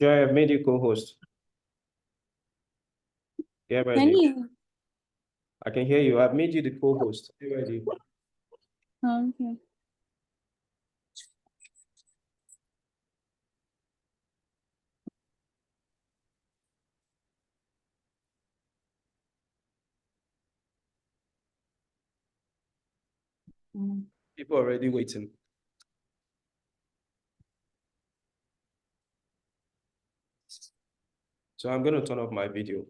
Yeah, I've made you co-host. Get Can ready. you? I can hear you. I've made you the co-host. Get ready. Oh, okay. People are already waiting. So I'm going to turn off my video.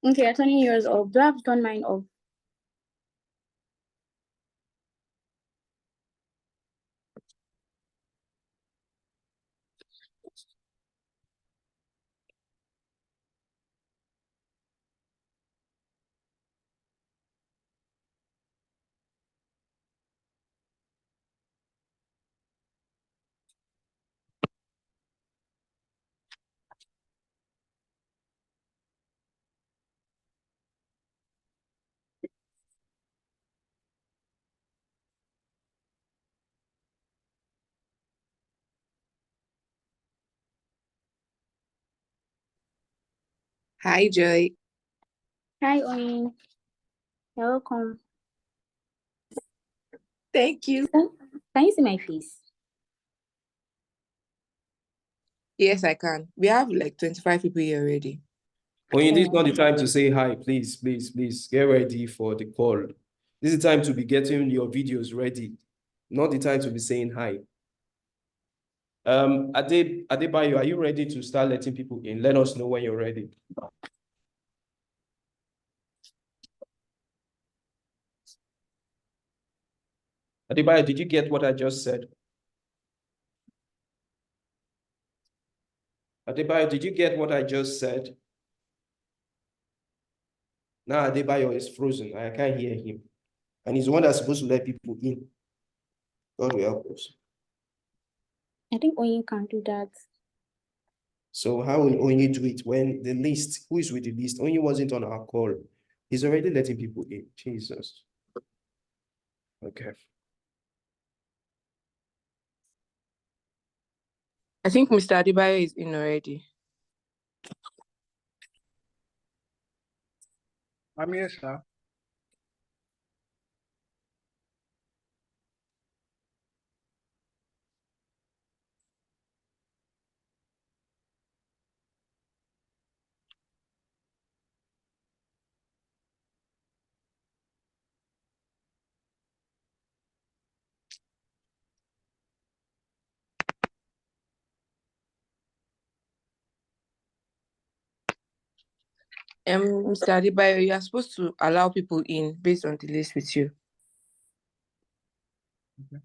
Okay, I'm turning yours off. Do I have to turn mine off? Hi, Joy. Hi, Oyin. You're welcome. Thank you. Can you see my face? Yes, I can. We have like 25 people here already. Oyin, this is not the time to say hi. Please, please, please get ready for the call. This is the time to be getting your videos ready. Not the time to be saying hi. Adebayo, are you ready to start letting people in? Let us know when you're ready. Adebayo, did you get what I just said? Adebayo, did you get what I just said? Now Adebayo is frozen. I can't hear him. And he's the one that's supposed to let people in. God will help us. I think Oyin can do that. So how will Onyi do it when the list, who is with the list? Onyi wasn't on our call. He's already letting people in. Jesus. Okay. I think Mr. Adebayo is in already. I'm here, sir. Mr. Adebayo, you are supposed to allow people in based on the list with you. Okay.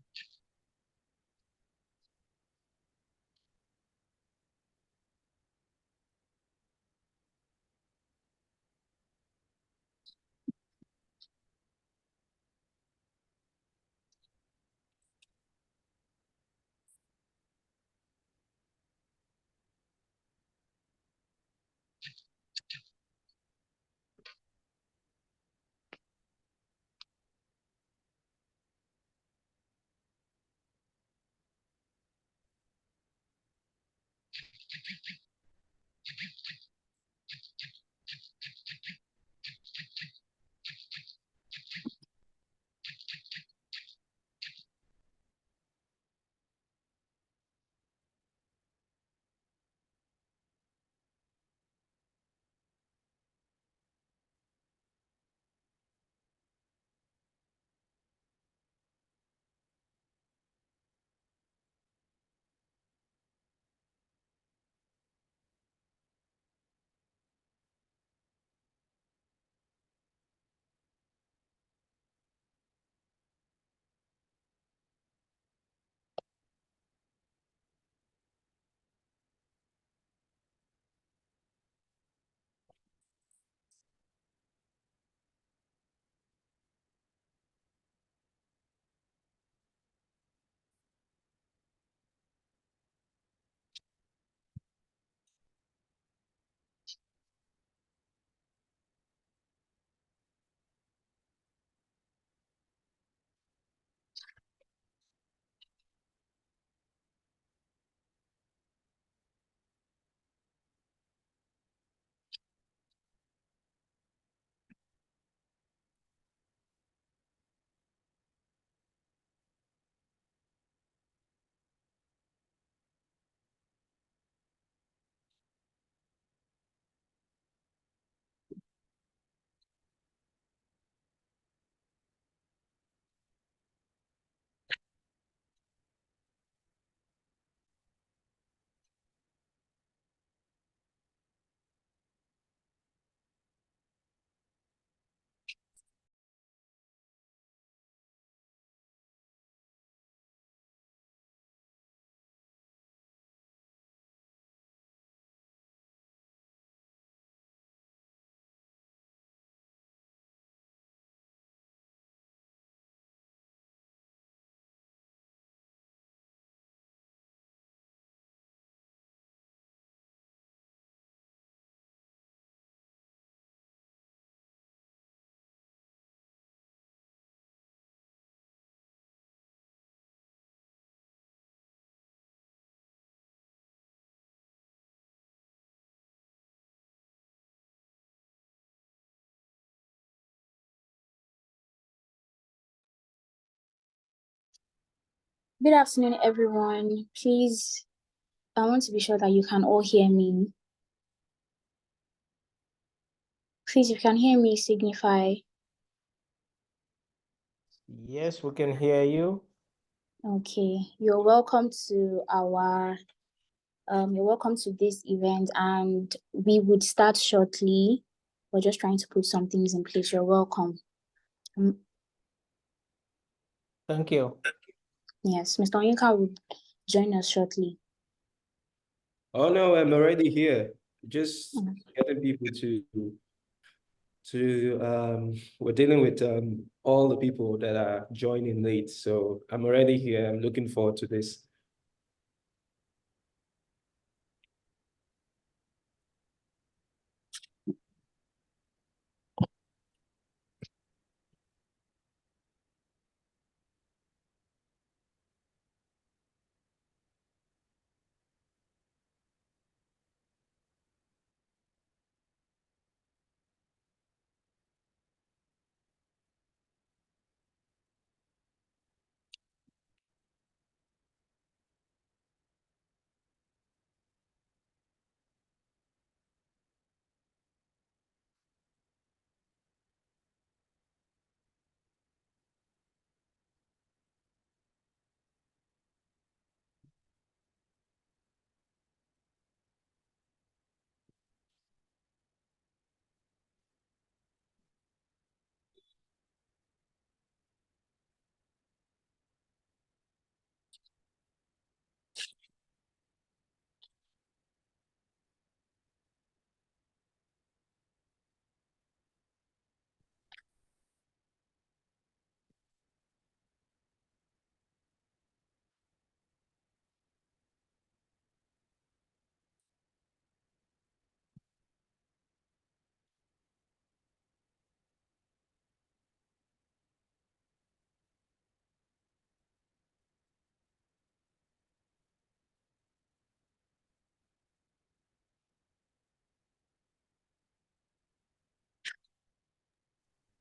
Good afternoon, everyone. Please, I want to be sure that you can all hear me. Please, if you can hear me, signify. Yes, we can hear you. Okay, you're welcome to this event, and we would start shortly. We're just trying to put some things in place. You're welcome. Thank you. Yes, Mr. Onyeka will join us shortly. Oh no, I'm already here. Just getting people we're dealing with all the people that are joining late. So I'm already here. I'm looking forward to this.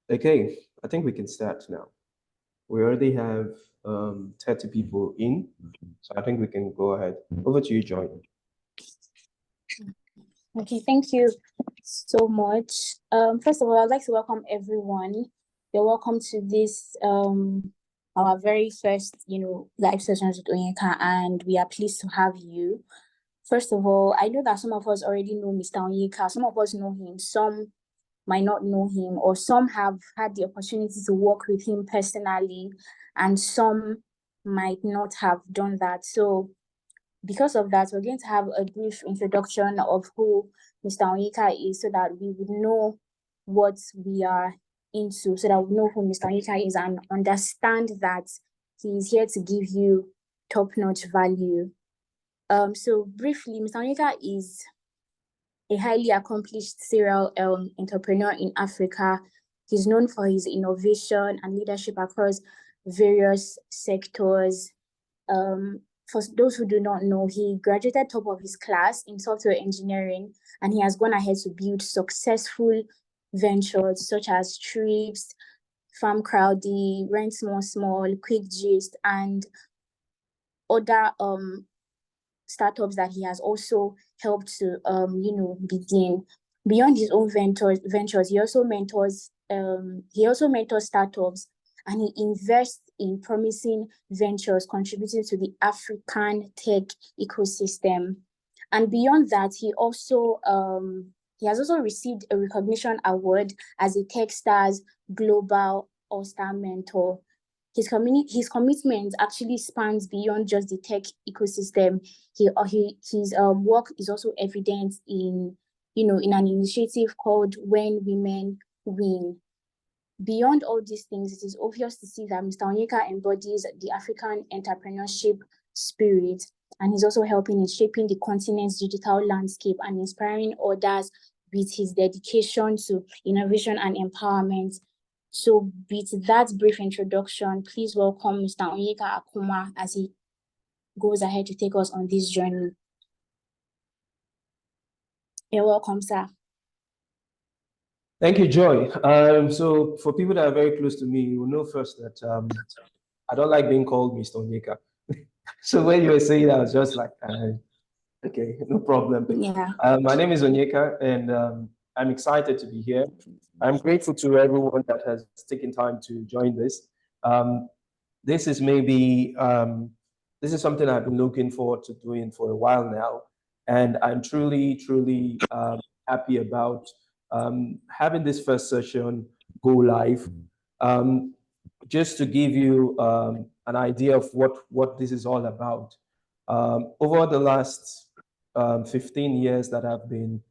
Okay, I think we can start now. We already have 30 people in, so I think we can go ahead. Over to you, Joy. Okay, thank you so much. First of all, I'd like to welcome everyone. You're welcome to this our very first, live sessions with Onyeka, and we are pleased to have you. First of all, I know that some of us already know Mr. Onyeka. Some of us know him. Some might not know him, or some have had the opportunity to work with him personally, and some might not have done that. So because of that, we're going to have a brief introduction of who Mr. Onyeka is, so that we would know what we are into, so that we know who Mr. Onyeka is and understand that he is here to give you top-notch value. So briefly, Mr. Onyeka is a highly accomplished serial entrepreneur in Africa. He's known for his innovation and leadership across various sectors. For those who do not know, he graduated top of his class in software engineering, and he has gone ahead to build successful ventures such as Trips, Farm Crowdy, Rent Small Small, Quick Gist, and other startups that he has also helped to begin. Beyond his own ventures, he also mentors startups, and he invests in promising ventures contributing to the African tech ecosystem. And beyond that, he has also received a recognition award as a Techstars Global All-Star Mentor. His commitment actually spans beyond just the tech ecosystem. His work is also evident in an initiative called When Women Win. Beyond all these things, it is obvious to see that Mr. Onyeka embodies the African entrepreneurship spirit, and he's also helping in shaping the continent's digital landscape and inspiring others with his dedication to innovation and empowerment. So with that brief introduction, please welcome Mr. Onyeka Akuma as he goes ahead to take us on this journey. You're welcome, sir. Thank you, Joy. So for people that are very close to me, you will know first that I don't like being called Mr. Onyeka. So when you were saying that, I was just like, okay, no problem. Yeah. My name is Onyeka, and I'm excited to be here. I'm grateful to everyone that has taken time to join this. Um, this is maybe this is something I've been looking forward to doing for a while now, and I'm truly happy about having this first session go live. Um, just to give you an idea of what this is all about. Over the last 15 years that I've been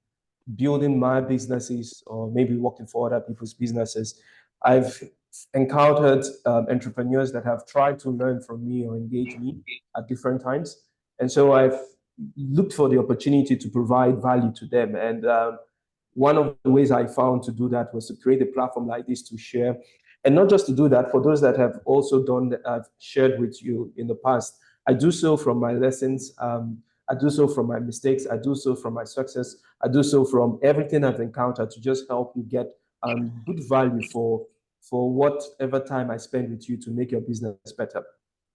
building my businesses or maybe working for other people's businesses, I've encountered entrepreneurs that have tried to learn from me or engage me at different times. And so I've looked for the opportunity to provide value to them. And one of the ways I found to do that was to create a platform like this to share. And not just to do that, for those that have also done that I've shared with you in the past, I do so from my lessons. I do so from my mistakes. I do so from my success. I do so from everything I've encountered to just help you get good value for whatever time I spend with you to make your business better.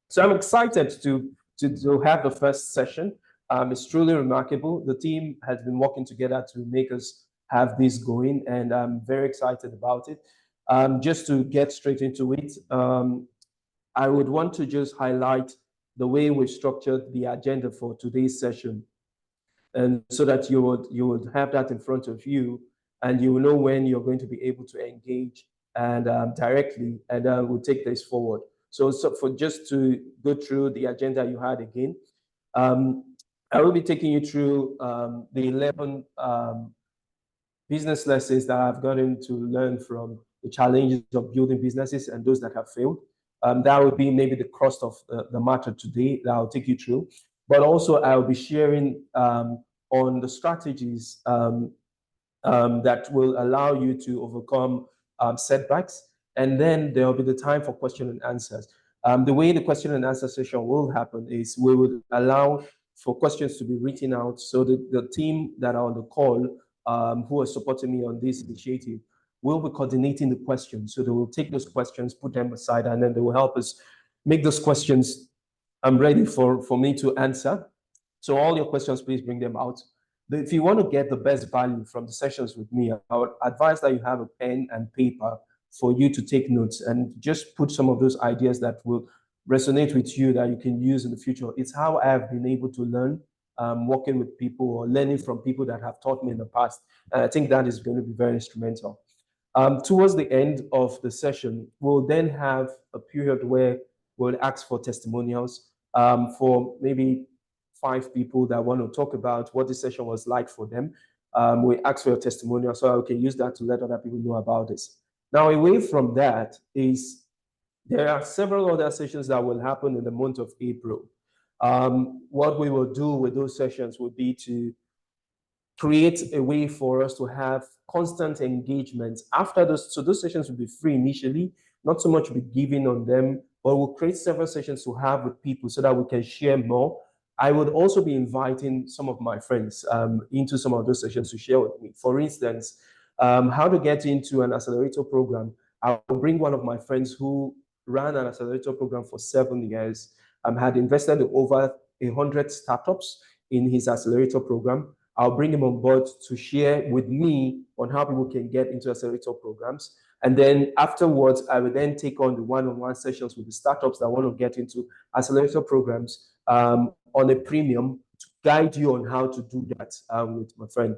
So I'm excited to have the first session. It's truly remarkable. The team has been working together to make us have this going, and I'm very excited about it. Just to get straight into it, I would want to just highlight the way we structured the agenda for today's session, and so that you would have that in front of you, and you will know when you're going to be able to engage and directly, and we'll take this forward. So for just to go through the agenda you had again, um, I will be taking you through the 11 business lessons that I've gotten to learn from the challenges of building businesses and those that have failed. That would be maybe the crust of the matter today that I'll take you through. But also, I'll be sharing on the strategies that will allow you to overcome setbacks. And then there'll be the time for question and answers. The way the question and answer session will happen is we will allow for questions to be written out. So the team that are on the call who are supporting me on this initiative will be coordinating the questions. So they will take those questions, put them aside, and then they will help us make those questions ready for me to answer. So all your questions, please bring them out. If you want to get the best value from the sessions with me, I would advise that you have a pen and paper for you to take notes and just put some of those ideas that will resonate with you that you can use in the future. It's how I have been able to learn working with people or learning from people that have taught me in the past. And I think that is going to be very instrumental. Towards the end of the session, we'll then have a period where we'll ask for testimonials for maybe 5 people that want to talk about what this session was like for them. We ask for a testimonial so I can use that to let other people know about this. Now, away from that is there are several other sessions that will happen in the month of April. What we will do with those sessions would be to create a way for us to have constant engagement after those. So those sessions will be free initially, not so much be given on them, but we'll create several sessions to have with people so that we can share more. I would also be inviting some of my friends into some of those sessions to share with me. For instance, how to get into an accelerator program. I'll bring one of my friends who ran an accelerator program for 7 years, had invested in over 100 startups in his accelerator program. I'll bring him on board to share with me on how people can get into accelerator programs. And then afterwards, I will then take on the one-on-one sessions with the startups that want to get into accelerator programs on a premium to guide you on how to do that with my friend.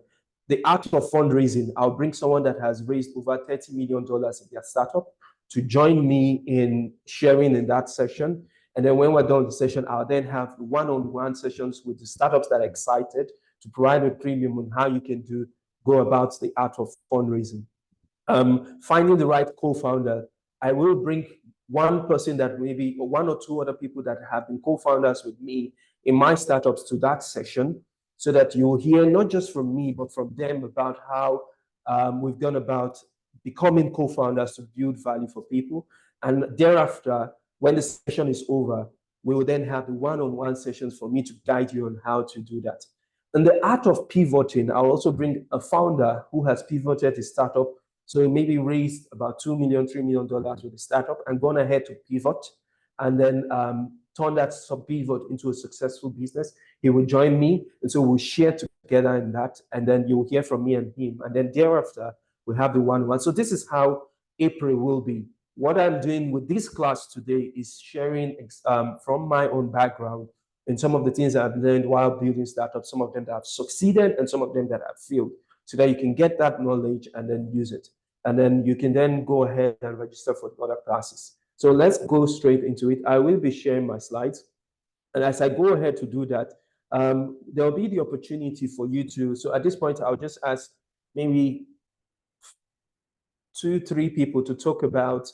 The art of fundraising, I'll bring someone that has raised over $30 million in their startup to join me in sharing in that session. And then when we're done with the session, I'll then have one-on-one sessions with the startups that are excited to provide a premium on how you can go about the art of fundraising. Finding the right co-founder. I will bring one person that maybe, or 1 or 2 other people that have been co-founders with me in my startups to that session, so that you'll hear not just from me, but from them about how we've gone about becoming co-founders to build value for people. And thereafter, when the session is over, we will then have the one-on-one sessions for me to guide you on how to do that. In the art of pivoting, I'll also bring a founder who has pivoted his startup. So he maybe raised about $2 million, $3 million with the startup and gone ahead to pivot. And then turn that sub pivot into a successful business, he will join me. And so we'll share together in that. And then you'll hear from me and him. And then thereafter, we have the one-on-one. So this is how April will be. What I'm doing with this class today is sharing from my own background and some of the things I've learned while building startups, some of them that have succeeded and some of them that have failed, so that you can get that knowledge and then use it. And then you can then go ahead and register for the other classes. So let's go straight into it. I will be sharing my slides. And as I go ahead to do that, there'll be the opportunity for you to, so at this point, I'll just ask maybe 2-3 people to talk about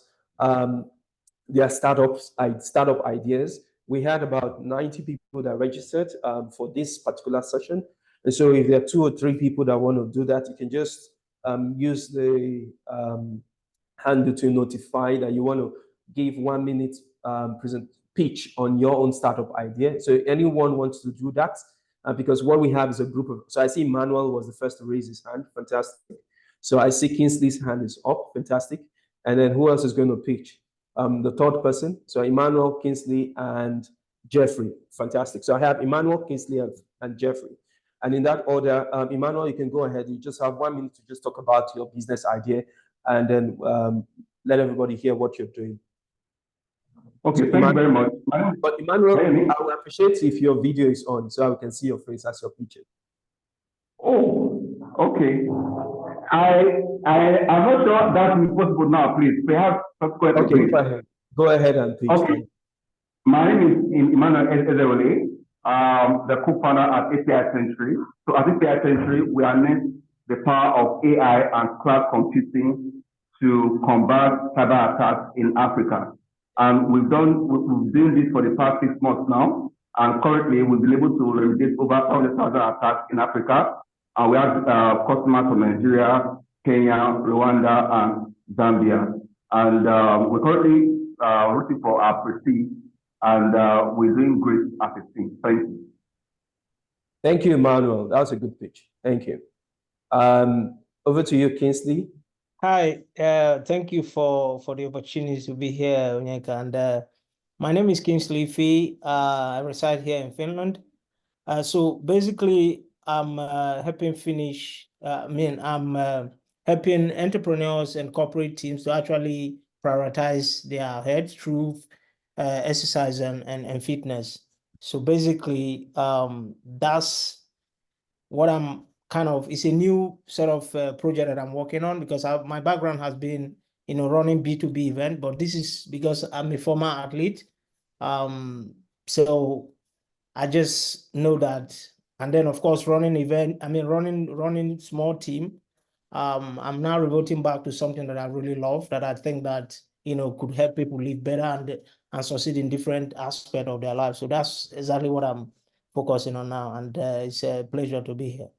their startup ideas. We had about 90 people that registered for this particular session. And so if there are 2 or 3 people that want to do that, you can just use the handle to notify that you want to give 1 minute present pitch on your own startup idea. So anyone wants to do that, because what we have is a group of, so I see Manuel was the first to raise his hand, fantastic. So I see Kingsley's hand is up, fantastic. And then who else is going to pitch? The third person, so Emmanuel, Kingsley, and Jeffrey, fantastic. So I have Emmanuel, Kingsley, and Jeffrey. And in that order, Emmanuel, you can go ahead. You just have 1 minute to just talk about your business idea, and then let everybody hear what you're doing. Okay, so thank you very much. But Emmanuel, I would appreciate if your video is on so I can see your face as you're pitching. Oh, okay. I'm not sure that is possible now, please. Perhaps subsequently. Okay, go ahead and pitch. Okay. My name is Emmanuel Ezerole, the co-founder at API Century. So at API Century, we harness the power of AI and cloud computing to combat cyber attacks in Africa. And we've been doing this for the past 6 months now. And currently, we've been able to remediate over 100,000 attacks in Africa. And we have customers from Nigeria, Kenya, Rwanda, and Zambia. And we're currently rooting for our prestige, and we're doing great as a team. Thank you. Thank you, Emmanuel. That was a good pitch. Thank you. Over to you, Kingsley. Hi, thank you for the opportunity to be here, Onyeka. And my name is Kingsley Fee. I reside here in Finland. So basically, I'm helping helping entrepreneurs and corporate teams to actually prioritize their health through exercise and fitness. So basically, that's what I'm it's a new sort of project that I'm working on, because my background has been, running B2B event, but this is because I'm a former athlete. So I just know that. And then of course, running small team. I'm now reverting back to something that I really love, that I think that, could help people live better and succeed in different aspects of their life. So that's exactly what I'm focusing on now. And it's a pleasure to be here.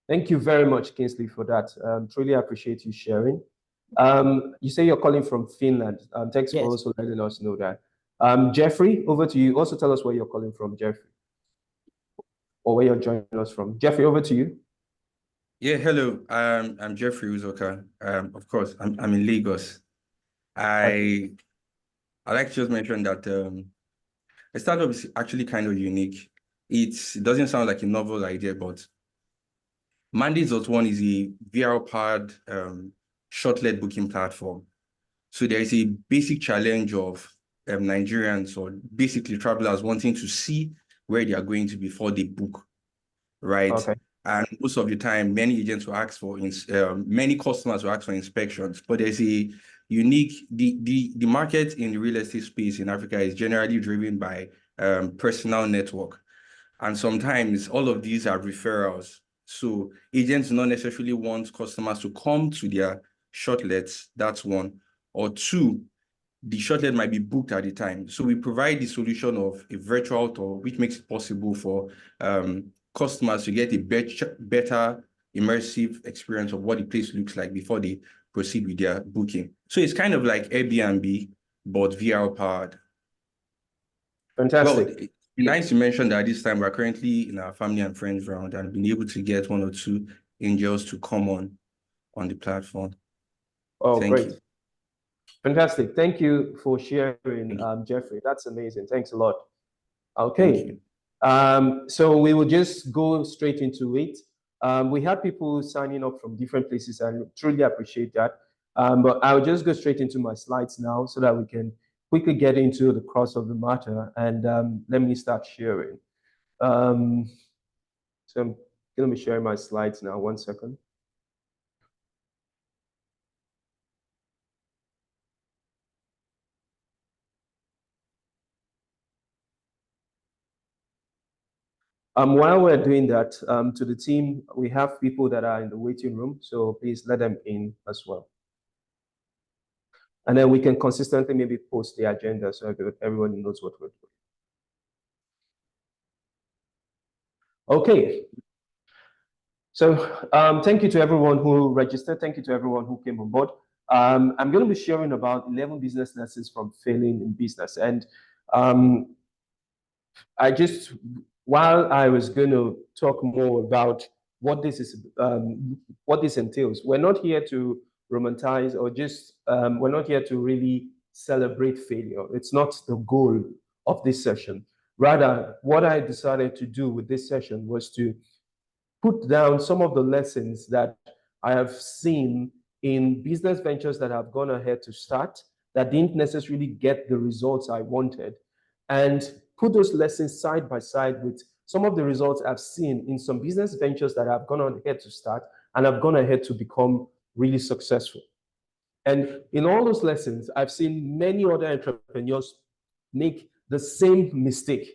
Thank you very much, Kingsley, for that. Truly appreciate you sharing. You say you're calling from Finland. Thanks for also letting us know that. Jeffrey, over to you. Also tell us where you're calling from, Jeffrey, or where you're joining us from. Jeffrey, over to you. Yeah, hello. I'm Jeffrey WithOnyeka. Of course, I'm in Lagos. I like to just mention that a startup is actually kind of unique. It doesn't sound like a novel idea, but Mandates.one is a VR-powered short-led booking platform. So there is a basic challenge of Nigerians, or basically travelers, wanting to see where they are going to before they book, right? Okay. And most of the time, many agents will ask for, many customers will ask for inspections, but there's a unique, the market in the real estate space in Africa is generally driven by personal network. And sometimes all of these are referrals. So agents do not necessarily want customers to come to their shortlets, that's one. Or two, the shortlet might be booked at the time. So we provide the solution of a virtual tour, which makes it possible for customers to get a better immersive experience of what the place looks like before they proceed with their booking. So it's kind of like Airbnb, but VR powered. Fantastic. Well, it's nice to mention that this time we're currently in our family and friends round and been able to get 1 or 2 angels to come on the platform. Oh, Thank great. you. Fantastic. Thank you for sharing, Jeffrey. That's amazing. Thanks a lot. Okay. So we will just go straight into it. We have people signing up from different places, and truly appreciate that. But I'll just go straight into my slides now so that we can quickly get into the crux of the matter. And let me start sharing. So I'm going to be sharing my slides now. 1 second. While we're doing that, to the team, we have people that are in the waiting room, so please let them in as well. And then we can consistently maybe post the agenda so everyone knows what we're doing. Okay. So thank you to everyone who registered. Thank you to everyone who came on board. I'm going to be sharing about 11 business lessons from failing in business. And while I was going to talk more about what this is, what this entails, we're not here to romanticize or just, we're not here to really celebrate failure. It's not the goal of this session. Rather, what I decided to do with this session was to put down some of the lessons that I have seen in business ventures that have gone ahead to start that didn't necessarily get the results I wanted, and put those lessons side by side with some of the results I've seen in some business ventures that have gone ahead to start and have gone ahead to become really successful. And in all those lessons, I've seen many other entrepreneurs make the same mistake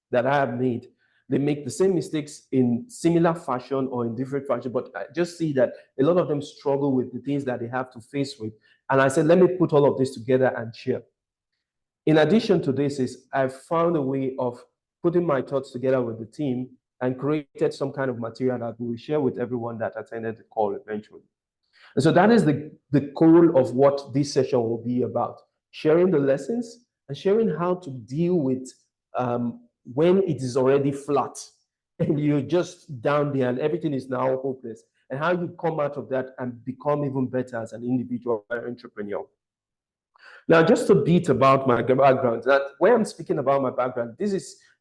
that I have made. They make the same mistakes in similar fashion or in different fashion, but I just see that a lot of them struggle with the things that they have to face with. And I said, let me put all of this together and share. In addition to this is I've found a way of putting my thoughts together with the team and created some kind of material that we will share with everyone that attended the call eventually. And so that is the goal of what this session will be about, sharing the lessons and sharing how to deal with when it is already flat and you're just down there and everything is now hopeless, and how you come out of that and become even better as an individual entrepreneur. Now, just a bit about my background. That when I'm speaking about my background,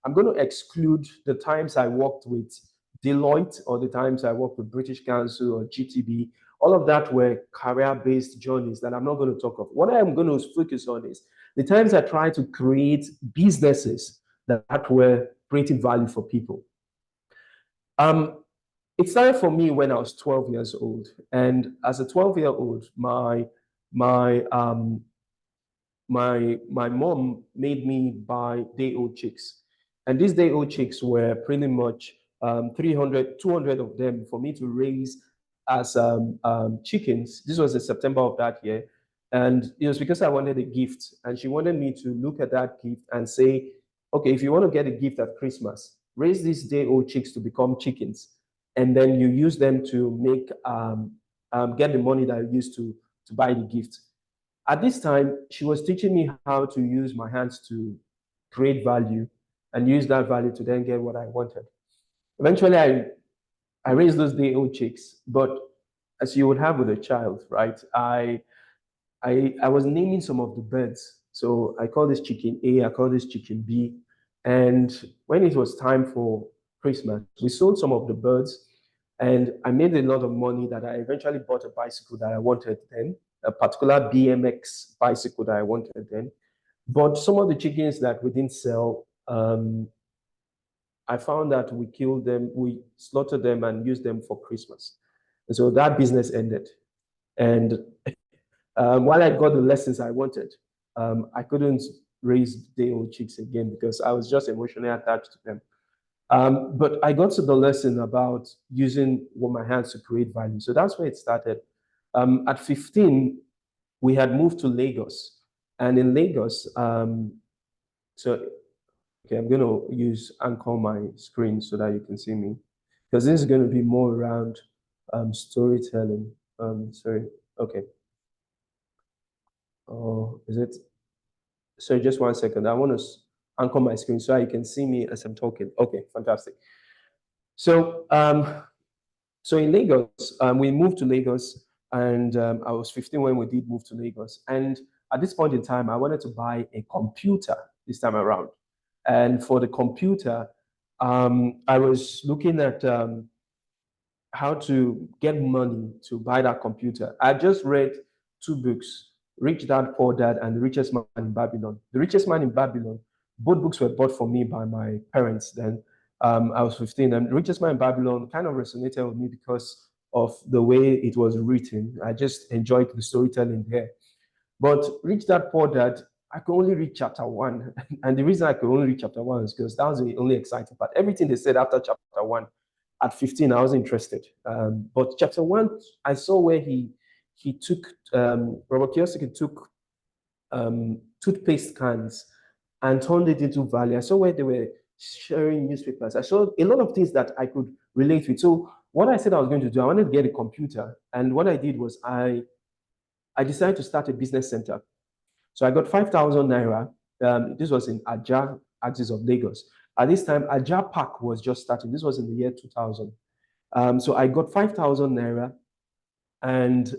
I'm going to exclude the times I worked with Deloitte or the times I worked with British Council or GTB. All of that were career-based journeys that I'm not going to talk of. What I'm going to focus on is the times I tried to create businesses that were creating value for people. It started for me when I was 12 years old. And as a 12-year-old, my mom made me buy day-old chicks. And these day-old chicks were pretty much 200 of them for me to raise as chickens. This was in September of that year. And it was because I wanted a gift. And she wanted me to look at that gift and say, okay, if you want to get a gift at Christmas, raise these day-old chicks to become chickens. And then you use them to make, get the money that you used to buy the gift. At this time, she was teaching me how to use my hands to create value and use that value to then get what I wanted. Eventually, I raised those day-old chicks, but as you would have with a child, right? I was naming some of the birds. So I call this chicken A, I call this chicken B. And when it was time for Christmas, we sold some of the birds and I made a lot of money that I eventually bought a bicycle that I wanted then, a particular BMX bicycle that I wanted then. But some of the chickens that we didn't sell, I found that we killed them, we slaughtered them and used them for Christmas. And so that business ended. And while I got the lessons I wanted, I couldn't raise day-old chicks again because I was just emotionally attached to them. But I got to the lesson about using my hands to create value. So that's where it started. At 15, we had moved to Lagos. And in Lagos, okay, I'm going to use Anchor my screen so that you can see me. Because this is going to be more around storytelling. Sorry, okay. Oh, is it? Sorry, just 1 second. I want to anchor my screen so you can see me as I'm talking. Okay, fantastic. So, so in Lagos, we moved to Lagos, and I was 15 when we did move to Lagos. And at this point in time, I wanted to buy a computer this time around. And for the computer, I was looking at how to get money to buy that computer. I just read two books, Rich Dad, Poor Dad, and The Richest Man in Babylon. The Richest Man in Babylon, both books were bought for me by my parents then. I was 15, and The Richest Man in Babylon kind of resonated with me because of the way it was written. I just enjoyed the storytelling there. But Rich Dad, Poor Dad, I could only read chapter 1. And the reason I could only read chapter 1 is because that was the only exciting part. Everything they said after chapter 1, at 15, I was interested. But chapter 1, I saw where he took, Robert Kiyosaki took toothpaste cans and turned it into value. I saw where they were sharing newspapers. I saw a lot of things that I could relate with. So what I said I was going to do, I wanted to get a computer. And what I did was I decided to start a business center. So I got 5,000 naira. This was in Ajah, axis of Lagos. At this time, Ajah Park was just starting. This was in the year 2000. So I got 5,000 naira, and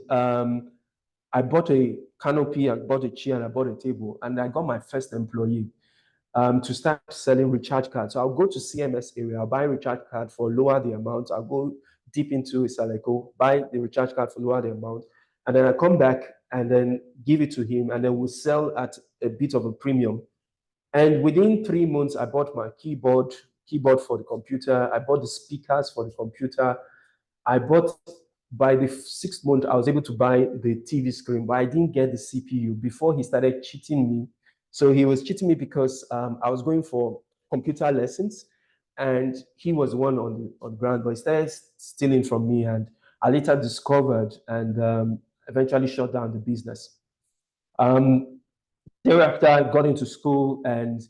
I bought a canopy, I bought a chair, and I bought a table, and I got my first employee to start selling recharge cards. So I'll go to CMS area, I'll buy a recharge card for lower the amount. I'll go deep into Saleko, buy the recharge card for lower the amount, and then I come back and then give it to him, and then we'll sell at a bit of a premium. And within 3 months, I bought my keyboard for the computer. I bought the speakers for the computer. By the 6th month, I was able to buy the TV screen, but I didn't get the CPU before he started cheating me. So he was cheating me because I was going for computer lessons, and he was the one on the ground, but he started stealing from me, and I later discovered and eventually shut down the business. Thereafter, I got into school, and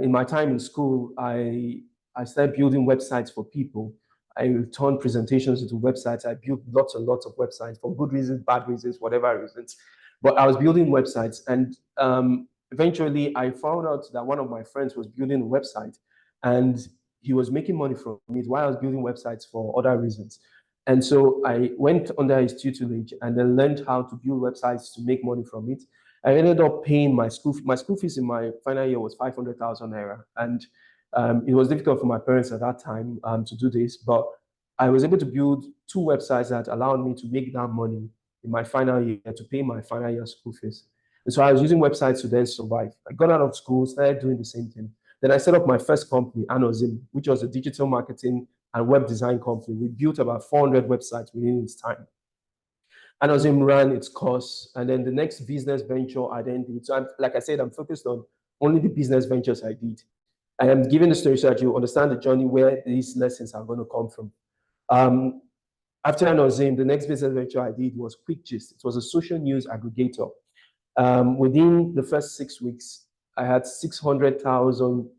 in my time in school, I started building websites for people. I turned presentations into websites. I built lots and lots of websites for good reasons, bad reasons, whatever reasons. But I was building websites, and eventually I found out that one of my friends was building a website, and he was making money from it while I was building websites for other reasons. And so I went under his tutelage and then learned how to build websites to make money from it. I ended up paying my school fees in my final year was 500,000 naira. And it was difficult for my parents at that time to do this, but I was able to build 2 websites that allowed me to make that money in my final year to pay my final year school fees. And so I was using websites to then survive. I got out of school, started doing the same thing. Then I set up my first company, Anozim, which was a digital marketing and web design company. We built about 400 websites within its time. Anozim ran its course, and then the next business venture I then did. So like I said, I'm focused on only the business ventures I did. I am giving the story so that you understand the journey where these lessons are going to come from. After Anozim, the next business venture I did was QuickGist. It was a social news aggregator. Within the first 6 weeks, I had 300,000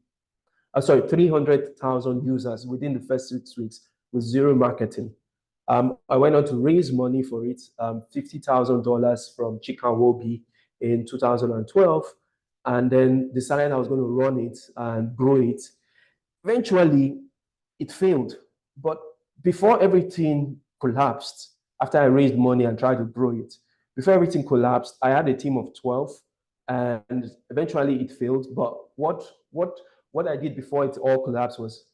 users within the first 6 weeks with zero marketing. I went on to raise money for it, $50,000 from Chikawobi in 2012, and then decided I was going to run it and grow it. Eventually, it failed. But before everything collapsed, after I raised money and tried to grow it, before everything collapsed, I had a team of 12, and eventually it failed. But what I did before it all collapsed was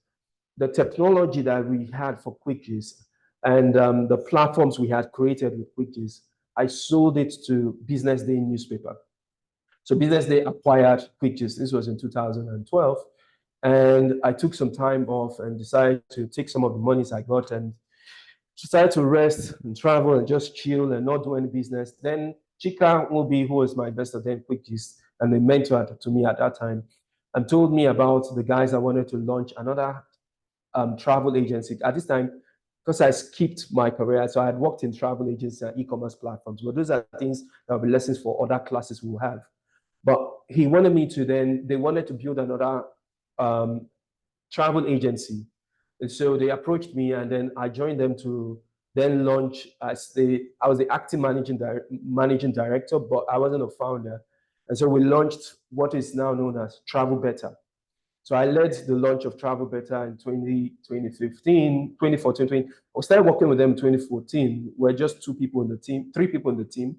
the technology that we had for QuickGist and the platforms we had created with QuickGist, I sold it to Business Day newspaper. So Business Day acquired QuickGist. This was in 2012. And I took some time off and decided to take some of the monies I got and decided to rest and travel and just chill and not do any business. Then Chika Obi, who was my investor then, QuickGist, and a mentor to me at that time, and told me about the guys that wanted to launch another travel agency. At this time, because I skipped my career, so I had worked in travel agencies and e-commerce platforms. But those are things that will be lessons for other classes we'll have. But he wanted me to they wanted to build another travel agency. And so they approached me, and then I joined them to then launch I was the acting managing director, but I wasn't a founder. And so we launched what is now known as Travel Better. So I led the launch of Travel Better in 2014. I started working with them in 2014. We're just 3 people in the team.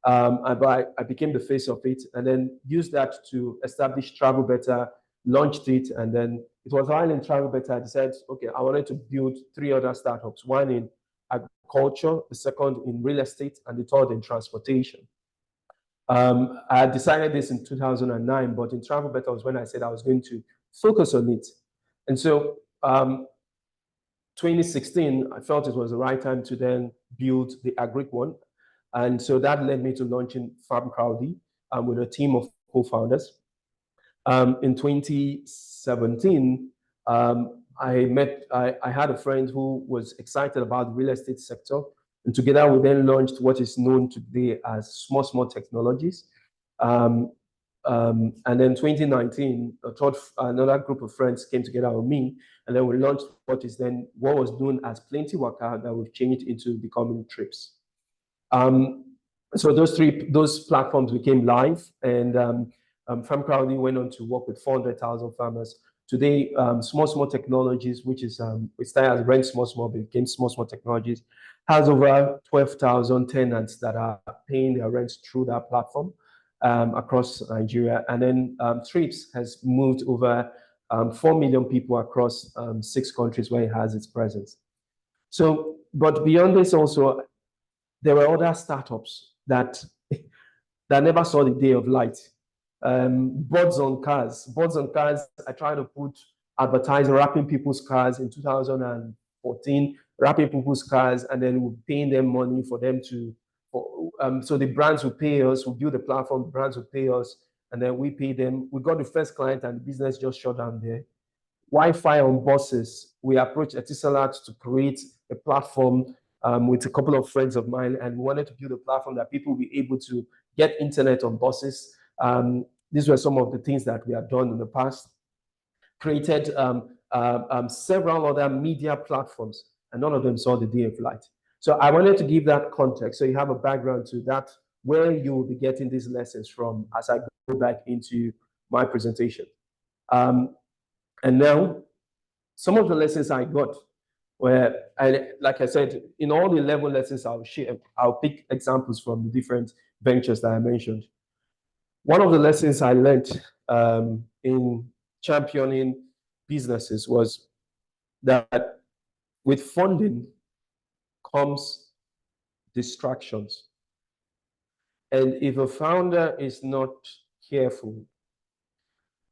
But I became the face of it, and then used that to establish Travel Better, launched it, and then it was while in Travel Better I decided, okay, I wanted to build 3 other startups, one in agriculture, the second in real estate, and the third in transportation. I had decided this in 2009, but in Travel Better was when I said I was going to focus on it. And so 2016, I felt it was the right time to then build the agric one. And so that led me to launching Farm Crowdy with a team of co-founders. In 2017, I had a friend who was excited about the real estate sector. And together we then launched what is known today as Small Technologies. And then 2019, another group of friends came together with me, and then we launched what was known as Plenty Waka, that we've changed into becoming Trips. So those platforms became live, and Farm Crowdy went on to work with 400,000 farmers. Today, Small Technologies, which is we started as Rent Small, became Small Technologies, has over 12,000 tenants that are paying their rents through that platform across Nigeria. And then Trips has moved over 4 million people across 6 countries where it has its presence. So, but beyond this also, there were other startups that never saw the day of light. Boards on cars. I tried to put advertising, wrapping people's cars in 2014, wrapping people's cars, and then we're paying them money for them to, so the brands will pay us, we build the platform, the brands will pay us, and then we pay them. We got the first client and the business just shut down there. Wi-Fi on buses. We approached Etisalat to create a platform with a couple of friends of mine, and we wanted to build a platform that people will be able to get internet on buses. These were some of the things that we had done in the past. Created several other media platforms, and none of them saw the day of light. So I wanted to give that context, so you have a background to that, where you will be getting these lessons from as I go back into my presentation. And now, some of the lessons I got where, like I said, in all the 11 lessons I'll share, I'll pick examples from the different ventures that I mentioned. One of the lessons I learned in championing businesses was that with funding comes distractions. And if a founder is not careful,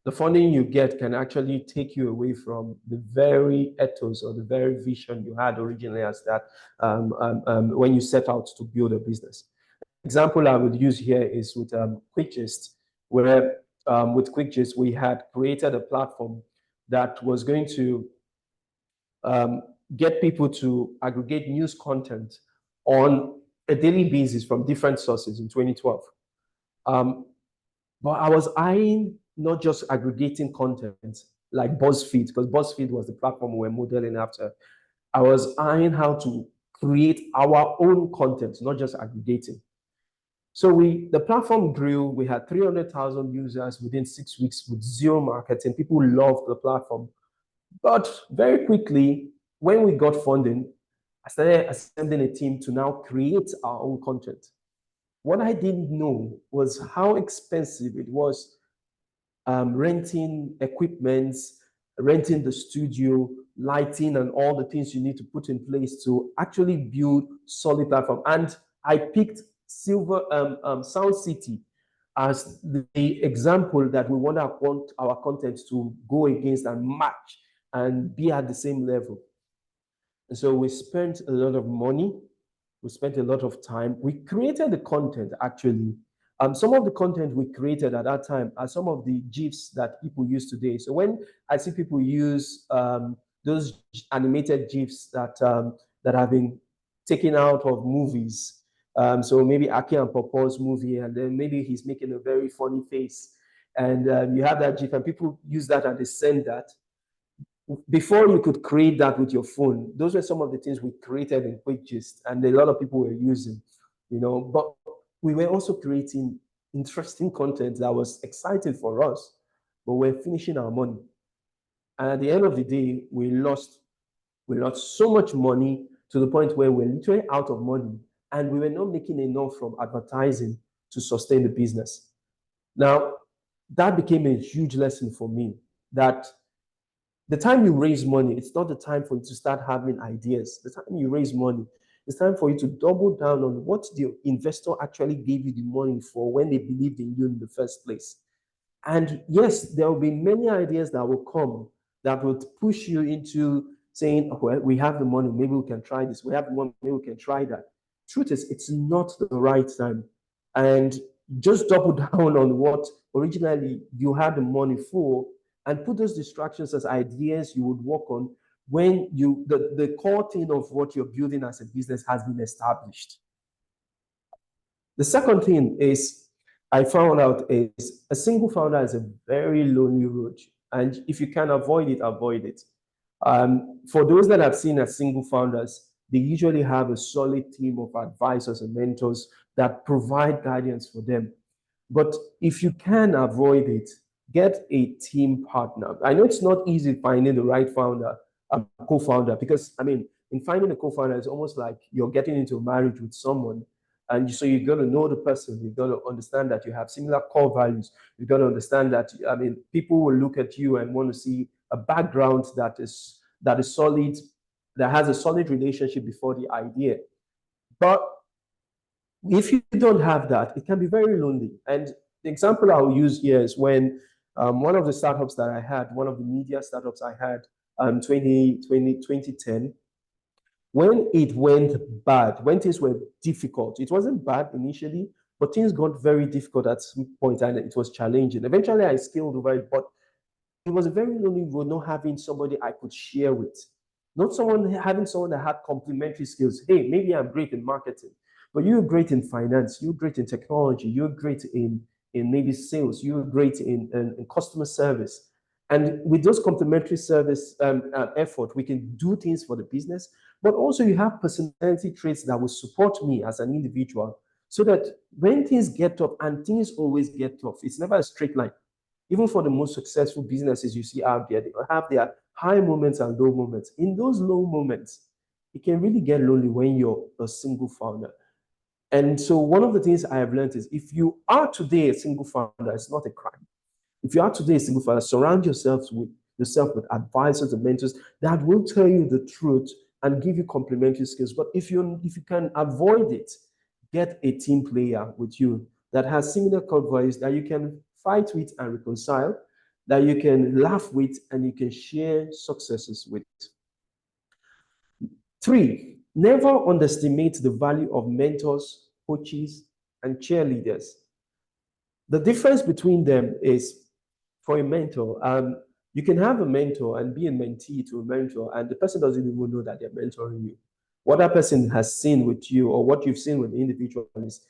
the funding you get can actually take you away from the very ethos or the very vision you had originally as that when you set out to build a business. Example I would use here is with QuickGist, where with QuickGist we had created a platform that was going to get people to aggregate news content on a daily basis from different sources in 2012. But I was eyeing not just aggregating content like BuzzFeed, because BuzzFeed was the platform we were modeling after. I was eyeing how to create our own content, not just aggregating. So the platform grew. We had 300,000 users within 6 weeks with zero marketing. People loved the platform. But very quickly, when we got funding, I started assembling a team to now create our own content. What I didn't know was how expensive it was renting equipment, renting the studio, lighting, and all the things you need to put in place to actually build solid platform. And I picked Sound City as the example that we want our content to go against and match and be at the same level. And so we spent a lot of money, we spent a lot of time. We created the content actually. Some of the content we created at that time are some of the GIFs that people use today. So when I see people use those animated GIFs that have been taken out of movies, so maybe Aki and Popo's movie, and then maybe he's making a very funny face, and you have that GIF, and people use that and they send that. Before you could create that with your phone, those were some of the things we created in QuickGist, and a lot of people were using, but we were also creating interesting content that was exciting for us, but we're finishing our money. And at the end of the day, we lost so much money to the point where we're literally out of money. and we were not making enough from advertising to sustain the business. Now, that became a huge lesson for me, that the time you raise money, it's not the time for you to start having ideas. The time you raise money, it's time for you to double down on what the investor actually gave you the money for when they believed in you in the first place. And yes, there will be many ideas that will come that will push you into saying, oh, well, we have the money, maybe we can try this. We have the money, maybe we can try that. Truth is, it's not the right time. And just double down on what originally you had the money for, and put those distractions as ideas you would work on when the core thing of what you're building as a business has been established. The second thing is, I found out, is a single founder is a very lonely road. And if you can avoid it, avoid it. For those that have seen as single founders, they usually have a solid team of advisors and mentors that provide guidance for them. But if you can avoid it, get a team partner. I know it's not easy finding the right founder, co-founder, because I mean, in finding a co-founder, it's almost like you're getting into a marriage with someone. And so you've got to know the person. You've got to understand that you have similar core values. You've got to understand that, I mean, people will look at you and want to see a background that is solid, that has a solid relationship before the idea. But if you don't have that, it can be very lonely. And the example I'll use here is when one of the startups that I had, one of the media startups I had, 2010, when it went bad, when things were difficult, it wasn't bad initially, but things got very difficult at some point and it was challenging. Eventually, I scaled over it, but it was a very lonely road not having somebody I could share with. Not having someone that had complementary skills. Hey, maybe I'm great in marketing, but you're great in finance, you're great in technology, you're great in maybe sales, you're great in customer service. And with those complementary service effort, we can do things for the business, but also you have personality traits that will support me as an individual so that when things get tough, and things always get tough, it's never a straight line. Even for the most successful businesses you see out there, they have their high moments and low moments. In those low moments, it can really get lonely when you're a single founder. And so one of the things I have learned is if you are today a single founder, it's not a crime. If you are today a single founder, surround yourself with advisors and mentors that will tell you the truth and give you complementary skills. But if you can avoid it, get a team player with you that has similar core values that you can fight with and reconcile, that you can laugh with and you can share successes with. 3, never underestimate the value of mentors, coaches, and cheerleaders. The difference between them is, for a mentor, you can have a mentor and be a mentee to a mentor, and the person doesn't even know that they're mentoring you. What that person has seen with you, or what you've seen with the individual, is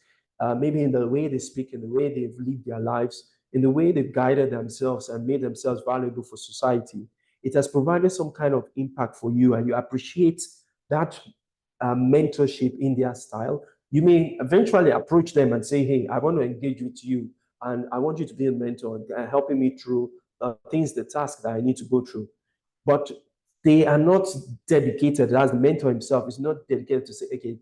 maybe in the way they speak, in the way they've lived their lives, in the way they've guided themselves and made themselves valuable for society. It has provided some kind of impact for you, and you appreciate that mentorship in their style. You may eventually approach them and say, hey, I want to engage with you, and I want you to be a mentor and helping me through the task that I need to go through. But they are not dedicated, as the mentor himself is not dedicated to say, okay,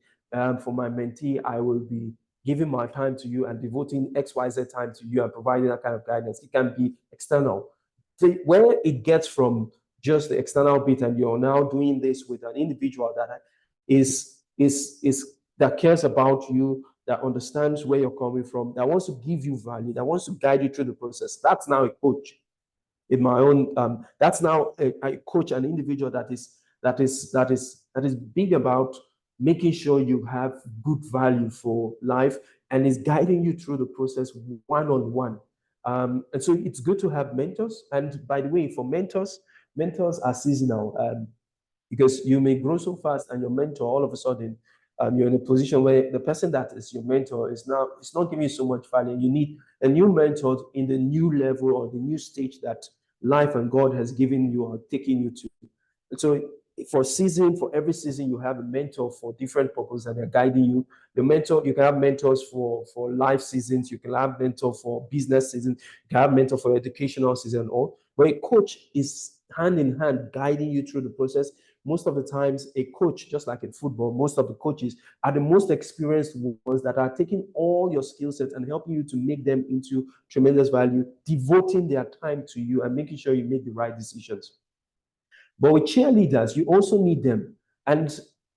for my mentee, I will be giving my time to you and devoting XYZ time to you and providing that kind of guidance. It can be external. So where it gets from just the external bit, and you're now doing this with an individual that that cares about you, that understands where you're coming from, that wants to give you value, that wants to guide you through the process. That's now a coach. In my own, that's now a coach, an individual that is big about making sure you have good value for life and is guiding you through the process one-on-one. And so it's good to have mentors. And by the way, for mentors are seasonal, because you may grow so fast and your mentor, all of a sudden, you're in a position where the person that is your mentor it's not giving you so much value. You need a new mentor in the new level or the new stage that life and God has given you or taken you to. And so for every season, you have a mentor for different purposes that are guiding you. The mentor, you can have mentors for life seasons, you can have mentor for business seasons, you can have mentor for educational season, all. But a coach is hand in hand guiding you through the process, most of the times a coach, just like in football, most of the coaches are the most experienced ones that are taking all your skill sets and helping you to make them into tremendous value, devoting their time to you and making sure you make the right decisions. But with cheerleaders, you also need them. And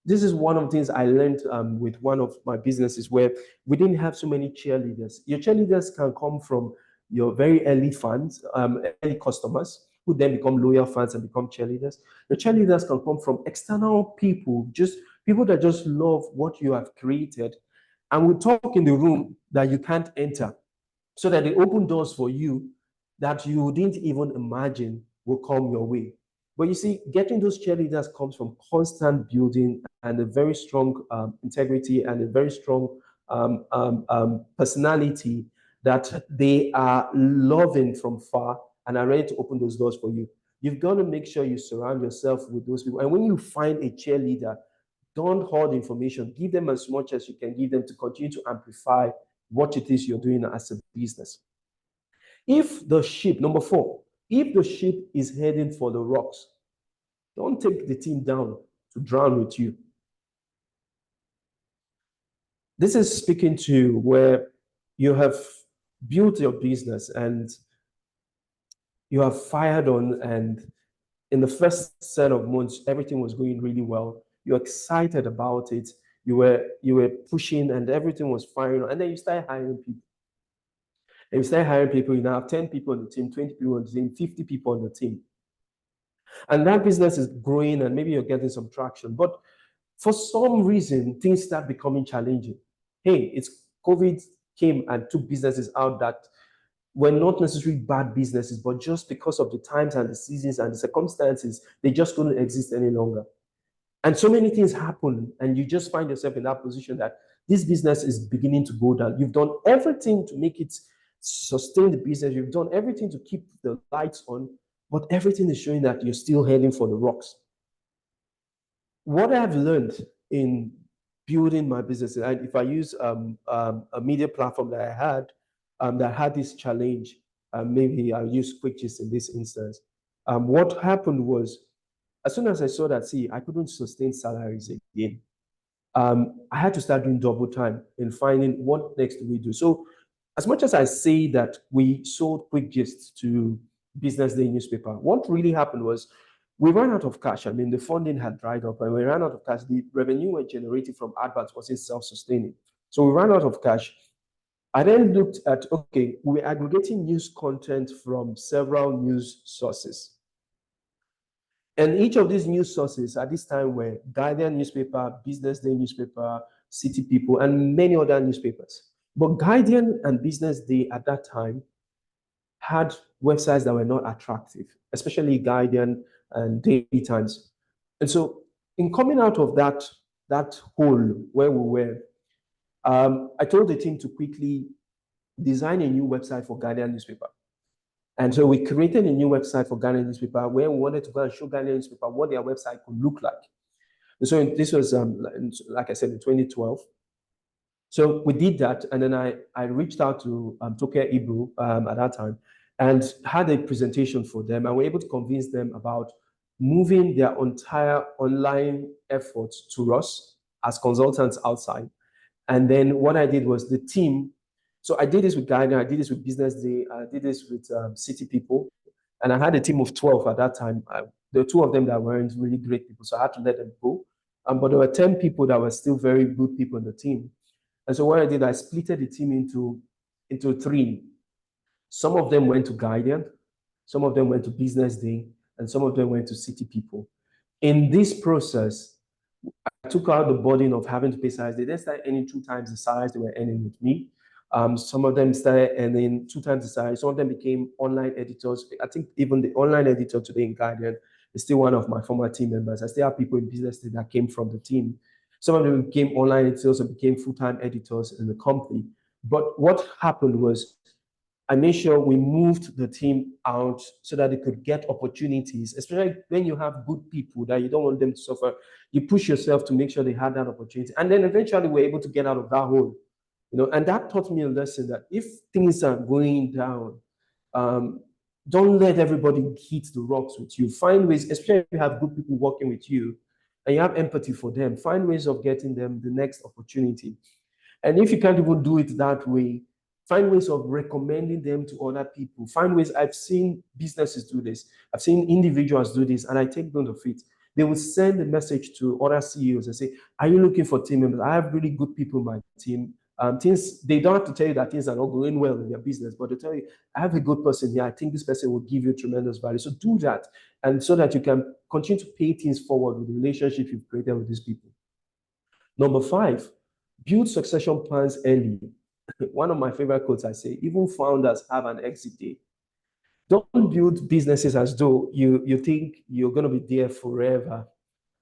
this is one of the things I learned with one of my businesses where we didn't have so many cheerleaders. Your cheerleaders can come from your very early fans, early customers, who then become loyal fans and become cheerleaders. Your cheerleaders can come from external people, just people that just love what you have created. And we talk in the room that you can't enter, so that they open doors for you that you didn't even imagine will come your way. But you see, getting those cheerleaders comes from constant building and a very strong integrity and a very strong personality that they are loving from far and are ready to open those doors for you. You've got to make sure you surround yourself with those people. And when you find a cheerleader, don't hoard information. Give them as much as you can give them to continue to amplify what it is you're doing as a business. If the ship, number 4, if the ship is heading for the rocks, don't take the team down to drown with you. This is speaking to where you have built your business and you have fired on, and in the first set of months, everything was going really well. You're excited about it. You were pushing and everything was firing on, and then you start hiring people. And you start hiring people, you now have 10 people on the team, 20 people on the team, 50 people on the team. And that business is growing and maybe you're getting some traction. But for some reason, things start becoming challenging. Hey, it's COVID came and took businesses out that were not necessarily bad businesses, but just because of the times and the seasons and the circumstances, they just couldn't exist any longer. And so many things happen, and you just find yourself in that position that this business is beginning to go down. You've done everything to make it sustain the business. You've done everything to keep the lights on, but everything is showing that you're still heading for the rocks. What I've learned in building my business, and if I use a media platform that had this challenge, maybe I'll use QuickGist in this instance. What happened was, as soon as I saw that, I couldn't sustain salaries again. I had to start doing double time in finding what next do we do. So as much as I say that we sold QuickGist to Business Day newspaper, what really happened was we ran out of cash. I mean, the funding had dried up and we ran out of cash. The revenue we're generating from adverts wasn't self-sustaining. So we ran out of cash. I then looked at, okay, we're aggregating news content from several news sources. And each of these news sources at this time were Guardian newspaper, Business Day newspaper, City People, and many other newspapers. But Guardian and Business Day at that time had websites that were not attractive, especially Guardian and Daily Times. And so in coming out of that hole where we were, I told the team to quickly design a new website for Guardian newspaper. And so we created a new website for Guardian newspaper where we wanted to go and show Guardian newspaper what their website could look like. And so this was, like I said, in 2012. So we did that, and then I reached out to Tokyo Ibru at that time and had a presentation for them, and we were able to convince them about moving their entire online efforts to us as consultants outside. And then what I did was the team. So I did this with Guardian, I did this with Business Day, I did this with City People, and I had a team of 12 at that time. There were 2 of them that weren't really great people, so I had to let them go. But there were 10 people that were still very good people in the team. And so what I did, I splitted the team into 3. Some of them went to Guardian, some of them went to Business Day, and some of them went to City People. In this process, I took out the burden of having to pay salaries. They then started earning 2 times the salaries they were earning with me. Some of them started earning 2 times the salary. Some of them became online editors. I think even the online editor today in Guardian is still one of my former team members. I still have people in Business Day that came from the team. Some of them became online editors and became full-time editors in the company. But what happened was I made sure we moved the team out so that they could get opportunities, especially when you have good people that you don't want them to suffer. You push yourself to make sure they had that opportunity. And then eventually we're able to get out of that hole. And that taught me a lesson that if things are going down, Don't let everybody hit the rocks with you. Find ways, especially if you have good people working with you and you have empathy for them, find ways of getting them the next opportunity. And if you can't even do it that way, find ways of recommending them to other people. Find ways. I've seen businesses do this. I've seen individuals do this, and I take note of it. They will send a message to other CEOs and say, "Are you looking for team members? I have really good people in my team. Things they don't have to tell you that things are not going well in their business, but they tell you, I have a good person here. I think this person will give you tremendous value. So do that, and so that you can continue to pay things forward with the relationship you've created with these people." Number 5, build succession plans early. One of my favorite quotes I say, even founders have an exit day. Don't build businesses as though you think you're going to be there forever.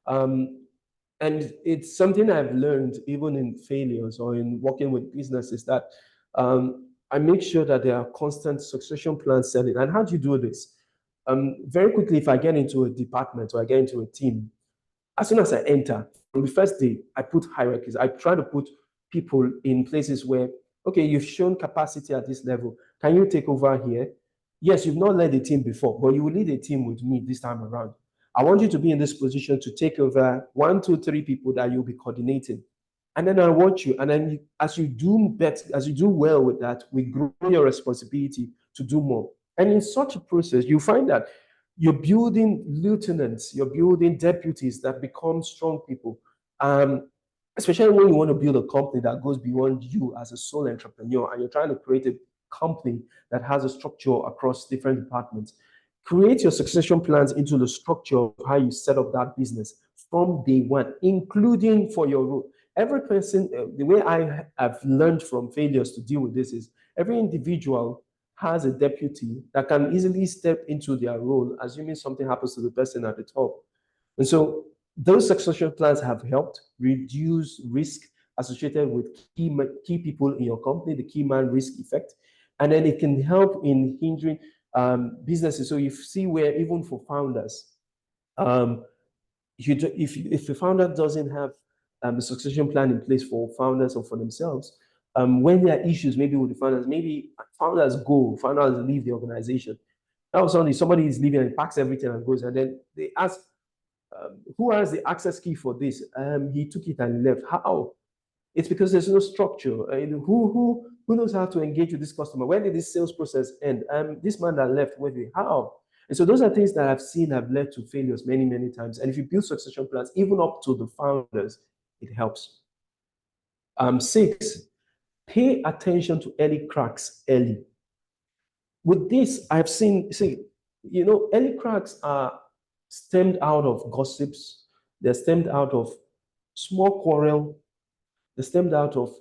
And it's something I've learned even in failures or in working with businesses that I make sure that there are constant succession plans set in. And how do you do this? Very quickly, if I get into a department or I get into a team, as soon as I enter, on the first day, I put hierarchies. I try to put people in places where, okay, you've shown capacity at this level. Can you take over here? Yes, you've not led a team before, but you will lead a team with me this time around. I want you to be in this position to take over 1, 2, 3 people that you'll be coordinating. And then I watch you. And then as you do better, as you do well with that, we grow your responsibility to do more. And in such a process, you find that you're building lieutenants, you're building deputies that become strong people. Especially when you want to build a company that goes beyond you as a sole entrepreneur and you're trying to create a company that has a structure across different departments. Create your succession plans into the structure of how you set up that business from day one, including for your role. Every person, the way I have learned from failures to deal with this is every individual has a deputy that can easily step into their role, assuming something happens to the person at the top. And so those succession plans have helped reduce risk associated with key people in your company, the key man risk effect. And then it can help in hindering businesses. So you see where even for founders, if the founder doesn't have a succession plan in place for founders or for themselves, when there are issues, maybe with the founders, maybe founders leave the organization. Now suddenly somebody is leaving and packs everything and goes, and then they ask, who has the access key for this? He took it and left. How? It's because there's no structure. Who knows how to engage with this customer? When did this sales process end? This man that left, how? And so those are things that I've seen have led to failures many, many times. And if you build succession plans, even up to the founders, it helps. 6, pay attention to early cracks early. With this, I've seen, early cracks are stemmed out of gossips. They're stemmed out of small quarrel. They're stemmed out of,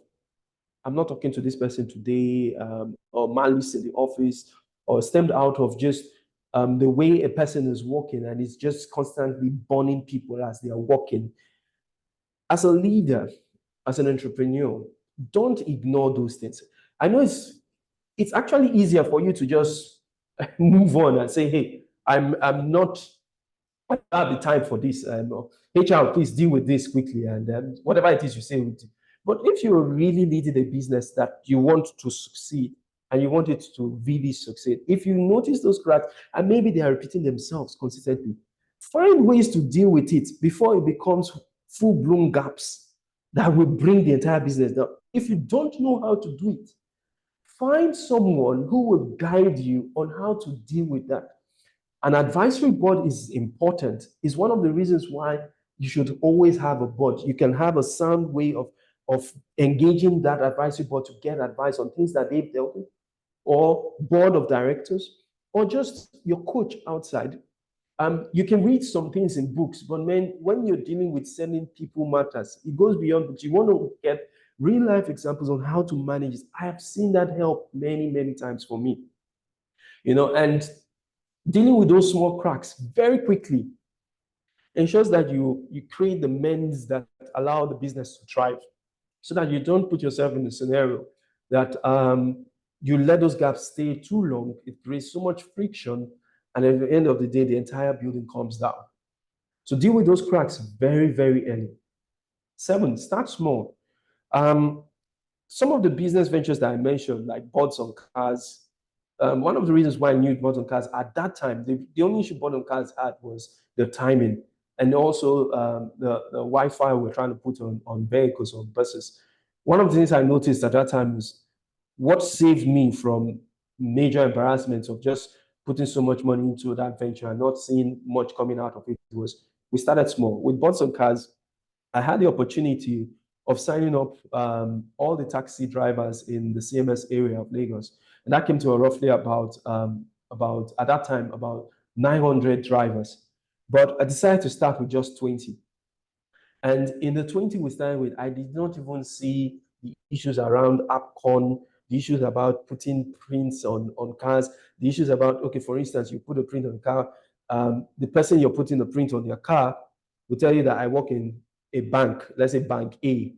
I'm not talking to this person today, or malice in the office, or stemmed out of just the way a person is walking and is just constantly burning people as they are walking. As a leader, as an entrepreneur, don't ignore those things. I know it's actually easier for you to just move on and say, hey, I don't have the time for this. HR, please deal with this quickly, and whatever it is you say. But if you're really leading a business that you want to succeed and you want it to really succeed, if you notice those cracks and maybe they are repeating themselves consistently, find ways to deal with it before it becomes full-blown gaps that will bring the entire business down. If you don't know how to do it, find someone who will guide you on how to deal with that. An advisory board is important. It's one of the reasons why you should always have a board. You can have a sound way of engaging that advisory board to get advice on things that they've dealt with, or board of directors, or just your coach outside. You can read some things in books, but when you're dealing with selling people matters, it goes beyond books. You want to get real life examples on how to manage it. I have seen that help many, many times for me. And dealing with those small cracks very quickly ensures that you create the means that allow the business to thrive, so that you don't put yourself in a scenario that you let those gaps stay too long. It creates so much friction, and at the end of the day, the entire building comes down. So deal with those cracks very, very early. 7, start small. Some of the business ventures that I mentioned, like boards on cars, one of the reasons why I knew bottom cars at that time, the only issue bottom cars had was the timing and also the Wi-Fi we're trying to put on vehicles or buses. One of the things I noticed at that time is what saved me from major embarrassments of just putting so much money into that venture and not seeing much coming out of it was we started small. We bought some cars. I had the opportunity of signing up all the taxi drivers in the CMS area of Lagos. And that came to roughly about at that time, about 900 drivers. But I decided to start with just 20. And in the 20 we started with, I did not even see the issues around AppCon, the issues about putting prints on cars, the issues about, okay, for instance, you put a print on a car, the person you're putting the print on your car will tell you that I work in a bank, let's say Bank A,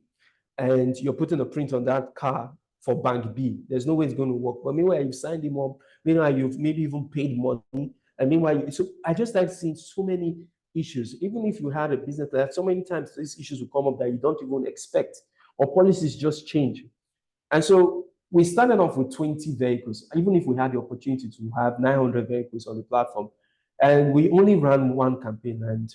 and you're putting a print on that car for Bank B. There's no way it's going to work. But meanwhile, you've signed him up, meanwhile, you've maybe even paid money, and meanwhile, so I just like seeing so many issues. Even if you had a business, there are so many times these issues will come up that you don't even expect, or policies just change. And so we started off with 20 vehicles, even if we had the opportunity to have 900 vehicles on the platform. And we only ran one campaign, and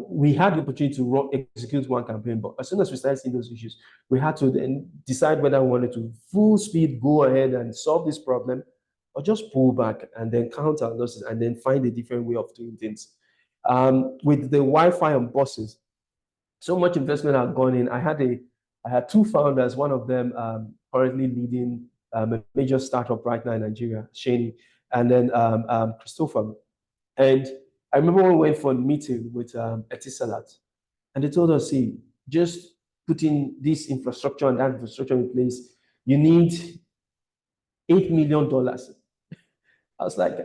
we had the opportunity to execute one campaign. But as soon as we started seeing those issues, we had to then decide whether we wanted to full speed go ahead and solve this problem, or just pull back and then count our losses and then find a different way of doing things. With the Wi-Fi on buses, so much investment had gone in. I had two founders, one of them currently leading a major startup right now in Nigeria, Shani, and then Christopher. And I remember when we went for a meeting with Etisalat, and they told us, see, just putting this infrastructure and that infrastructure in place, you need $8 million. I was like,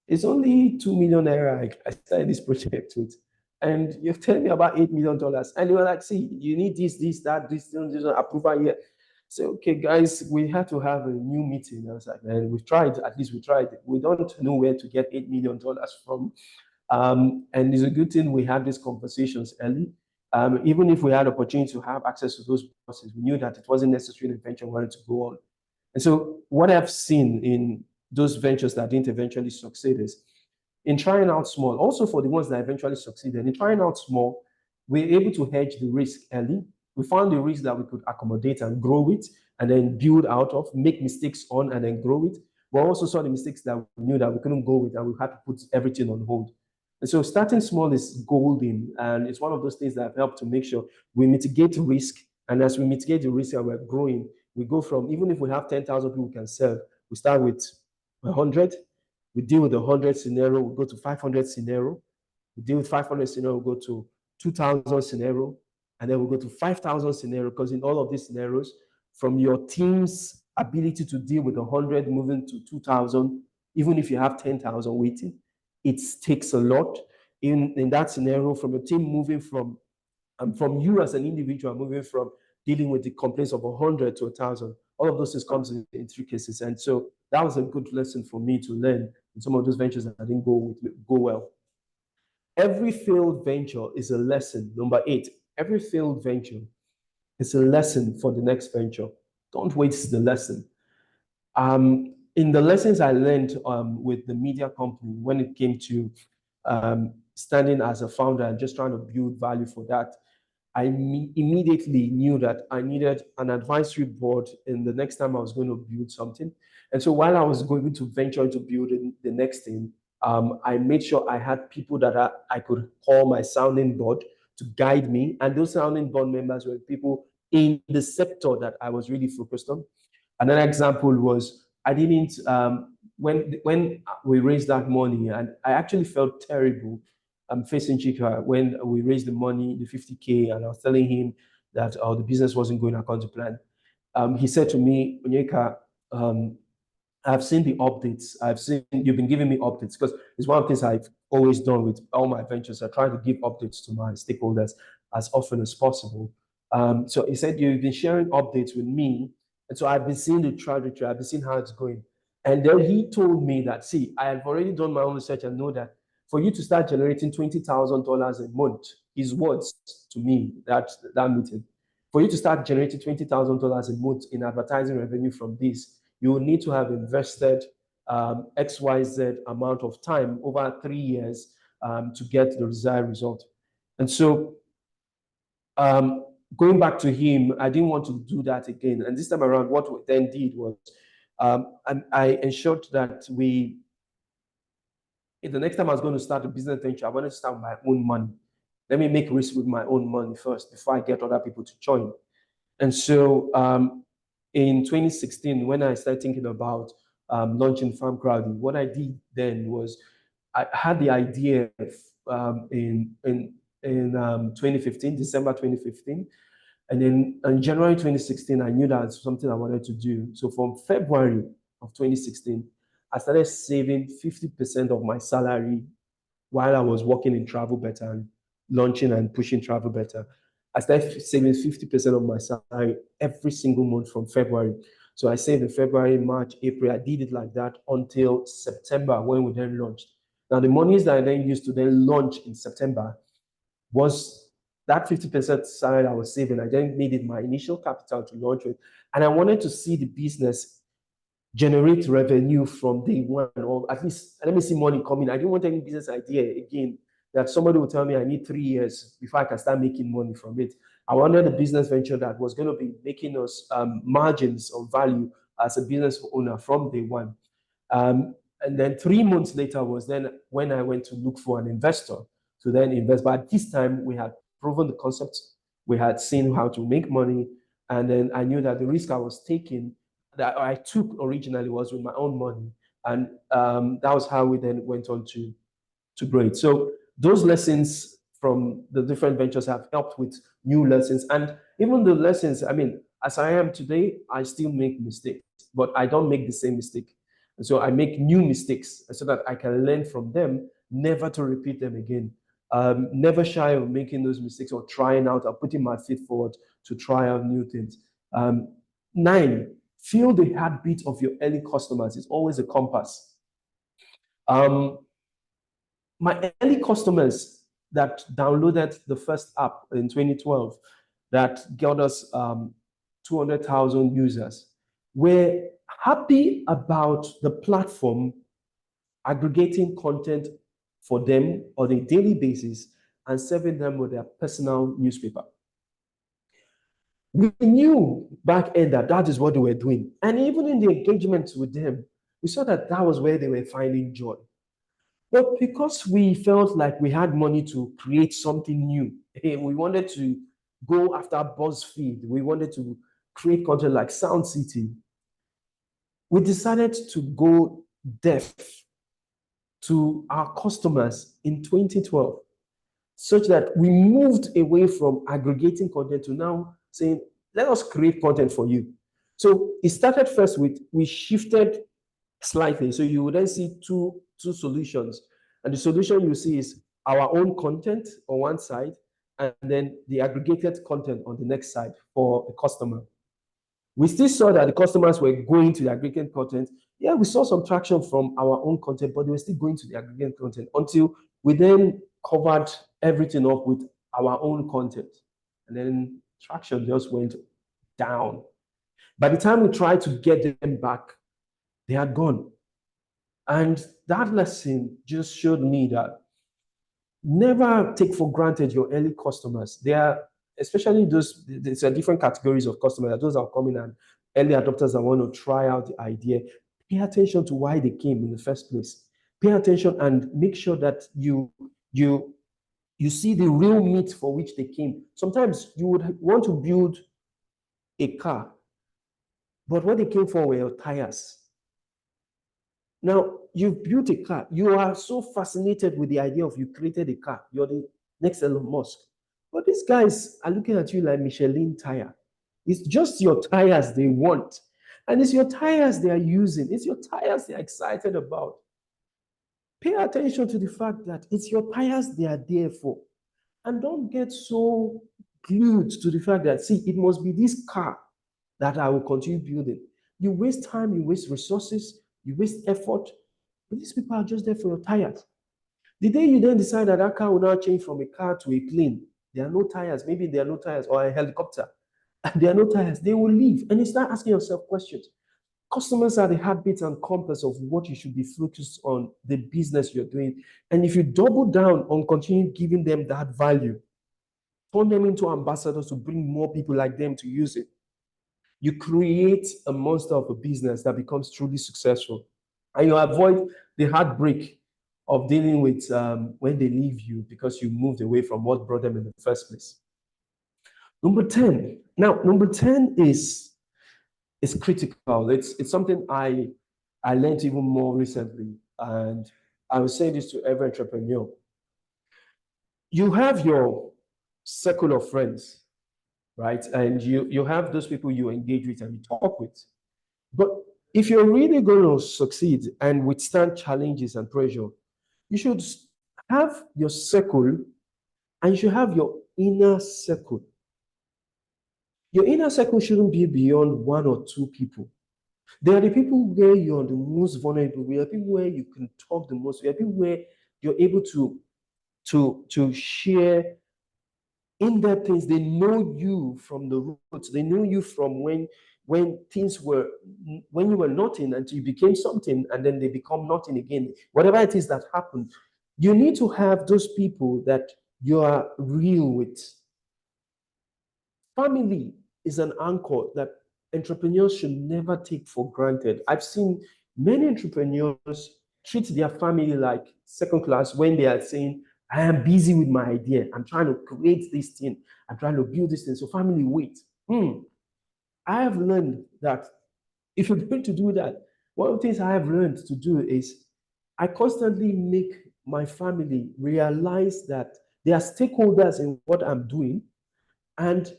it's only 2 million naira I started this project with. And you're telling me about $8 million. And they were like, see, you need this, this approval here. So, okay, guys, we had to have a new meeting. I was like, man, we've tried, at least we tried. We don't know where to get $8 million from. And it's a good thing we had these conversations early. Even if we had opportunity to have access to those buses, we knew that it wasn't necessary the venture wanted to go on. And so what I've seen in those ventures that didn't eventually succeed is in trying out small, also for the ones that eventually succeeded, in trying out small, we're able to hedge the risk early. We found the risk that we could accommodate and grow it and then build out of, make mistakes on and then grow it. We also saw the mistakes that we knew that we couldn't go with and we had to put everything on hold. And so starting small is golden, and it's one of those things that have helped to make sure we mitigate risk. And as we mitigate the risk and we're growing, we go from, even if we have 10,000 people we can serve, we start with 100, we deal with the 100 scenario, we go to 500 scenario, we deal with 500 scenario, we go to 2,000 scenario, and then we go to 5,000 scenario, because in all of these scenarios, from your team's ability to deal with 100 moving to 2,000, even if you have 10,000 waiting, it takes a lot. In that scenario, from your team moving from you as an individual, moving from dealing with the complaints of 100 to 1,000, all of those things comes in 3 cases. And so that was a good lesson for me to learn in some of those ventures that didn't go well. Every failed venture is a lesson. Number 8, every failed venture is a lesson for the next venture. Don't waste the lesson. In the lessons I learned with the media company, when it came to standing as a founder and just trying to build value for that, I immediately knew that I needed an advisory board in the next time I was going to build something. And so while I was going to venture into building the next thing, I made sure I had people that I could call my sounding board to guide me. And those sounding board members were people in the sector that I was really focused on. Another example was I didn't, when we raised that money, and I actually felt terrible facing Chika when we raised the money, the 50K, and I was telling him that the business wasn't going according to plan. He said to me, Onyeka, I've seen the updates. I've seen you've been giving me updates, because it's one of the things I've always done with all my ventures. I try to give updates to my stakeholders as often as possible. So he said, you've been sharing updates with me. And so I've been seeing the trajectory, I've been seeing how it's going. And then he told me that, see, I have already done my own research and know that for you to start generating $20,000 a month, his words to me, that meeting, for you to start generating $20,000 a month in advertising revenue from this, you will need to have invested XYZ amount of time over 3 years to get the desired result. And so going back to him, I didn't want to do that again. And this time around, what we then did was, and I ensured that the next time I was going to start a business venture, I wanted to start with my own money. Let me make risk with my own money first before I get other people to join. And so in 2016, when I started thinking about launching Farm Crowdy, what I did then was I had the idea in 2015, December 2015. And then in January 2016, I knew that was something I wanted to do. So from February of 2016, I started saving 50% of my salary while I was working in Travel Better and launching and pushing Travel Better. I started saving 50% of my salary every single month from February. So I saved in February, March, April. I did it like that until September when we then launched. Now, the monies that I then used to then launch in September was that 50% salary I was saving. I then needed my initial capital to launch with. And I wanted to see the business generate revenue from day one, or at least let me see money coming. I didn't want any business idea again that somebody would tell me I need 3 years before I can start making money from it. I wanted a business venture that was going to be making us margins of value as a business owner from day one. And then 3 months later was then when I went to look for an investor to then invest. But at this time, we had proven the concept. We had seen how to make money. And then I knew that the risk I was taking, that I took originally, was with my own money. And that was how we then went on to grow it. So those lessons from the different ventures have helped with new lessons. And even the lessons, I mean, as I am today, I still make mistakes, but I don't make the same mistake. And so I make new mistakes so that I can learn from them, never to repeat them again. Never shy of making those mistakes or trying out or putting my feet forward to try out new things. 9, feel the heartbeat of your early customers. It's always a compass. My early customers that downloaded the first app in 2012 that got us 200,000 users were happy about the platform aggregating content for them on a daily basis and serving them with their personal newspaper. We knew back then that that is what they were doing. And even in the engagement with them, we saw that that was where they were finding joy. But because we felt like we had money to create something new, we wanted to go after BuzzFeed, we wanted to create content like Sound City, we decided to go deaf to our customers in 2012, such that we moved away from aggregating content to now saying, let us create content for you. So it started first with, we shifted slightly. So you would then see two solutions. And the solution you see is our own content on one side, and then the aggregated content on the next side for the customer. We still saw that the customers were going to the aggregated content. Yeah, we saw some traction from our own content, but they were still going to the aggregated content until we then covered everything up with our own content. And then traction just went down. By the time we tried to get them back, they had gone. And that lesson just showed me that never take for granted your early customers. They are, especially those, there's different categories of customers. Those are coming and early adopters that want to try out the idea. Pay attention to why they came in the first place. Pay attention and make sure that you see the real meat for which they came. Sometimes you would want to build a car, but what they came for were tires. Now, you've built a car. You are so fascinated with the idea of you created a car. You're the next Elon Musk. But these guys are looking at you like Michelin tire. It's just your tires they want. And it's your tires they are using. It's your tires they're excited about. Pay attention to the fact that it's your tires they are there for. And don't get so glued to the fact that, see, it must be this car that I will continue building. You waste time, you waste resources, you waste effort, but these people are just there for your tires. The day you then decide that that car will now change from a car to a plane, there are no tires, maybe there are no tires, or a helicopter, and there are no tires, they will leave. And you start asking yourself questions. Customers are the heartbeat and compass of what you should be focused on, the business you're doing. And if you double down on continuing giving them that value, turn them into ambassadors to bring more people like them to use it, you create a monster of a business that becomes truly successful. And you avoid the heartbreak of dealing with when they leave you because you moved away from what brought them in the first place. Number 10. Now, number 10 is critical. It's something I learned even more recently, and I will say this to every entrepreneur. You have your circle of friends, right? And you have those people you engage with and you talk with. But if you're really going to succeed and withstand challenges and pressure, you should have your circle and you should have your inner circle. Your inner circle shouldn't be beyond 1 or 2 people. There are the people where you're the most vulnerable. There are people where you can talk the most. There are people where you're able to share in-depth things. They know you from the roots. They know you from when things were, when you were nothing until you became something, and then they become nothing again. Whatever it is that happened, you need to have those people that you are real with. Family is an anchor that entrepreneurs should never take for granted. I've seen many entrepreneurs treat their family like second class when they are saying, I am busy with my idea. I'm trying to create this thing. I'm trying to build this thing. So family, wait. I have learned that if you're going to do that, one of the things I have learned to do is I constantly make my family realize that they are stakeholders in what I'm doing, and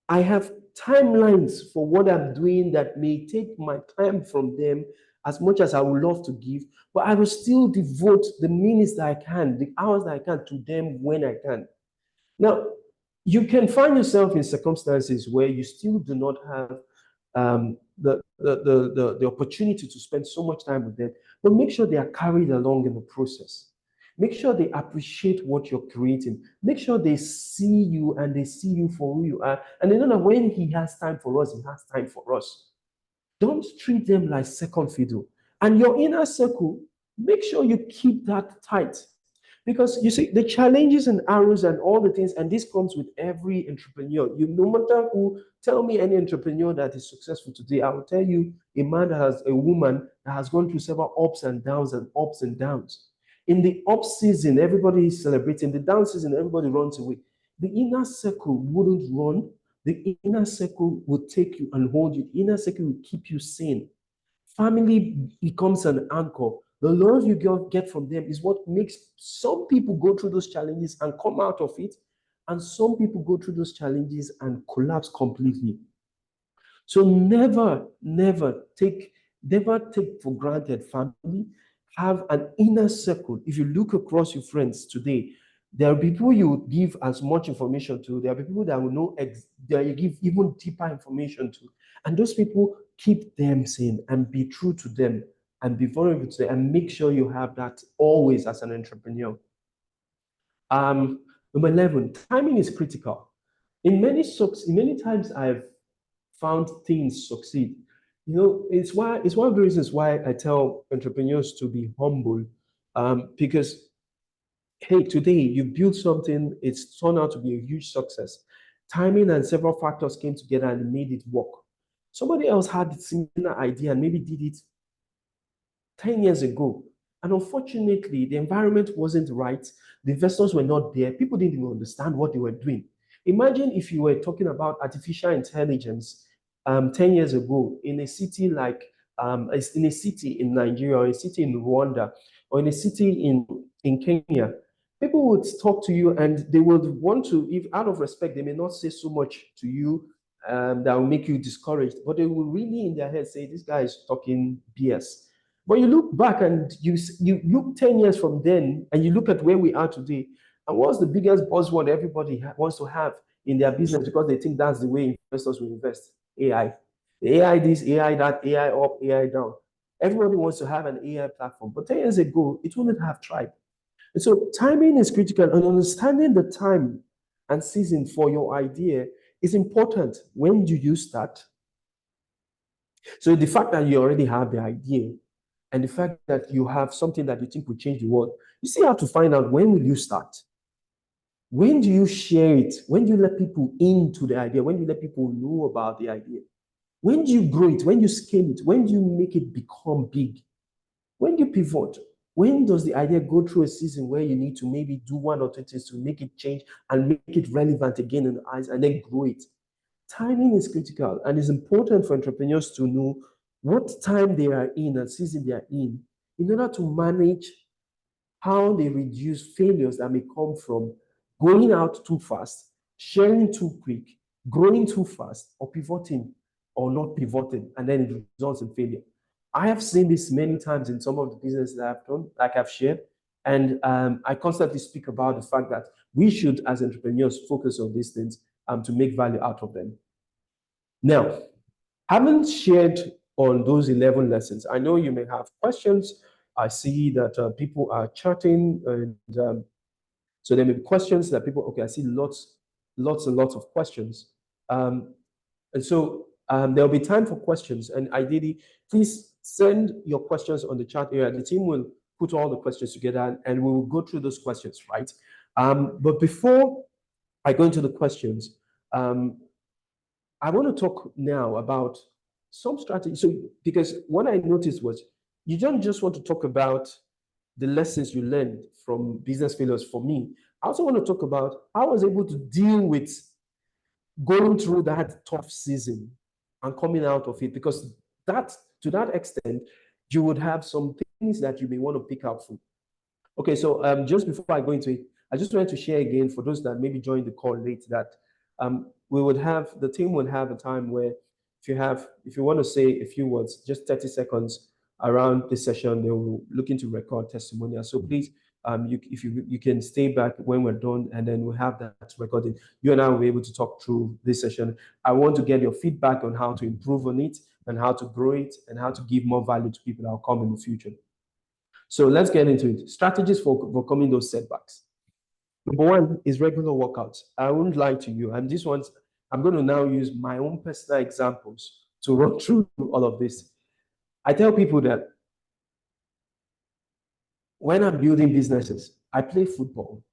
I have timelines for what I'm doing that may take my time from them as much as I would love to give, but I will still devote the minutes that I can, the hours that I can to them when I can. Now, you can find yourself in circumstances where you still do not have the opportunity to spend so much time with them, but make sure they are carried along in the process. Make sure they appreciate what you're creating. Make sure they see you and they see you for who you are. And they know that when he has time for us, he has time for us. Don't treat them like second fiddle. And your inner circle, make sure you keep that tight. Because you see, the challenges and arrows and all the things, and this comes with every entrepreneur. You, no matter who, tell me any entrepreneur that is successful today, I will tell you a man that has, a woman that has gone through several ups and downs and ups and downs. In the up season, everybody is celebrating. The down season, everybody runs away. The inner circle wouldn't run. The inner circle will take you and hold you. The inner circle will keep you sane. Family becomes an anchor. The love you get from them is what makes some people go through those challenges and come out of it, and some people go through those challenges and collapse completely. So never take for granted family. Have an inner circle. If you look across your friends today, there are people you give as much information to. There are people that will know that you give even deeper information to. And those people, keep them sane and be true to them and be vulnerable to them, and make sure you have that always as an entrepreneur. Number 11, timing is critical. In many times I've found things succeed. You know, it's one of the reasons why I tell entrepreneurs to be humble, because hey, today you built something, it's turned out to be a huge success. Timing and several factors came together and made it work. Somebody else had a similar idea and maybe did it 10 years ago. And unfortunately, the environment wasn't right. The investors were not there. People didn't even understand what they were doing. Imagine if you were talking about artificial intelligence 10 years ago in a city like, in a city in Nigeria, or a city in Rwanda, or in a city in Kenya. People would talk to you and they would want to, if out of respect, they may not say so much to you that will make you discouraged, but they will really in their head say, this guy is talking BS. But you look back and you look 10 years from then and you look at where we are today, and what's the biggest buzzword everybody wants to have in their business because they think that's the way investors will invest? AI. AI this, AI that, AI up, AI down. Everybody wants to have an AI platform. But 10 years ago, it wouldn't have tried. And so timing is critical, and understanding the time and season for your idea is important. When do you start? So the fact that you already have the idea and the fact that you have something that you think will change the world, you still have to find out, when will you start? When do you share it? When do you let people into the idea? When do you let people know about the idea? When do you grow it? When do you scale it? When do you make it become big? When do you pivot? When does the idea go through a season where you need to maybe do one or two things to make it change and make it relevant again in the eyes and then grow it? Timing is critical, and it's important for entrepreneurs to know what time they are in and season they are in order to manage how they reduce failures that may come from going out too fast, sharing too quick, growing too fast, or pivoting or not pivoting, and then it results in failure. I have seen this many times in some of the businesses that I've done, like I've shared, and I constantly speak about the fact that we should, as entrepreneurs, focus on these things to make value out of them. Now, having shared on those 11 lessons, I know you may have questions. I see that people are chatting, and so there may be questions that people, okay, I see lots and lots of questions. And so there'll be time for questions, and ideally, please send your questions on the chat area. The team will put all the questions together and we will go through those questions, right? But before I go into the questions, I want to talk now about some strategy. So, because what I noticed was you don't just want to talk about the lessons you learned from business failures. For me, I also want to talk about how I was able to deal with going through that tough season and coming out of it, because that, to that extent, you would have some things that you may want to pick out from. Okay, so just before I go into it, I just wanted to share again for those that maybe joined the call late that we would have, the team would have a time where if you want to say a few words, just 30 seconds around this session, they will looking to record testimonials. So please, if you can stay back when we're done, and then we'll have that recording. You and I will be able to talk through this session. I want to get your feedback on how to improve on it and how to grow it and how to give more value to people that will come in the future. So let's get into it. Strategies for overcoming those setbacks. Number one is regular workouts. I won't lie to you. And this one's, I'm going to now use my own personal examples to run through all of this. I tell people that when I'm building businesses, I play football.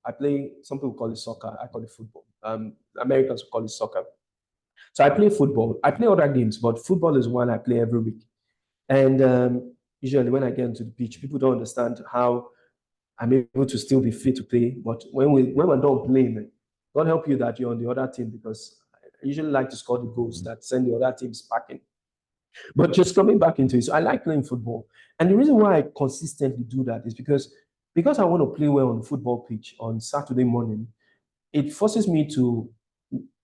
Some people call it soccer. I call it football. Americans call it soccer. So I play football. I play other games, but football is one I play every week. And usually when I get into the pitch, people don't understand how I'm able to still be fit to play. But when we're done playing, God help you that you're on the other team, because I usually like to score the goals that send the other teams packing. But just coming back into it, so I like playing football. And the reason why I consistently do that is because I want to play well on the football pitch on Saturday morning. It forces me to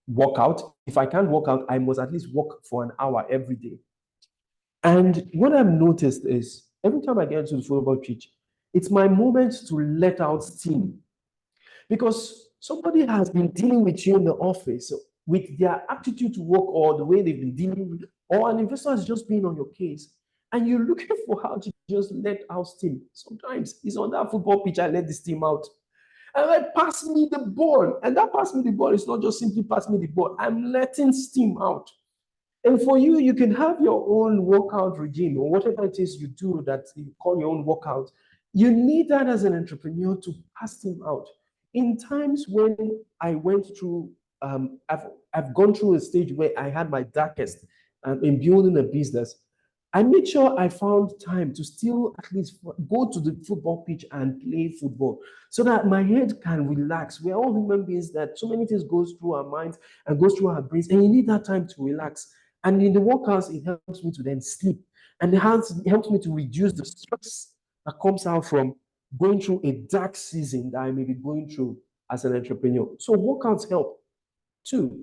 work out. If I can't work out, I must at least walk for an hour every day. And what I've noticed is every time I get into the football pitch, it's my moment to let out steam, because somebody has been dealing with you in the office with their attitude to work or the way they've been dealing with, or an investor has just been on your case, and you're looking for how to just let out steam. Sometimes it's on that football pitch, I let the steam out. And I pass me the ball. And that pass me the ball is not just simply pass me the ball. I'm letting steam out. And for you, you can have your own workout regime or whatever it is you do that you call your own workout. You need that as an entrepreneur to pass them out. In times when I went through, I've gone through a stage where I had my darkest in building a business. I made sure I found time to still at least go to the football pitch and play football so that my head can relax. We're all human beings that so many things goes through our minds and goes through our brains, and you need that time to relax. And in the workouts, it helps me to then sleep. And it helps me to reduce the stress that comes out from going through a dark season that I may be going through as an entrepreneur. So workouts help. 2,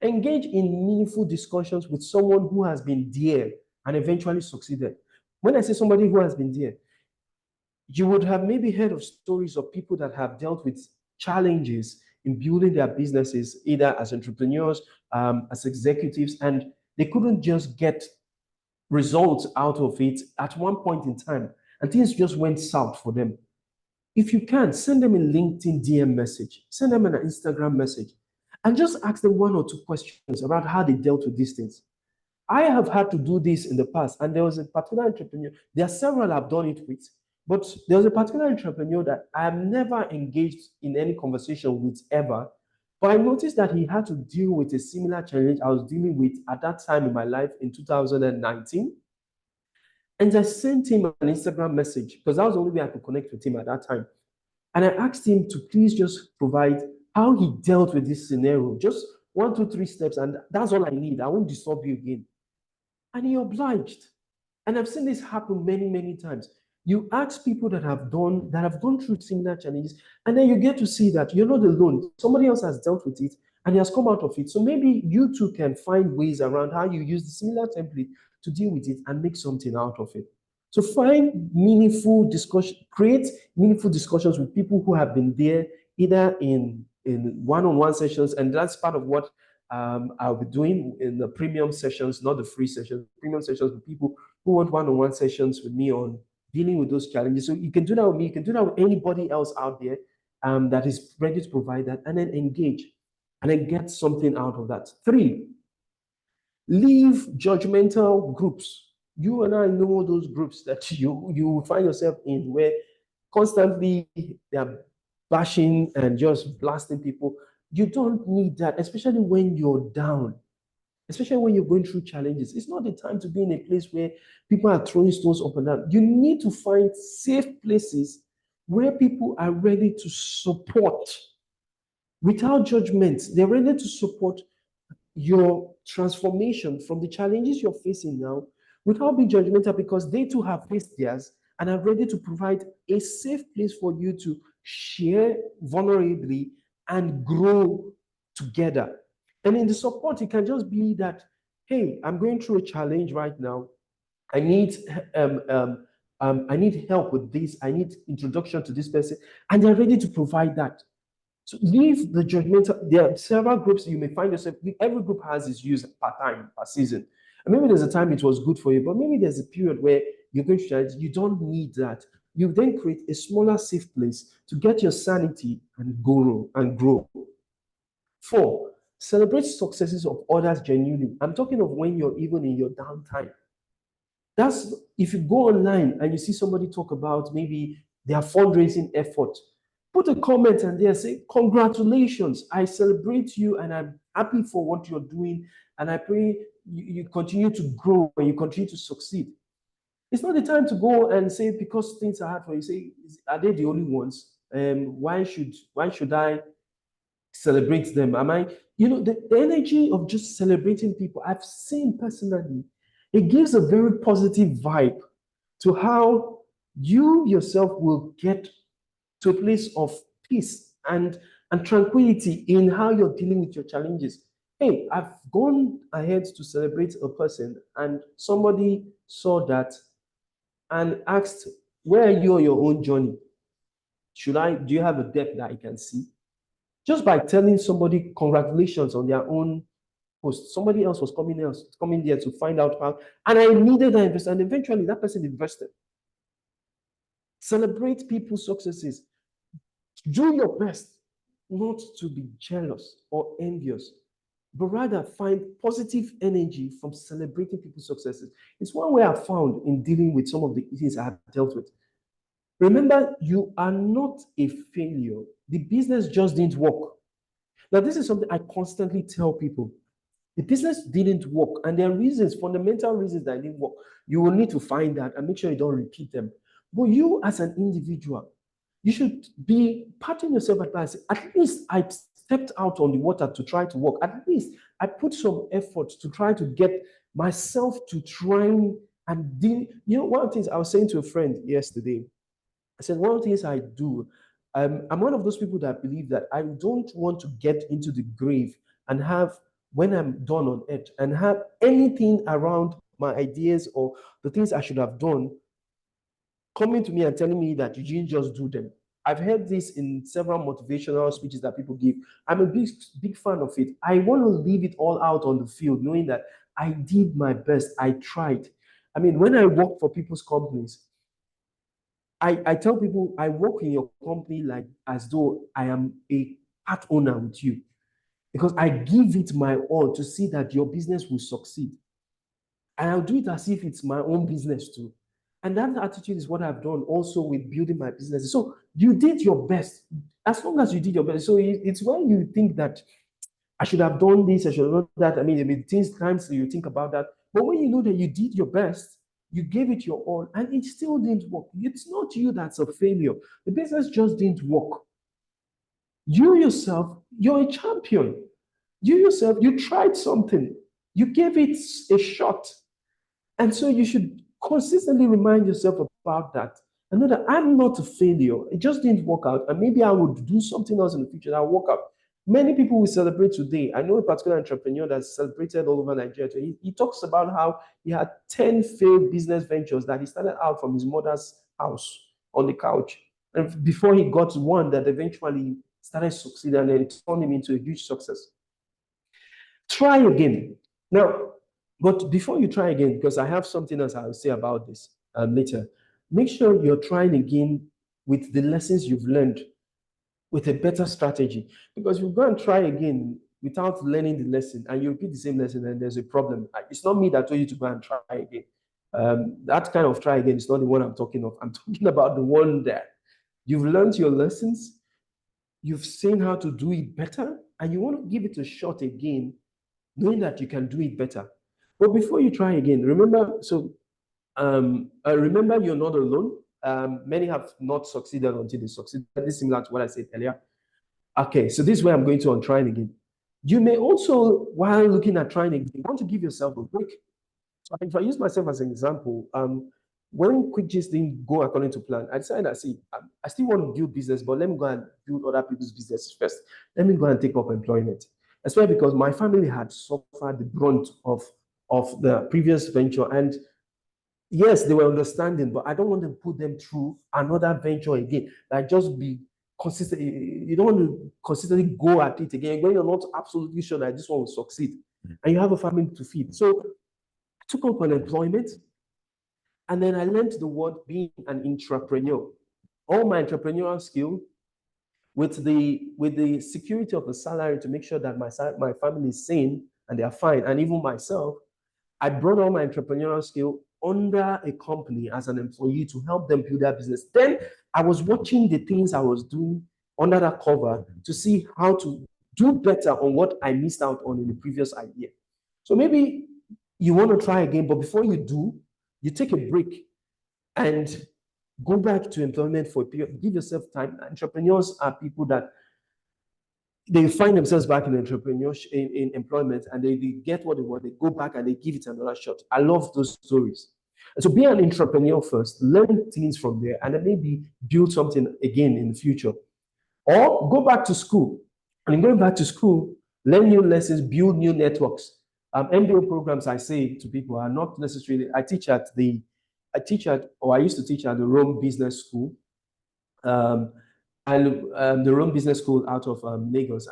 engage in meaningful discussions with someone who has been there and eventually succeeded. When I say somebody who has been there, you would have maybe heard of stories of people that have dealt with challenges in building their businesses, either as entrepreneurs, as executives, and they couldn't just get results out of it at one point in time, and things just went south for them. If you can, send them a LinkedIn DM message, send them an Instagram message, and just ask them 1 or 2 questions about how they dealt with these things. I have had to do this in the past, and there was a particular entrepreneur, there are several I've done it with, but there was a particular entrepreneur that I have never engaged in any conversation with ever. But I noticed that he had to deal with a similar challenge I was dealing with at that time in my life in 2019. And I sent him an Instagram message because that was the only way I could connect with him at that time. And I asked him to please just provide how he dealt with this scenario. Just 1, 2, 3 steps, and that's all I need. I won't disturb you again. And he obliged. And I've seen this happen many, many times. You ask people that have gone through similar challenges, and then you get to see that you're not alone. Somebody else has dealt with it and he has come out of it. So maybe you too can find ways around how you use the similar template to deal with it and make something out of it. So find meaningful discussion, create meaningful discussions with people who have been there, either in one-on-one sessions, and that's part of what I'll be doing in the premium sessions, not the free sessions, premium sessions with people who want one-on-one sessions with me on dealing with those challenges. So you can do that with me, you can do that with anybody else out there that is ready to provide that, and then engage and then get something out of that. 3, leave judgmental groups. You and I know those groups that you find yourself in where constantly they are bashing and just blasting people. You don't need that, especially when you're down, especially when you're going through challenges. It's not the time to be in a place where people are throwing stones up and down. You need to find safe places where people are ready to support without judgment. They're ready to support your transformation from the challenges you're facing now without being judgmental, because they too have faced theirs and are ready to provide a safe place for you to share vulnerably and grow together. And in the support, it can just be that, hey, I'm going through a challenge right now. I need I need help with this. I need introduction to this person, and they're ready to provide that. So leave the judgmental. There are several groups you may find yourself. Every group has its use per time, per season. And maybe there's a time it was good for you, but maybe there's a period where you're going to challenge. You don't need that. You then create a smaller, safe place to get your sanity and grow. 4, celebrate successes of others genuinely. I'm talking of when you're even in your downtime. That's if you go online and you see somebody talk about maybe their fundraising effort, put a comment and there, say, congratulations, I celebrate you and I'm happy for what you're doing. And I pray you continue to grow and you continue to succeed. It's not the time to go and say, because things are hard for you, say, are they the only ones? Why should I celebrate them? Am I, the energy of just celebrating people, I've seen personally, it gives a very positive vibe to how you yourself will get to a place of peace and tranquility in how you're dealing with your challenges. Hey, I've gone ahead to celebrate a person, and somebody saw that and asked, where are you on your own journey? Do you have a depth that I can see? Just by telling somebody congratulations on their own post, somebody else was coming there to find out how, and I needed that invest, and eventually that person invested. Celebrate people's successes. Do your best not to be jealous or envious, but rather find positive energy from celebrating people's successes. It's one way I've found in dealing with some of the things I have dealt with. Remember, you are not a failure. The business just didn't work. Now, this is something I constantly tell people. The business didn't work, and there are reasons, fundamental reasons that it didn't work. You will need to find that and make sure you don't repeat them. But you, as an individual, you should be patting yourself at back. At least I stepped out on the water to try to work. At least I put some effort to try to get myself to try and deal. One of the things I was saying to a friend yesterday, I said, one of the things I do, I'm one of those people that believe that I don't want to get into the grave and have, when I'm done on earth, and have anything around my ideas or the things I should have done coming to me and telling me that you didn't just do them. I've heard this in several motivational speeches that people give. I'm a big fan of it. I want to leave it all out on the field, knowing that I did my best. I tried. I mean, when I work for people's companies, I tell people I work in your company like as though I am a part owner with you, because I give it my all to see that your business will succeed. And I'll do it as if it's my own business too. And that attitude is what I've done also with building my business. So you did your best, as long as you did your best. So it's when you think that I should have done this, I should have done that. I mean, there may be times you think about that. But when you know that you did your best, you gave it your all, and it still didn't work. It's not you that's a failure. The business just didn't work. You yourself, you're a champion. You yourself, you tried something. You gave it a shot. And so you should consistently remind yourself about that. And know that I'm not a failure. It just didn't work out. And maybe I would do something else in the future that will work out. Many people will celebrate today. I know a particular entrepreneur that's celebrated all over Nigeria. He talks about how he had 10 failed business ventures that he started out from his mother's house on the couch. And before he got one that eventually started succeeding, and then it turned him into a huge success. Try again. Now, but before you try again, because I have something else I'll say about this later, make sure you're trying again with the lessons you've learned, with a better strategy. Because you go and try again without learning the lesson and you repeat the same lesson, and there's a problem. It's not me that told you to go and try again. That kind of try again is not the one I'm talking of. I'm talking about the one that you've learned your lessons, you've seen how to do it better, and you want to give it a shot again, knowing that you can do it better. But before you try again, remember, remember you're not alone. Many have not succeeded until they succeed. This is similar to what I said earlier. Okay, so this is where I'm going to on trying again. You may also, while looking at trying again, want to give yourself a break. So if I use myself as an example, when QuickGist didn't go according to plan, I decided I still want to build business, but let me go and build other people's businesses first. Let me go and take up employment. Especially because my family had suffered the brunt of the previous venture. And yes, they were understanding, but I don't want to put them through another venture again. Like just be consistent. You don't want to consistently go at it again when you're not absolutely sure that this one will succeed. And you have a family to feed. So I took up unemployment. And then I learned the word being an entrepreneur. All my entrepreneurial skill with the security of the salary to make sure that my family is sane and they are fine, and even myself, I brought all my entrepreneurial skill under a company as an employee to help them build their business. Then I was watching the things I was doing under that cover to see how to do better on what I missed out on in the previous idea. So maybe you want to try again, but before you do, you take a break and go back to employment for a period. Give yourself time. Entrepreneurs are people that they find themselves back in entrepreneurship, in employment, and they get what they want. They go back and they give it another shot. I love those stories. And so be an entrepreneur first, learn things from there, and then maybe build something again in the future. Or go back to school. And in going back to school, learn new lessons, build new networks. MBA programs, I say to people, are not necessarily. I used to teach at the Rome Business School, and the Rome Business School out of Lagos.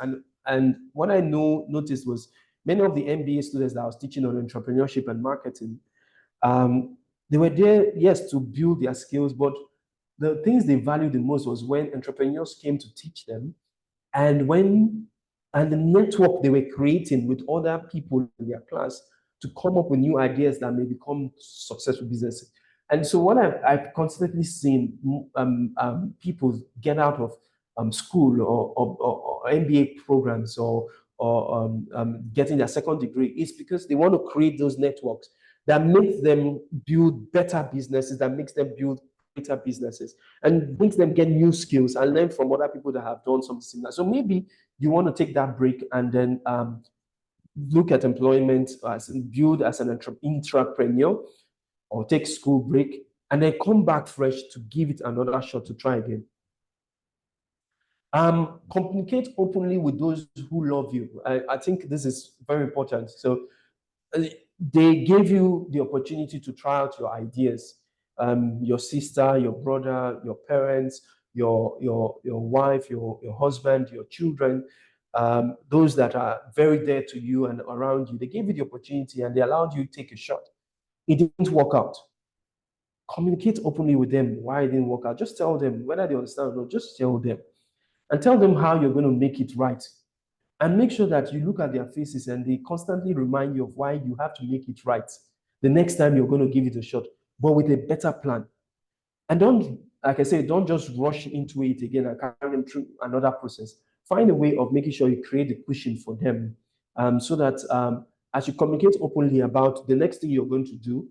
And what I noticed was many of the MBA students that I was teaching on entrepreneurship and marketing, they were there, yes, to build their skills, but the things they valued the most was when entrepreneurs came to teach them, and the network they were creating with other people in their class to come up with new ideas that may become successful businesses. And so what I've constantly seen people get out of school or MBA programs or getting their second degree is because they want to create those networks that make them build better businesses, that makes them build greater businesses, and makes them get new skills and learn from other people that have done something similar. So maybe you want to take that break and then look at employment build as an entrepreneur, or take school break and then come back fresh to give it another shot to try again. Communicate openly with those who love you. I think this is very important. So they gave you the opportunity to try out your ideas. Your sister, your brother, your parents, your wife, your husband, your children, those that are very dear to you and around you, they gave you the opportunity and they allowed you to take a shot. It didn't work out. Communicate openly with them why it didn't work out. Just tell them, whether they understand or not, just tell them. And tell them how you're going to make it right. And make sure that you look at their faces and they constantly remind you of why you have to make it right. The next time you're going to give it a shot, but with a better plan. And don't, like I say, don't just rush into it again and carry them through another process. Find a way of making sure you create the cushion for them, so that as you communicate openly about the next thing you're going to do,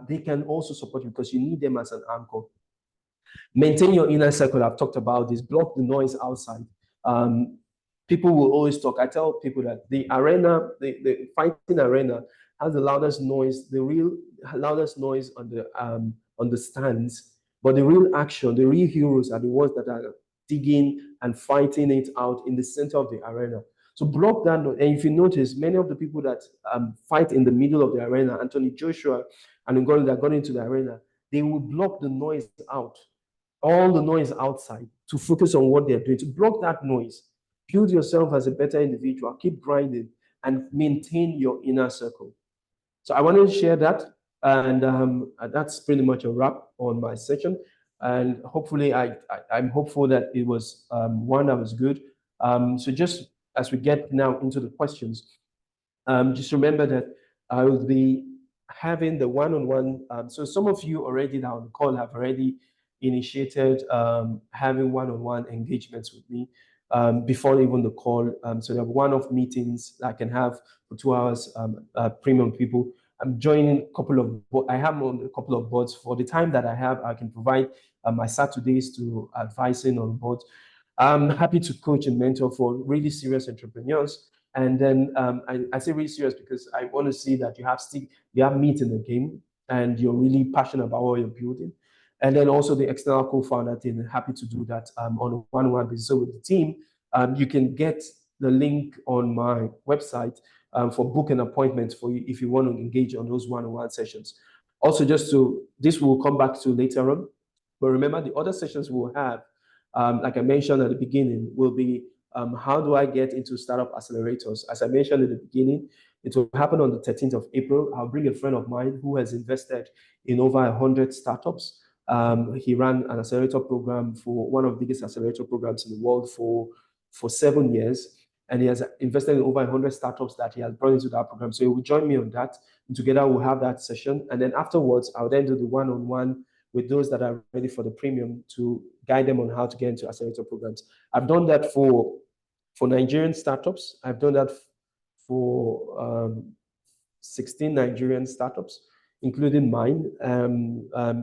they can also support you, because you need them as an anchor. Maintain your inner circle. I've talked about this. Block the noise outside. People will always talk. I tell people that the arena, the fighting arena, has the loudest noise, the real loudest noise on the stands. But the real action, the real heroes are the ones that are digging and fighting it out in the center of the arena. So block that noise. And if you notice, many of the people that fight in the middle of the arena, Anthony Joshua and Ngolo that got into the arena, they will block the noise out, all the noise outside, to focus on what they're doing, to block that noise. Build yourself as a better individual, keep grinding, and maintain your inner circle. So I wanted to share that, and that's pretty much a wrap on my session. And hopefully, I'm hopeful that it was one that was good. So just as we get now into the questions, just remember that I will be having the one-on-one. So some of you already now on the call have already initiated having one-on-one engagements with me before even the call. So there are one-off meetings that I can have for 2 hours, premium people. I'm joining a couple of, I have on a couple of boards. For the time that I have, I can provide my Saturdays to advising on boards. I'm happy to coach and mentor for really serious entrepreneurs. And then I say really serious because I want to see that you have meat in the game and you're really passionate about what you're building. And then also the external co-founder team, happy to do that on a one-on-one basis. So with the team, you can get the link on my website for booking appointments for you if you want to engage on those one-on-one sessions. Also, this will come back to later on, but remember the other sessions we'll have, like I mentioned at the beginning, will be how do I get into startup accelerators? As I mentioned at the beginning, it will happen on the 13th of April. I'll bring a friend of mine who has invested in over 100 startups. He ran an accelerator program for one of the biggest accelerator programs in the world for 7 years. And he has invested in over 100 startups that he has brought into that program. So he will join me on that. And together we'll have that session. And then afterwards, I'll then do the one-on-one with those that are ready for the premium to guide them on how to get into accelerator programs. I've done that for Nigerian startups. I've done that for 16 Nigerian startups, including mine,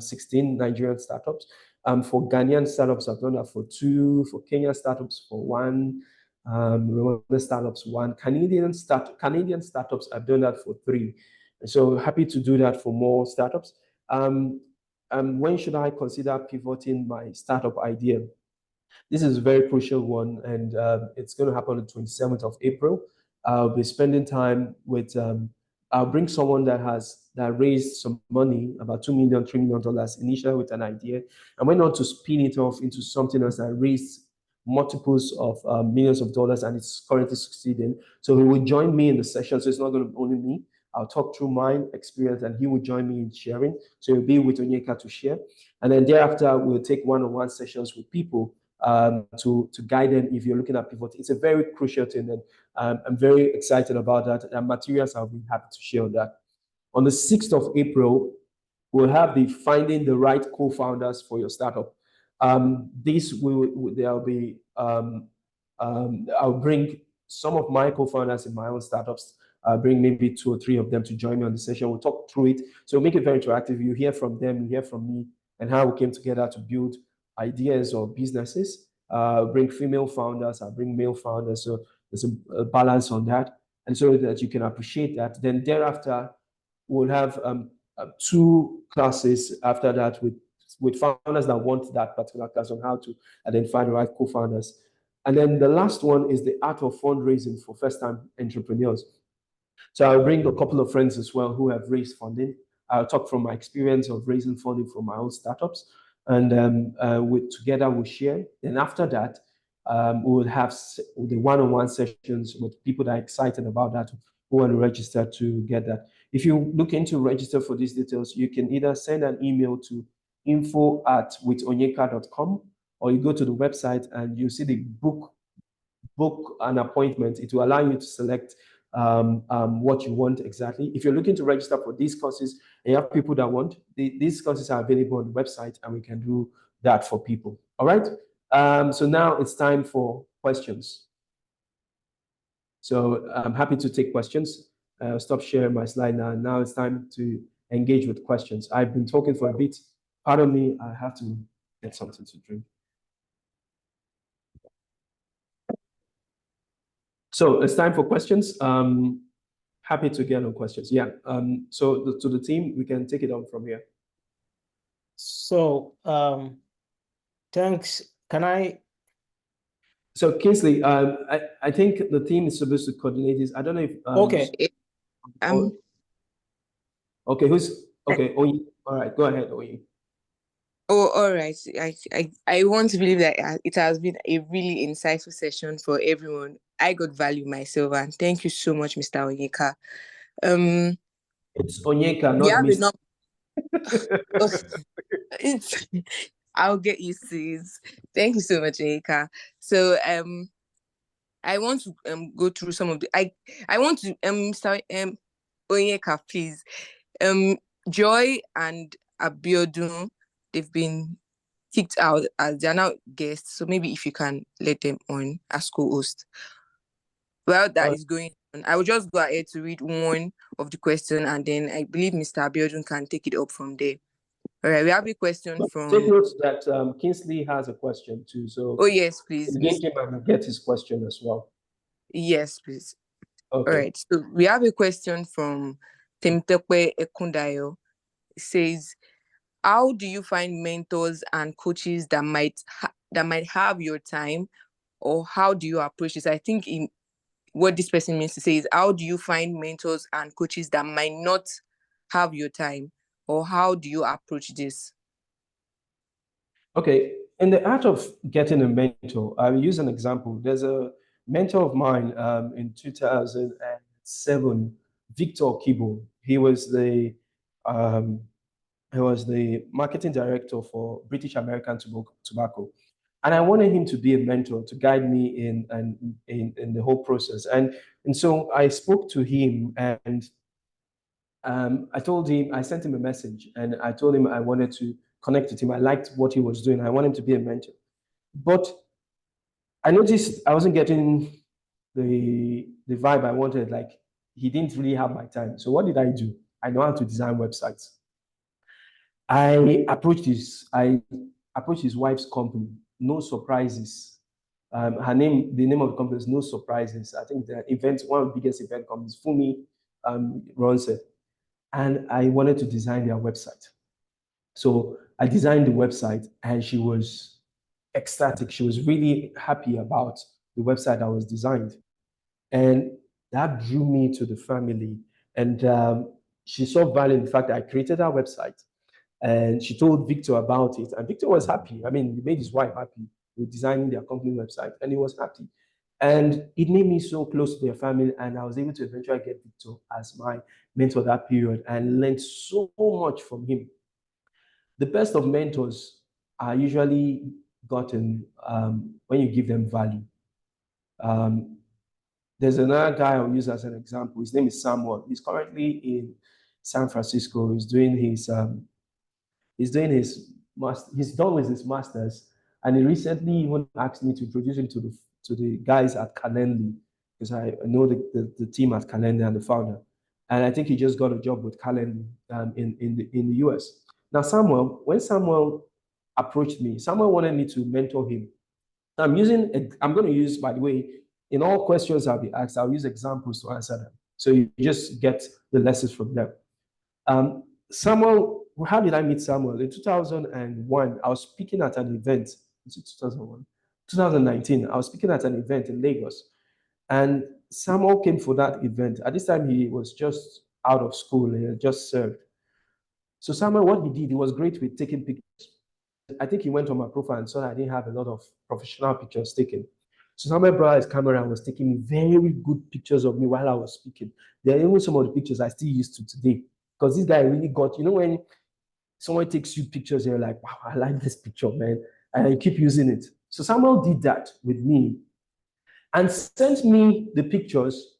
16 Nigerian startups. For Ghanaian startups, I've done that for 2, for Kenya startups for 1, Rwanda startups 1, Canadian startups, I've done that for 3. So happy to do that for more startups. When should I consider pivoting my startup idea? This is a very crucial one, and it's going to happen on the 27th of April. I'll be spending time with, I'll bring someone that raised some money, about $2 million, $3 million initially with an idea, and went on to spin it off into something else that raised multiples of millions of dollars, and it's currently succeeding. So he will join me in the session. So it's not going to be only me. I'll talk through my experience, and he will join me in sharing. So he'll be with WithOnyeka to share. And then thereafter, we'll take one-on-one sessions with people to guide them if you're looking at pivot. It's a very crucial thing, and I'm very excited about that. And materials, I'll be happy to share on that. On the 6th of April, we'll have the Finding the Right Co-Founders for Your Startup. There'll be, I'll bring some of my co-founders in my own startups. I'll bring maybe 2 or 3 of them to join me on the session. We'll talk through it. So make it very interactive. You hear from them, you hear from me, and how we came together to build ideas or businesses. Bring female founders, I'll bring male founders. So there's a balance on that. And so that you can appreciate that. Then thereafter, we'll have 2 classes after that with founders that want that particular class on how to identify the right co-founders. And then the last one is the art of fundraising for first-time entrepreneurs. So I'll bring a couple of friends as well who have raised funding. I'll talk from my experience of raising funding from my own startups, and together we'll share. Then after that, we will have the one-on-one sessions with people that are excited about that, who want to register to get that. If you look into register for these details, you can either send an email to info@withonyeka.com, or you go to the website and you see the book an appointment. It will allow you to select what you want exactly. If you're looking to register for these courses and you have people that want, these courses are available on the website and we can do that for people. All right. So now it's time for questions. So I'm happy to take questions. Stop sharing my slide now. Now it's time to engage with questions. I've been talking for a bit. Pardon me, I have to get something to drink. So it's time for questions. Happy to get on questions. Yeah. So to the team, we can take it on from here. So thanks. Can I? So Kingsley, I think the team is supposed to coordinate this. I don't know if Okay. Okay, who's okay? Oyi. All right, go ahead, Oyi. Oh, all right. I want to believe that it has been a really insightful session for everyone. I got value myself, and thank you so much, Mr. Onyeka. It's Onyeka, we not have Mr. I'll get used to it. Thank you so much, Onyeka. So I want to go through some of the I want to Mr. Onyeka, please. Joy and Abiodun, they've been kicked out as they're now guests. So maybe if you can let them on as co-host. Well, that is going on. I will just go ahead to read one of the question and then I believe Mr. Abiodun can take it up from there. All right, we have a question from... Take note that Kingsley has a question too. So oh, yes, please. Engage him and get his question as well. Yes, please. Okay. All right, so we have a question from Temtepe Ekundayo. It says, how do you find mentors and coaches that might have your time, or how do you approach this? I think what this person means to say is, how do you find mentors and coaches that might not have your time, or how do you approach this? Okay, in the art of getting a mentor, I will use an example. There's a mentor of mine in 2007, Victor Kibo. He was the marketing director for British American Tobacco. And I wanted him to be a mentor to guide me in the whole process. And so I spoke to him and I sent him a message and I told him I wanted to connect with him. I liked what he was doing. I wanted him to be a mentor. But I noticed I wasn't getting the vibe I wanted. Like, he didn't really have my time. So what did I do? I know how to design websites. I approached his wife's company, No Surprises. The name of the company is No Surprises. I think the event, one of the biggest event companies, Fumi runs it. And I wanted to design their website. So I designed the website and she was ecstatic. She was really happy about the website that was designed. And that drew me to the family. And she saw value in the fact that I created our website. And she told Victor about it. And Victor was happy. I mean, he made his wife happy with designing their company website. And he was happy. And it made me so close to their family. And I was able to eventually get Victor as my mentor that period and learned so much from him. The best of mentors are usually gotten when you give them value. There's another guy I'll use as an example. His name is Samuel. He's currently in San Francisco. He's done with his masters, and he recently even asked me to introduce him to the guys at Calendly, because I know the team at Calendly and the founder, and I think he just got a job with Calendly in the US. Now, when Samuel approached me, Samuel wanted me to mentor him. I'm going to use, by the way, in all questions I'll be asked, I'll use examples to answer them. So you just get the lessons from them. Samuel, how did I meet Samuel? In 2001, I was speaking at an event. Is it 2001? 2019, I was speaking at an event in Lagos. And Samuel came for that event. At this time, he was just out of school. He had just served. So Samuel, what he did, he was great with taking pictures. I think he went on my profile and saw that I didn't have a lot of professional pictures taken. So Samuel brought his camera and was taking very good pictures of me while I was speaking. There are even some of the pictures I still use to today. Because this guy really got, when someone takes you pictures and you're like, wow, I like this picture, man. And you keep using it. So Samuel did that with me and sent me the pictures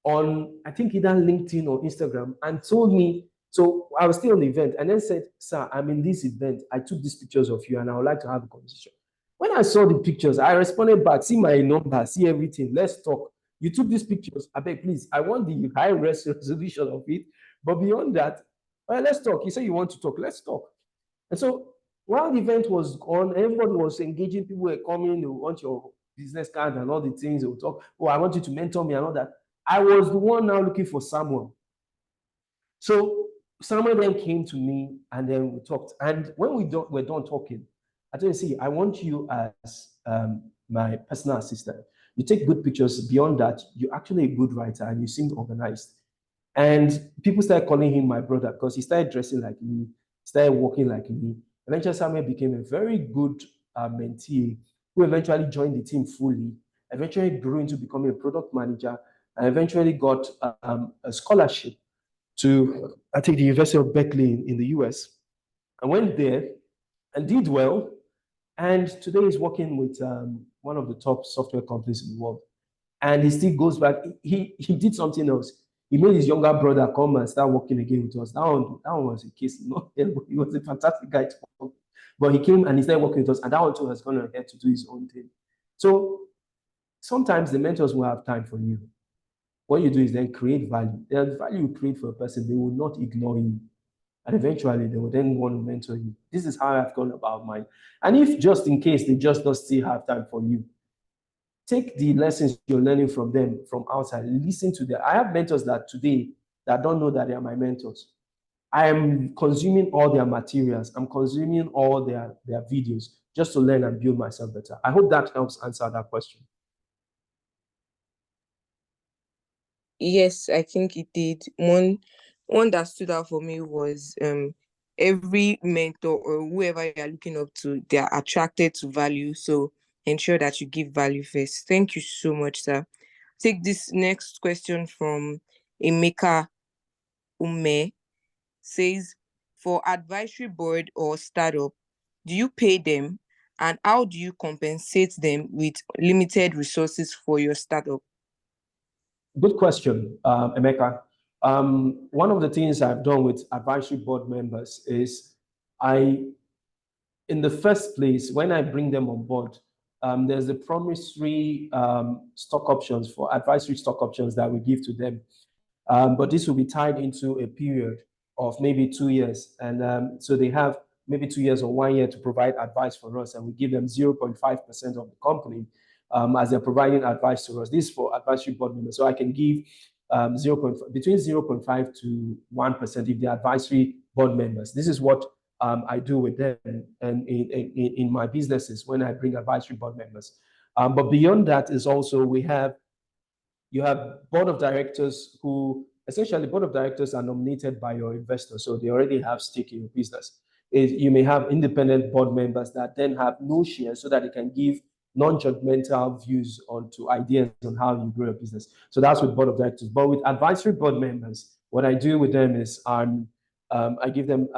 on, I think either LinkedIn or Instagram, and told me, so I was still on the event, and then said, sir, I'm in this event. I took these pictures of you and I would like to have a conversation. When I saw the pictures, I responded back, see my number, see everything, let's talk. You took these pictures, I beg, please, I want the high resolution of it. But beyond that, well, let's talk. You say you want to talk, let's talk. And so while the event was on, everybody was engaging, people were coming, they want your business card and all the things, they would talk, oh, I want you to mentor me and all that. I was the one now looking for someone. So Samuel then came to me and then we talked. And when we're done talking, I told him, see, I want you as my personal assistant. You take good pictures. Beyond that, you're actually a good writer and you seem organized. And people started calling him my brother because he started dressing like me, started walking like me. Eventually, Samuel became a very good mentee who eventually joined the team fully, eventually grew into becoming a product manager, and eventually got a scholarship to, I think, the University of Berkeley in the US. I went there and did well. And today he's working with one of the top software companies in the world. And he still goes back. He did something else. He made his younger brother come and start working again with us. That one was a case. No, he was a fantastic guy to work. But he came and he started working with us. And that one too has gone ahead to do his own thing. So sometimes the mentors will have time for you. What you do is then create value. The value you create for a person, they will not ignore you. And eventually they will then want to mentor you. This is how I've gone about mine. And if just in case they just don't still have time for you, take the lessons you're learning from them from outside, listen to them. I have mentors that today that don't know that they are my mentors. I am consuming all their materials. I'm consuming all their videos just to learn and build myself better. I hope that helps answer that question. Yes, I think it did. One that stood out for me was every mentor or whoever you're looking up to, they are attracted to value. So ensure that you give value first. Thank you so much, sir. Take this next question from Emeka Ume. Says, for advisory board or startup, do you pay them? And how do you compensate them with limited resources for your startup? Good question, Emeka. One of the things I've done with advisory board members is in the first place, when I bring them on board, there's the promissory stock options for advisory stock options that we give to them. But this will be tied into a period of maybe 2 years. And so they have maybe 2 years or 1 year to provide advice for us, and we give them 0.5% of the company as they're providing advice to us. This is for advisory board members. So I can give between 0.5 to 1% if they're advisory board members. This is what I do with them and in my businesses when I bring advisory board members. But beyond that is also you have board of directors who essentially board of directors are nominated by your investors, so they already have stake in your business. You may have independent board members that then have no shares so that they can give non-judgmental views onto ideas on how you grow a business. So that's with board of directors. But with advisory board members, what I do with them is I give them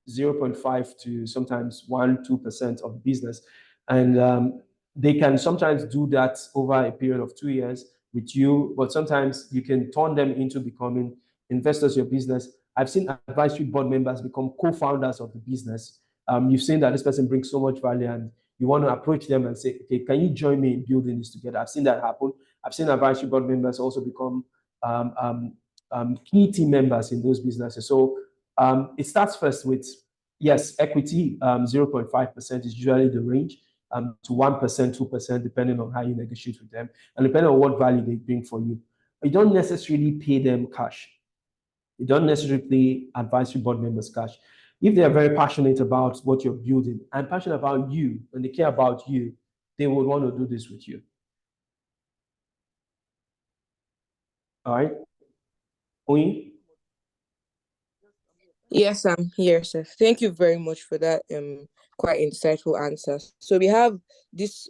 0.5 to sometimes 1-2% of the business. And they can sometimes do that over a period of 2 years with you, but sometimes you can turn them into becoming investors in your business. I've seen advisory board members become co-founders of the business. You've seen that this person brings so much value and you want to approach them and say, okay, can you join me in building this together? I've seen that happen. I've seen advisory board members also become key team members in those businesses. So it starts first with, yes, equity, 0.5% is usually the range. To 1%, 2%, depending on how you negotiate with them, and depending on what value they bring for you. You don't necessarily pay them cash. You don't necessarily pay advisory board members cash. If they are very passionate about what you're building and passionate about you, and they care about you, they would want to do this with you. All right? Oyin? Yes, I'm here, sir. Thank you very much for that quite insightful answer. So we have this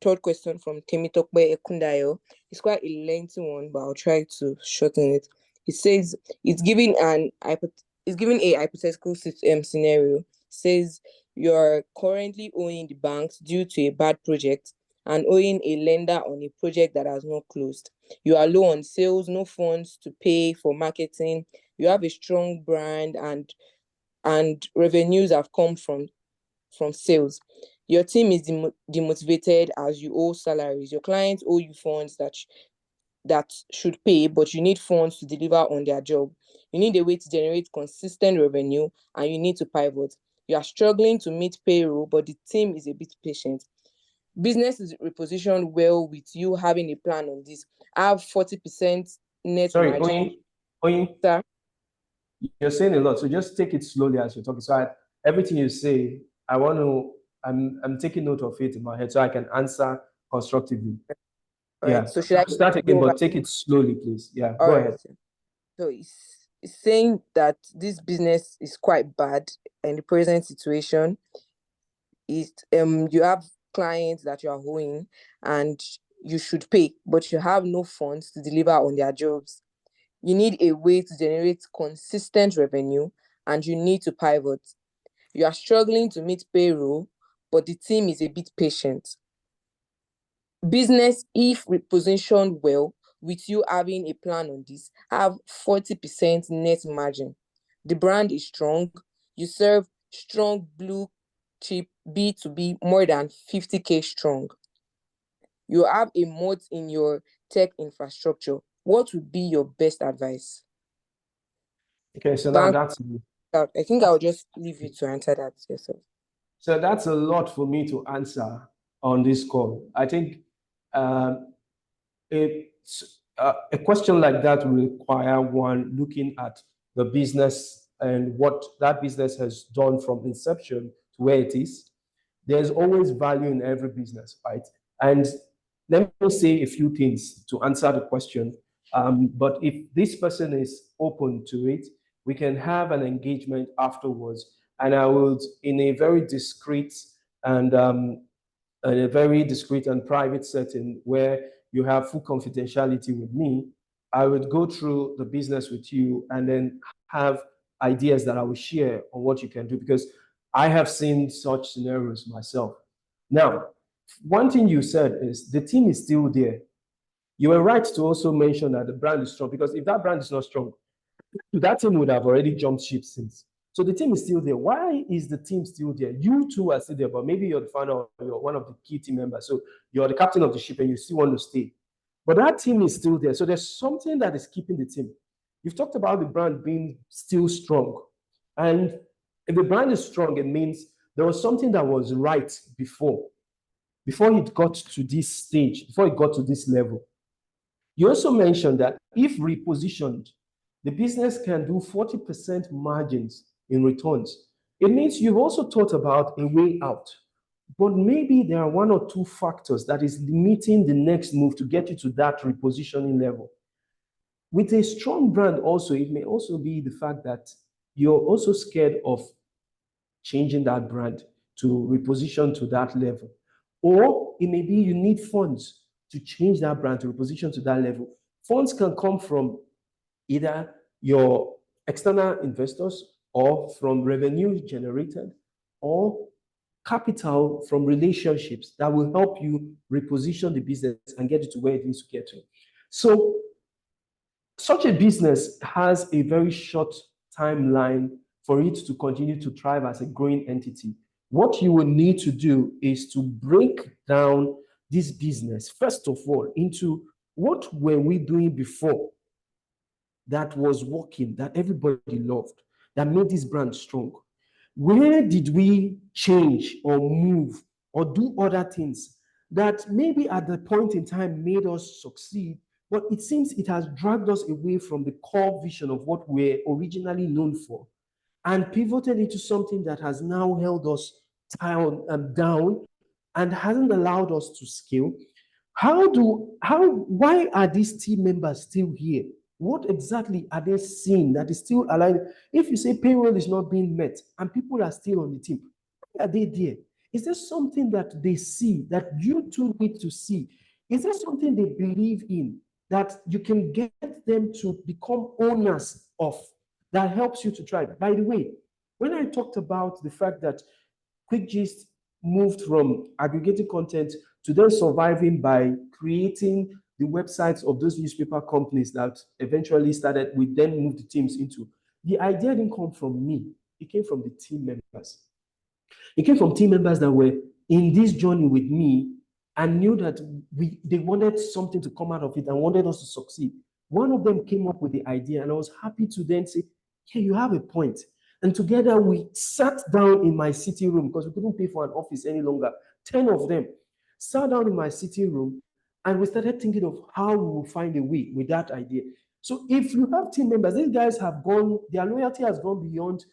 third question from Temitokbe Ekundayo. It's quite a lengthy one, but I'll try to shorten it. It says it's giving a hypothetical scenario. It says you're currently owing the banks due to a bad project, and owing a lender on a project that has not closed. You are low on sales, no funds to pay for marketing. You have a strong brand, and revenues have come from sales. Your team is demotivated as you owe salaries. Your clients owe you funds that should pay, but you need funds to deliver on their job. You need a way to generate consistent revenue, and you need to pivot. You are struggling to meet payroll, but the team is a bit patient. Business is repositioned well with you having a plan on this. I have 40% net Sorry, margin. Oyin, Sir? you're saying a lot, so just take it slowly as you're talking. So everything you say, I'm taking note of it in my head so I can answer constructively. All Yeah. right. So should I Start again, go over? but take it slowly, please. Yeah, All go right. ahead. So it's saying that this business is quite bad in the present situation. You have clients that you are owing and you should pay, but you have no funds to deliver on their jobs. You need a way to generate consistent revenue, and you need to pivot. You are struggling to meet payroll, but the team is a bit patient. Business, if repositioned well, with you having a plan on this, have 40% net margin. The brand is strong. You serve strong blue chip B2B, more than 50K strong. You have a moat in your tech infrastructure. What would be your best advice? Okay, so now Bank, that's I think I'll just leave you to answer that yourself. so that's a lot for me to answer on this call. I think a question like that will require one looking at the business and what that business has done from inception to where it is. There's always value in every business, right? And let me say a few things to answer the question. But if this person is open to it, we can have an engagement afterwards. And I would, in a very discreet and private setting where you have full confidentiality with me, I would go through the business with you and then have ideas that I will share on what you can do, because I have seen such scenarios myself. Now, one thing you said is the team is still there. You were right to also mention that the brand is strong, because if that brand is not strong, that team would have already jumped ship since. So the team is still there. Why is the team still there? You two are still there, but maybe you're the founder or you're one of the key team members. So you're the captain of the ship and you still want to stay. But that team is still there. So there's something that is keeping the team. You've talked about the brand being still strong. And if the brand is strong, it means there was something that was right before it got to this stage, before it got to this level. You also mentioned that if repositioned, the business can do 40% margins in returns. It means you've also thought about a way out. But maybe there are one or two factors that is limiting the next move to get you to that repositioning level. With a strong brand also, it may also be the fact that you're also scared of changing that brand to reposition to that level. Or it may be you need funds to change that brand to reposition to that level. Funds can come from either your external investors or from revenue generated or capital from relationships that will help you reposition the business and get it to where it needs to get to. So such a business has a very short timeline for it to continue to thrive as a growing entity. What you will need to do is to break down this business, first of all, into what were we doing before that was working, that everybody loved, that made this brand strong? Where did we change or move or do other things that maybe at the point in time made us succeed, but it seems it has dragged us away from the core vision of what we're originally known for and pivoted into something that has now held us down and hasn't allowed us to scale? Why are these team members still here? What exactly are they seeing that is still aligned? If you say payroll is not being met and people are still on the team, why are they there? Is there something that they see that you too need to see? Is there something they believe in that you can get them to become owners of that helps you to thrive? By the way, when I talked about the fact that Quick Gist moved from aggregating content to then surviving by creating the websites of those newspaper companies that eventually started, we then moved the teams into. The idea didn't come from me, it came from the team members. It came from team members that were in this journey with me and knew that they wanted something to come out of it and wanted us to succeed. One of them came up with the idea, and I was happy to then say, hey, you have a point. And together we sat down in my sitting room because we couldn't pay for an office any longer. 10 of them sat down in my sitting room and we started thinking of how we will find a way with that idea. So if you have team members, these guys have gone, their loyalty has gone beyond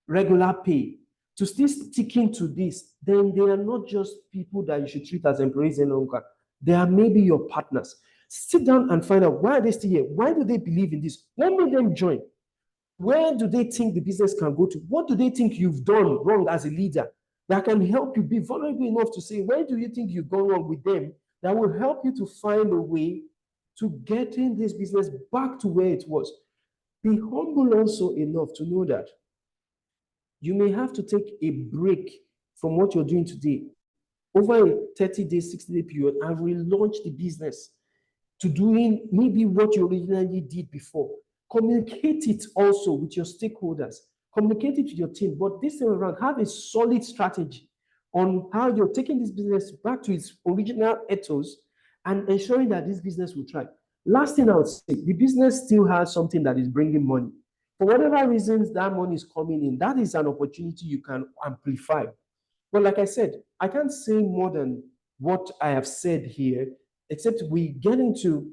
regular pay to still sticking to this, then they are not just people that you should treat as employees any longer. They are maybe your partners. Sit down and find out, why are they still here? Why do they believe in this? What made them join? Where do they think the business can go to? What do they think you've done wrong as a leader that can help you be vulnerable enough to say, where do you think you've gone wrong with them that will help you to find a way to getting this business back to where it was? Be humble also enough to know that you may have to take a break from what you're doing today over a 30-day, 60-day period and relaunch the business to doing maybe what you originally did before. Communicate it also with your stakeholders. Communicate it with your team. But this time around, have a solid strategy on how you're taking this business back to its original ethos and ensuring that this business will thrive. Last thing I would say, the business still has something that is bringing money. For whatever reasons that money is coming in, that is an opportunity you can amplify. But like I said, I can't say more than what I have said here, except we get into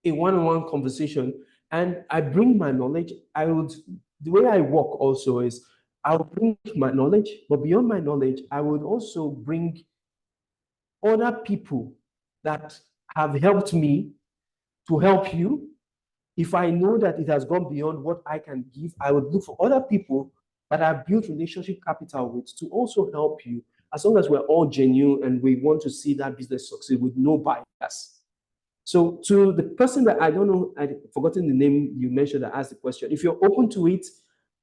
a one-on-one conversation and I bring my knowledge. The way I work also is I'll bring my knowledge, but beyond my knowledge, I would also bring other people that have helped me to help you. If I know that it has gone beyond what I can give, I would look for other people that I've built relationship capital with to also help you, as long as we're all genuine and we want to see that business succeed with no bias. So to the person that I don't know, I've forgotten the name you mentioned that asked the question, if you're open to it,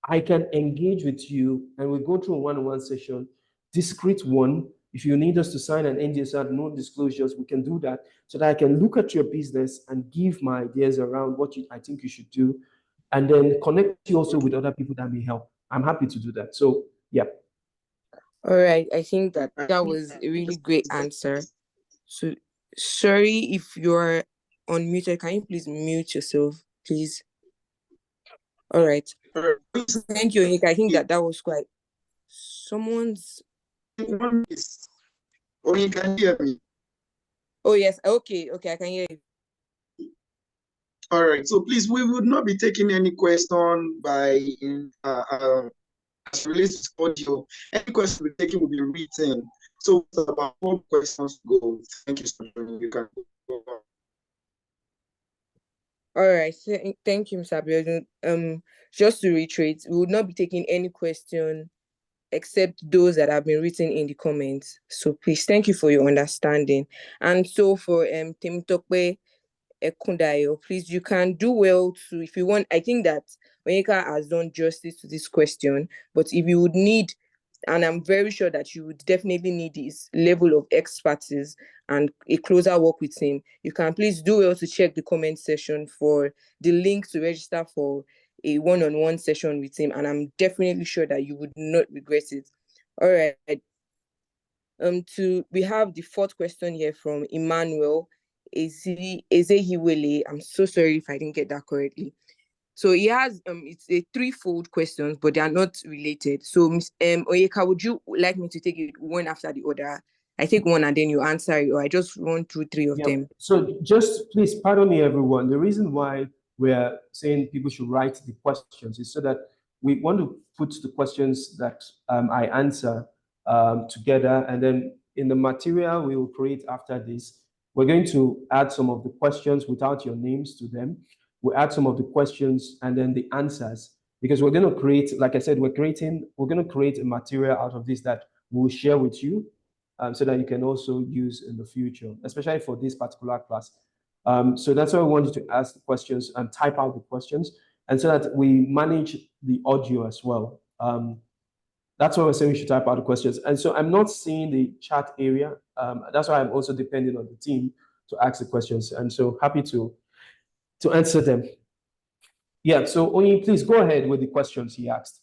I can engage with you and we'll go through a one-on-one session, discreet one. If you need us to sign an NDA, no disclosures, we can do that so that I can look at your business and give my ideas around what I think you should do, and then connect you also with other people that may help. I'm happy to do that. So, yeah. All right. I think that was a really great answer. So, sorry if you're unmuted. Can you please mute yourself, please? All right. Thank you, Onyeka. I think that was quite someone's. Oh, you can hear me. Oh, yes. Okay. I can hear you. All right. So please, we would not be taking any question by as relates to audio. Any question we're taking will be written. So about 4 questions to go. Thank you so much. You can go on. All right. Thank you, Mr. Abiodun. Just to reiterate, we would not be taking any question except those that have been written in the comments. So please, thank you for your understanding. And so for Temitope Ekundayo, please, you can do well to, if you want, I think that Onyeka has done justice to this question, but if you would need, and I'm very sure that you would definitely need his level of expertise and a closer work with him, you can please do well to check the comment section for the link to register for a one-on-one session with him, and I'm definitely sure that you would not regret it. All right. We have the 4th question here from Emmanuel Ezehiwele. I'm so sorry if I didn't get that correctly. So he has it's a 3-fold questions, but they are not related. So Onyeka, would you like me to take it one after the other? I take one and then you answer it, or I just run through 3 of them. So just please pardon me, everyone. The reason why we're saying people should write the questions is so that we want to put the questions that I answer together, and then in the material we will create after this, we're going to add some of the questions without your names to them. We'll add some of the questions and then the answers, because we're going to create, like I said, we're going to create a material out of this that we'll share with you, so that you can also use in the future, especially for this particular class. So that's why I want you to ask the questions and type out the questions, and so that we manage the audio as well. That's why I say we should type out the questions. And so I'm not seeing the chat area. That's why I'm also depending on the team to ask the questions. And so happy to answer them. Yeah, so Oyin, please go ahead with the questions he asked.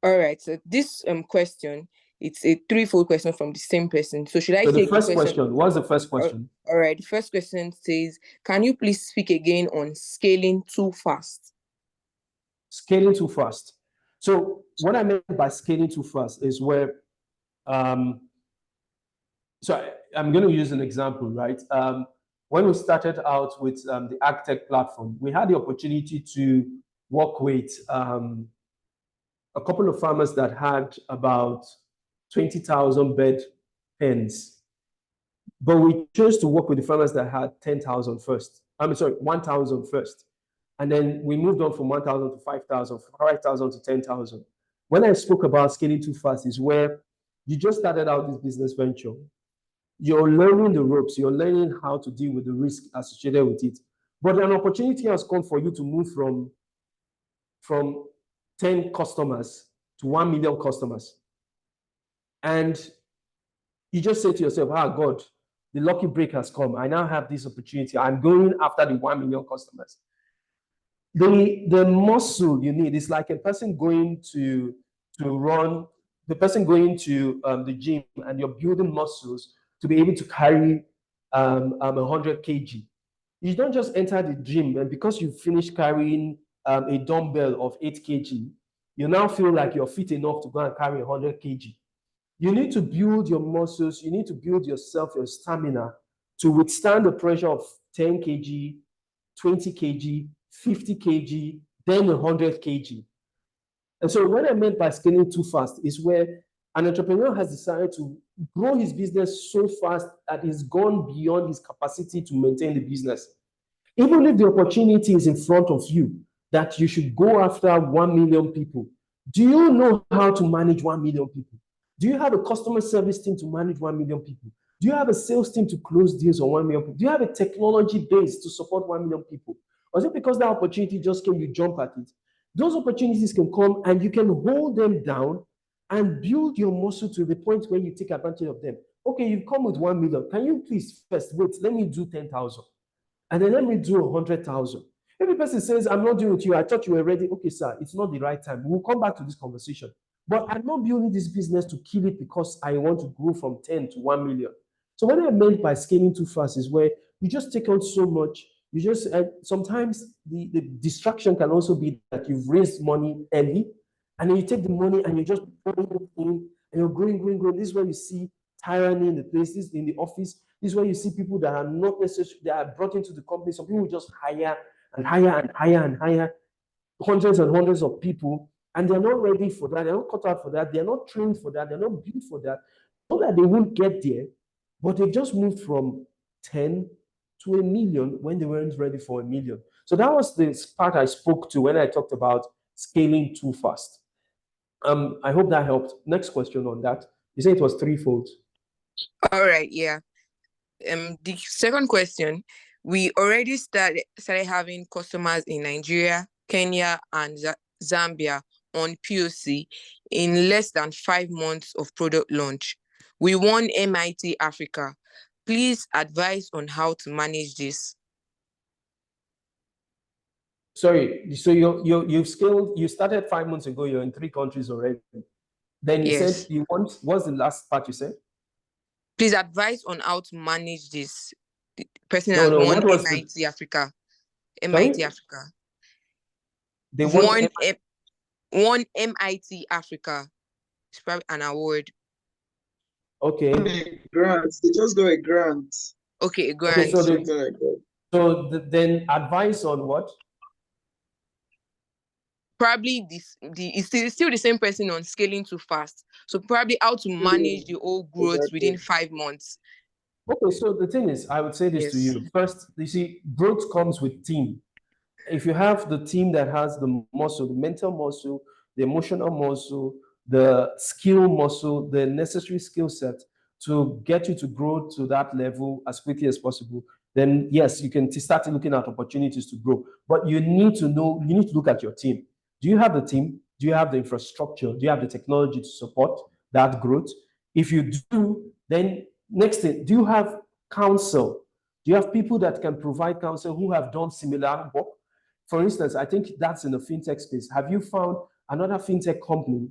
All right, so this question, it's a threefold question from the same person. So should I So the take first question, what's the first question? All right, the first question says, can you please speak again on scaling too fast? Scaling too fast. So what I meant by scaling too fast is where, I'm going to use an example, right? When we started out with the AgTech platform, we had the opportunity to work with a couple of farmers that had about 20,000 bed pens. But we chose to work with the farmers that had 10,000 first. 1,000 first. And then we moved on from 1,000 to 5,000, 5,000 to 10,000. When I spoke about scaling too fast is where you just started out this business venture. You're learning the ropes. You're learning how to deal with the risk associated with it. But an opportunity has come for you to move from 10 customers to 1 million customers. And you just say to yourself, God, the lucky break has come. I now have this opportunity. I'm going after the 1 million customers. The muscle you need is like a person going to run, the person going to the gym, and you're building muscles to be able to carry 100 kg. You don't just enter the gym and because you finish carrying a dumbbell of 8 kg, you now feel like you're fit enough to go and carry 100 kg. You need to build your muscles, you need to build yourself, your stamina to withstand the pressure of 10 kg, 20 kg, 50 kg, then 100 kg. And so what I meant by scaling too fast is where an entrepreneur has decided to grow his business so fast that he's gone beyond his capacity to maintain the business. Even if the opportunity is in front of you, that you should go after 1 million people, do you know how to manage 1 million people? Do you have a customer service team to manage 1 million people? Do you have a sales team to close deals on 1 million people? Do you have a technology base to support 1 million people? Or is it because that opportunity just came, you jump at it? Those opportunities can come and you can hold them down and build your muscle to the point where you take advantage of them. Okay, you've come with 1 million. Can you please first wait, let me do 10,000 and then let me do 100,000. If the person says, I'm not doing it with you, I thought you were ready. Okay, sir, it's not the right time. We'll come back to this conversation. But I'm not building this business to kill it because I want to grow from 10 to 1 million. So what I meant by scaling too fast is where you just take on so much. You just, sometimes the distraction can also be that you've raised money early and then you take the money and you just put it in and you're growing. This is where you see tyranny in the places, in the office. This is where you see people that are not necessarily, that are brought into the company. Some people just hire and hire hundreds and hundreds of people, and they're not ready for that. They're not cut out for that. They're not trained for that. They're not built for that. Not that they won't get there, but they've just moved from 10 to 1 million when they weren't ready for 1 million. So that was the part I spoke to when I talked about scaling too fast. I hope that helped. Next question on that. You say it was threefold. All right, yeah. The second question, we already started having customers in Nigeria, Kenya, and Zambia on POC in less than 5 months of product launch. We won MIT Africa. Please advise on how to manage this. Sorry, so you've scaled, you started 5 months ago, you're in 3 countries already. Then you Yes. said you want, what's the last part you said? Please advise on how to manage this. The person No, has no, won what was MIT Africa. Sorry? MIT Africa. They won Won MIT Africa. It's probably an award. Okay. Grant. They just got a grant. Okay, grant. Okay, so Something like that. then advice on what? Probably it's still the same person on scaling too fast. So probably how to manage the whole growth Exactly. within 5 months. Okay, so the thing is, I would say this to Yes. you. First, you see, growth comes with team. If you have the team that has the muscle, the mental muscle, the emotional muscle, the skill muscle, the necessary skill set to get you to grow to that level as quickly as possible, then yes, you can start looking at opportunities to grow. But you need to know, you need to look at your team. Do you have the team? Do you have the infrastructure? Do you have the technology to support that growth? If you do, then next thing, do you have counsel? Do you have people that can provide counsel who have done similar work? For instance, I think that's in the fintech space. Have you found another fintech company?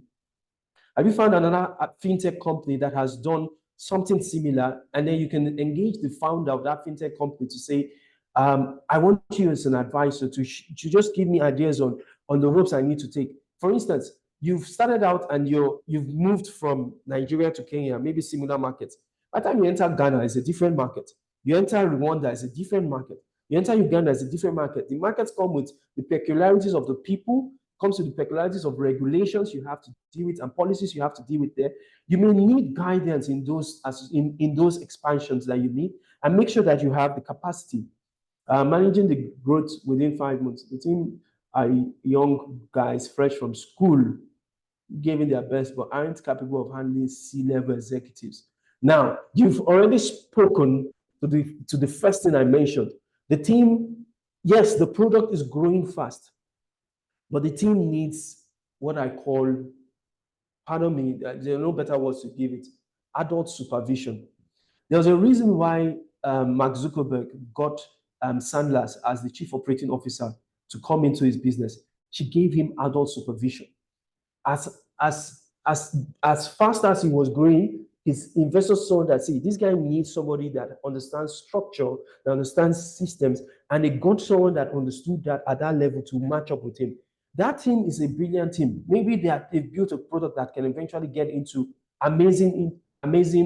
Have you found another fintech company that has done something similar? And then you can engage the founder of that fintech company to say, I want you as an advisor to just give me ideas on the ropes I need to take. For instance, you've started out and you've moved from Nigeria to Kenya, maybe similar markets. By the time you enter Ghana, it's a different market. You enter Rwanda, it's a different market. You enter Uganda, it's a different market. The markets come with the peculiarities of the people, comes with the peculiarities of regulations you have to deal with and policies you have to deal with there. You may need guidance in those in those expansions that you need, and make sure that you have the capacity. Managing the growth within 5 months. The team are young guys fresh from school, giving their best, but aren't capable of handling C-level executives. Now, you've already spoken to the first thing I mentioned. The team, yes, the product is growing fast, but the team needs what I call, pardon me, there are no better words to give it, adult supervision. There's a reason why Mark Zuckerberg got Sandler as the chief operating officer to come into his business. She gave him adult supervision. As fast as he was growing, his investors saw that, see, this guy needs somebody that understands structure, that understands systems, and they got someone that understood that at that level to match up with him. That team is a brilliant team. Maybe they've built a product that can eventually get into amazing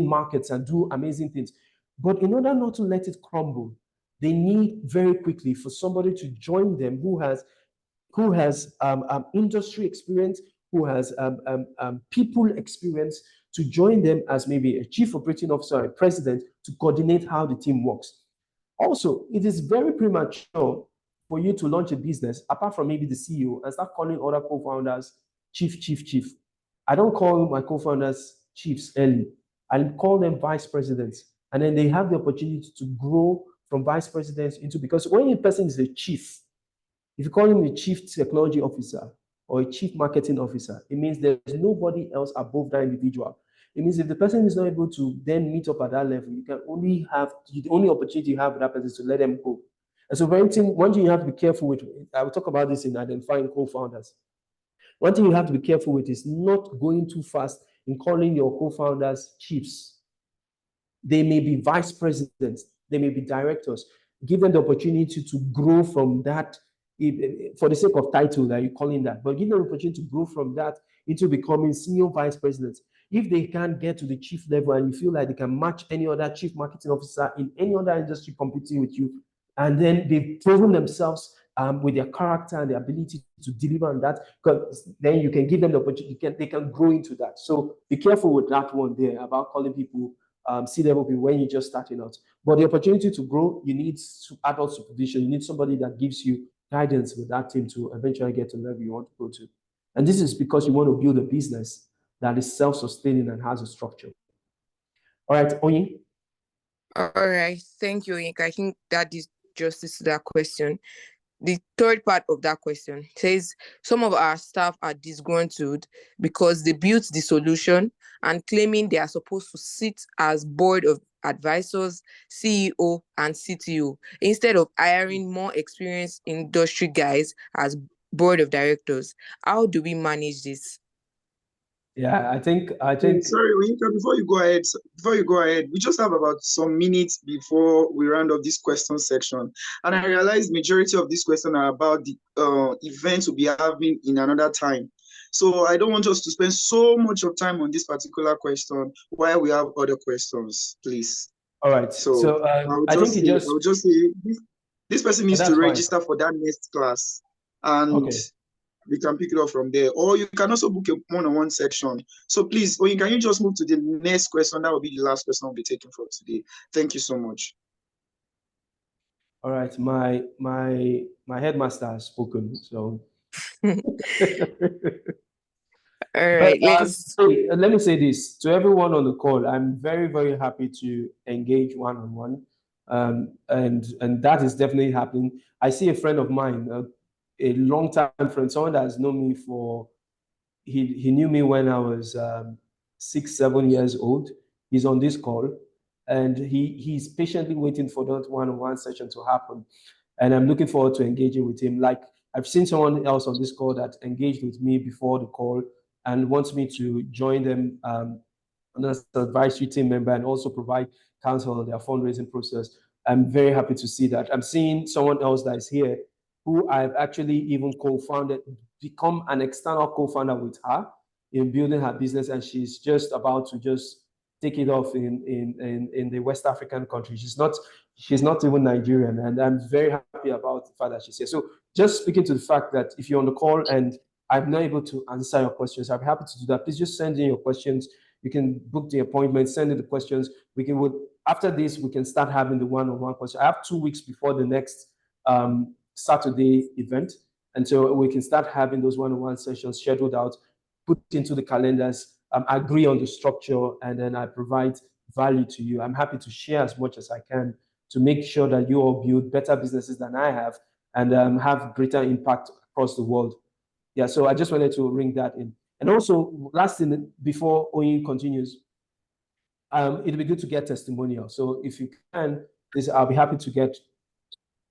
markets and do amazing things. But in order not to let it crumble, they need very quickly for somebody to join them who has industry experience, who has people experience, to join them as maybe a chief operating officer or a president to coordinate how the team works. Also, it is very premature for you to launch a business, apart from maybe the CEO, and start calling other co-founders chief. I don't call my co-founders chiefs early. I call them vice presidents. And then they have the opportunity to grow from vice presidents into, because when a person is a chief, if you call him a chief technology officer or a chief marketing officer, it means there's nobody else above that individual. It means if the person is not able to then meet up at that level, the only opportunity you have with that person is to let them go. And so one thing you have to be careful with, I will talk about this in identifying co-founders. One thing you have to be careful with is not going too fast in calling your co-founders chiefs. They may be vice presidents, they may be directors. Give them the opportunity to grow from that, for the sake of title that you're calling that, but give them the opportunity to grow from that into becoming senior vice presidents. If they can't get to the chief level and you feel like they can match any other chief marketing officer in any other industry competing with you, and then they've proven themselves with their character and their ability to deliver on that, because then you can give them the opportunity, they can grow into that. So be careful with that one there about calling people C-level people when you're just starting out. But the opportunity to grow, you need adult supervision. You need somebody that gives you guidance with that team to eventually get to the level you want to go to. And this is because you want to build a business that is self-sustaining and has a structure. All right, Onyi. All right, thank you, Onyeka. I think that is justice to that question. The third part of that question says some of our staff are disgruntled because they built the solution and claiming they are supposed to sit as board of advisors, CEO, and CTO instead of hiring more experienced industry guys as board of directors. How do we manage this? Yeah, I think. Sorry, Oyinka, before you go ahead, we just have about some minutes before we round up this question section, and I realize majority of these questions are about the events we'll be having in another time. So I don't want us to spend so much of time on this particular question while we have other questions, please. All right. So I think I will just say this person needs to register for that next class, and we can pick it up from there. Or you can also book a one-on-one section. So please, Oyin, can you just move to the next question? That will be the last question I'll be taking for today. Thank you so much. All right, my headmaster has spoken, so. All right, let me say this to everyone on the call. I'm very, very happy to engage one-on-one, and that is definitely happening. I see a friend of mine, a long-time friend, someone that has known me for he knew me when I was 6, 7 years old. He's on this call, and he's patiently waiting for that one-on-one session to happen. And I'm looking forward to engaging with him. Like, I've seen someone else on this call that engaged with me before the call and wants me to join them as an advisory team member and also provide counsel on their fundraising process. I'm very happy to see that. I'm seeing someone else that is here who I've actually even co-founded, become an external co-founder with her in building her business, and she's just about to just take it off in the West African country. She's not even Nigerian, and I'm very happy about the fact that she's here. So just speaking to the fact that if you're on the call and I'm not able to answer your questions, I'm happy to do that. Please just send in your questions. You can book the appointment, send in the questions. After this, we can start having the one-on-one question. I have 2 weeks before the next Saturday event, and so we can start having those one-on-one sessions scheduled out, put into the calendars, agree on the structure, and then I provide value to you. I'm happy to share as much as I can to make sure that you all build better businesses than I have and have greater impact across the world. Yeah, so I just wanted to ring that in. And also, last thing before Oyin continues, it'll be good to get testimonial. So if you can, I'll be happy to get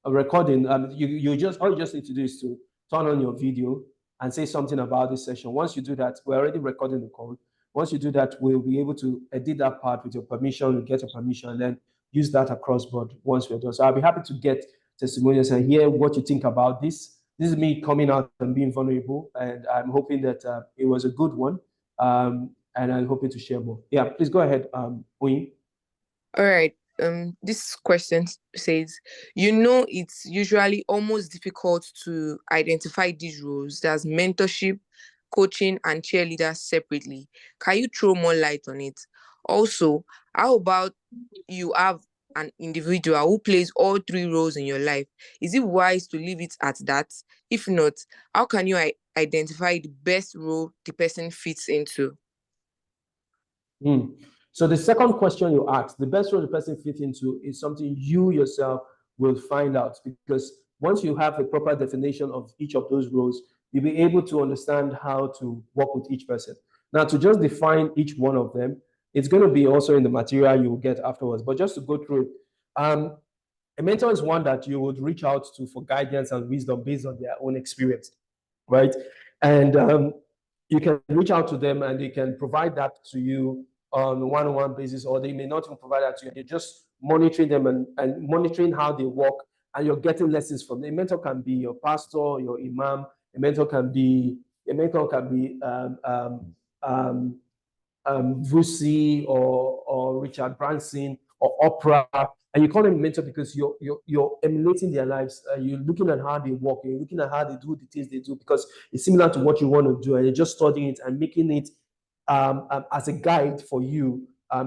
a recording. All you just need to do is to turn on your video and say something about this session. Once you do that, we're already recording the call. Once you do that, we'll be able to edit that part with your permission, get your permission, and then use that across board once we're done. So I'll be happy to get testimonials and hear what you think about this. This is me coming out and being vulnerable, and I'm hoping that it was a good one, and I'm hoping to share more. Yeah, please go ahead, Oyin. All right. This question says, it's usually almost difficult to identify these roles, there's mentorship, coaching, and cheerleaders separately. Can you throw more light on it? Also, how about you have an individual who plays all three roles in your life? Is it wise to leave it at that? If not, how can you identify the best role the person fits into? So the second question you asked, the best role the person fits into is something you yourself will find out, because once you have a proper definition of each of those roles, you'll be able to understand how to work with each person. Now, to just define each one of them, it's going to be also in the material you will get afterwards. But just to go through it, a mentor is one that you would reach out to for guidance and wisdom based on their own experience, right? And you can reach out to them and they can provide that to you on a one-on-one basis, or they may not even provide that to you. They're just monitoring them and monitoring how they work, and you're getting lessons from them. A mentor can be your pastor, your imam. A mentor can be Vusi or Richard Branson or Oprah, and you call them a mentor because you're emulating their lives. You're looking at how they work. You're looking at how they do the things they do because it's similar to what you want to do, and you're just studying it and making it as a guide for you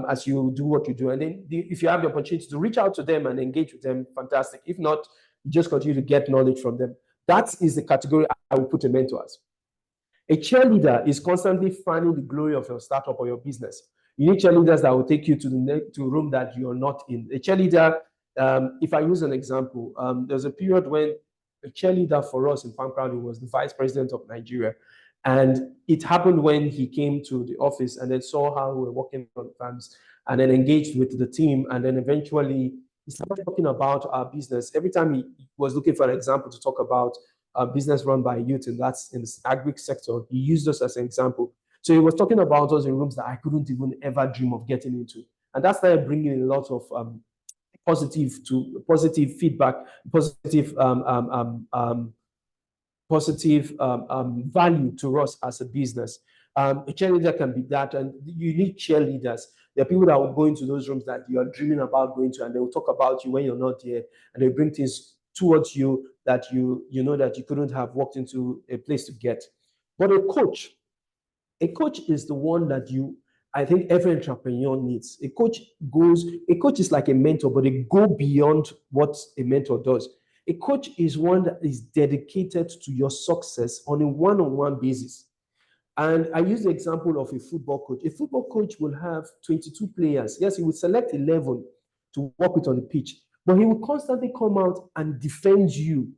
as you do what you do. And then if you have the opportunity to reach out to them and engage with them, fantastic. If not, you just continue to get knowledge from them. That is the category I would put a mentor as. A cheerleader is constantly finding the glory of your startup or your business. You need cheerleaders that will take you to the room that you're not in. A cheerleader, if I use an example, there's a period when a cheerleader for us in Farm Crowding was the vice president of Nigeria. And it happened when he came to the office and then saw how we were working on farms and then engaged with the team. And then eventually he started talking about our business. Every time he was looking for an example to talk about a business run by youth, and that's in the agri sector, he used us as an example. So he was talking about us in rooms that I couldn't even ever dream of getting into. And that started bringing a lot of positive feedback, positive value to us as a business. A cheerleader can be that, and you need cheerleaders. There are people that will go into those rooms that you are dreaming about going to, and they will talk about you when you're not there, and they bring things towards you that you know that you couldn't have walked into a place to get. But a coach is the one that I think every entrepreneur needs. A coach is like a mentor, but they go beyond what a mentor does. A coach is one that is dedicated to your success on a one-on-one basis. And I use the example of a football coach. A football coach will have 22 players. Yes, he will select 11 to work with on the pitch, but he will constantly come out and defend you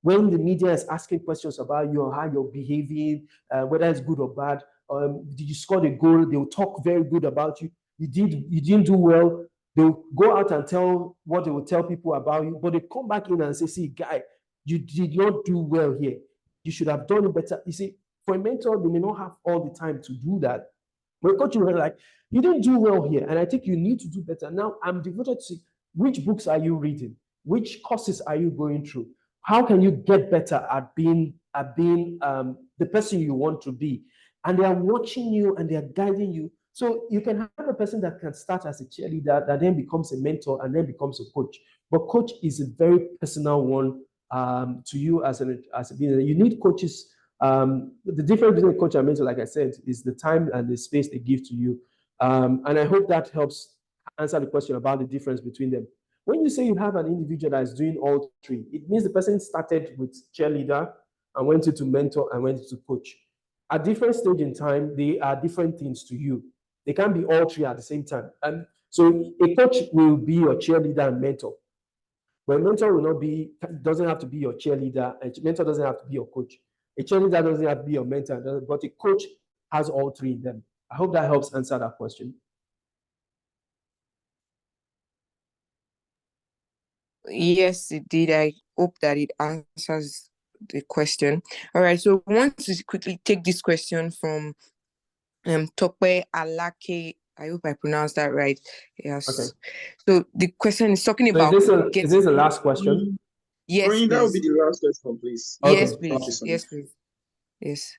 when the media is asking questions about you, how you're behaving, whether it's good or bad, did you score the goal? They will talk very good about you. You didn't do well. They'll go out and tell what they will tell people about you, but they come back in and say, see, guy, you did not do well here. You should have done it better. You see, for a mentor, they may not have all the time to do that. But coach, you were like, you didn't do well here, and I think you need to do better. Now I'm devoted to see which books are you reading, which courses are you going through, how can you get better at being the person you want to be, and they are watching you and they are guiding you. So you can have a person that can start as a cheerleader that then becomes a mentor and then becomes a coach. But coach is a very personal one to you as a beginner. You need coaches. The difference between coach and mentor, like I said, is the time and the space they give to you. And I hope that helps answer the question about the difference between them. When you say you have an individual that is doing all three, it means the person started with cheerleader and went into mentor and went into coach. At different stage in time, they are different things to you. They can't be all three at the same time. And so a coach will be your cheerleader and mentor. But a mentor doesn't have to be your cheerleader, and a mentor doesn't have to be your coach. A cheerleader doesn't have to be your mentor, but a coach has all three in them. I hope that helps answer that question. Yes, it did. I hope that it answers the question. All right, so I want to quickly take this question from Tope Alake. I hope I pronounced that right. Yes. Okay. So the question is talking about. So is this the last question? Yes, please. That would be the last question, please. Okay. Yes, please. Yes, please. Yes.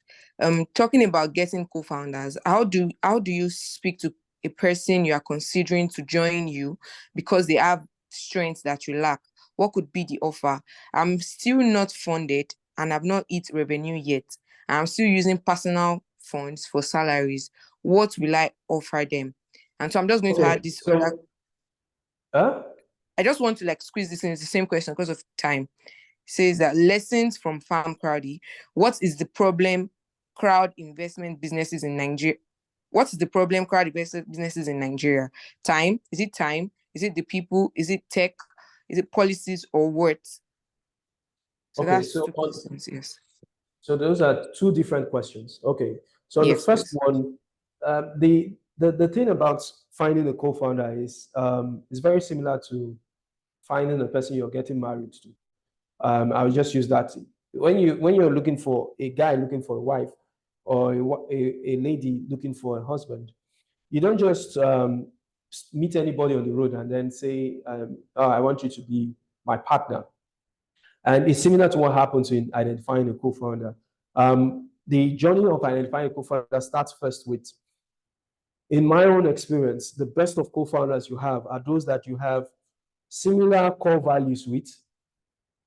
Talking about getting co-founders, how do you speak to a person you are considering to join you because they have strengths that you lack? What could be the offer? I'm still not funded and I've not hit revenue yet. I'm still using personal funds for salaries. What will I offer them? And so I'm just going to add this. I just want to squeeze this in. It's the same question because of time. It says that lessons from Farm Crowdy. What is the problem crowd investment businesses in Nigeria? What is the problem crowd investment businesses in Nigeria? Time? Is it time? Is it the people? Is it tech? Is it policies or what? So that's two questions, yes. So those are two different questions. Okay. So yes, the first one, the thing about finding a co-founder is very similar to finding a person you're getting married to. I will just use that. When you're looking for a guy looking for a wife or a lady looking for a husband, you don't just meet anybody on the road and then say, I want you to be my partner. And it's similar to what happens in identifying a co-founder. The journey of identifying a co-founder starts first with, in my own experience, the best of co-founders you have are those that you have similar core values with.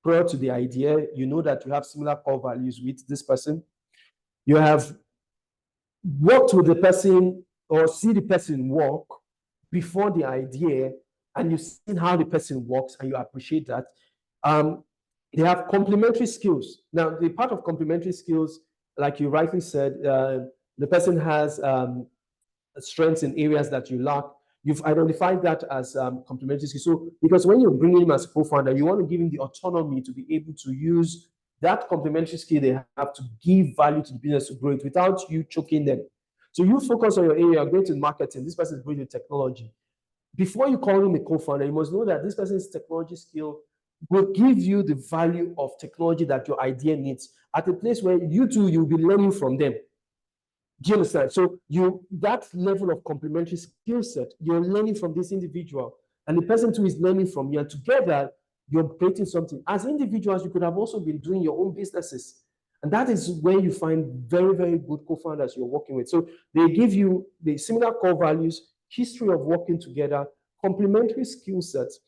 Prior to the idea, you know that you have similar core values with this person. You have worked with the person or see the person work before the idea, and you've seen how the person works and you appreciate that. They have complementary skills. Now, the part of complementary skills, like you rightly said, the person has strengths in areas that you lack. You've identified that as complementary skills. So, because when you're bringing him as a co-founder, you want to give him the autonomy to be able to use that complementary skill they have to give value to the business to grow it without you choking them. So you focus on your area, going to marketing, this person is bringing technology. Before you call him a co-founder, you must know that this person's technology skill will give you the value of technology that your idea needs at a place where you'll be learning from them. Do you understand? So that level of complementary skill set, you're learning from this individual, and the person too is learning from you, and together you're creating something. As individuals, you could have also been doing your own businesses. And that is where you find very, very good co-founders you're working with. So they give you the similar core values, history of working together, complementary skill sets.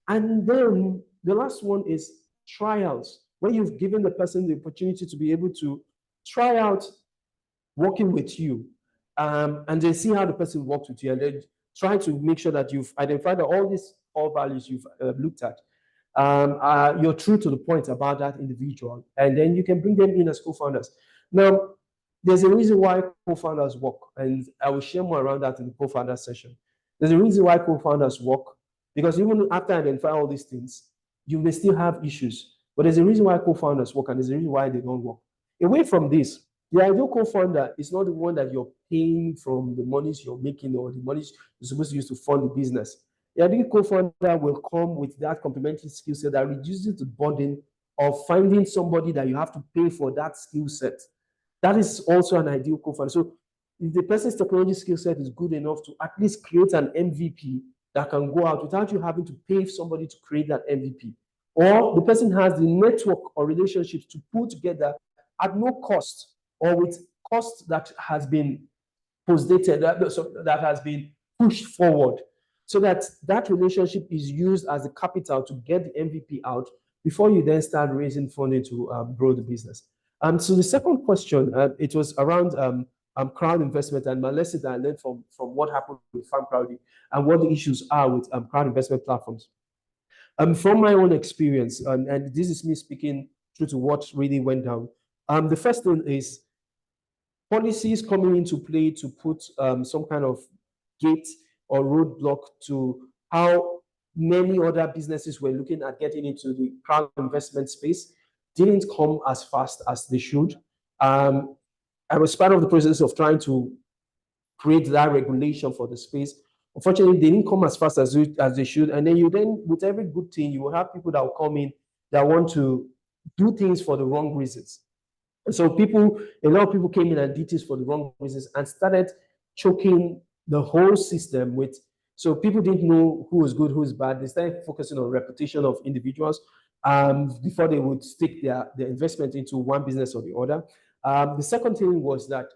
And then the last one is trials, where you've given the person the opportunity to be able to try out working with you, and then see how the person works with you, and then try to make sure that you've identified that all these core values you've looked at, you're true to the point about that individual, and then you can bring them in as co-founders. Now, there's a reason why co-founders work, and I will share more around that in the co-founder session. There's a reason why co-founders work, because even after identifying all these things, you may still have issues. But there's a reason why co-founders work, and there's a reason why they don't work. Away from this, the ideal co-founder is not the one that you're paying from the monies you're making or the monies you're supposed to use to fund the business. The ideal co-founder will come with that complementary skill set that reduces the burden of finding somebody that you have to pay for that skill set. That is also an ideal co-founder. So if the person's technology skill set is good enough to at least create an MVP that can go out without you having to pay somebody to create that MVP, or the person has the network or relationships to put together at no cost or with cost that has been postdated, that has been pushed forward, so that that relationship is used as a capital to get the MVP out before you then start raising funding to grow the business. So the second question, it was around crowd investment and my lesson that I learned from what happened with FarmCrowdy and what the issues are with crowd investment platforms. From my own experience, and this is me speaking true to what really went down. The first thing is policies coming into play to put some kind of gate or roadblock to how many other businesses were looking at getting into the crowd investment space didn't come as fast as they should. I was part of the process of trying to create that regulation for the space. Unfortunately, they didn't come as fast as they should. And then with every good thing, you will have people that will come in that want to do things for the wrong reasons. And so a lot of people came in and did things for the wrong reasons and started choking the whole system with, so people didn't know who was good, who was bad. They started focusing on reputation of individuals before they would stick their investment into one business or the other. The second thing was that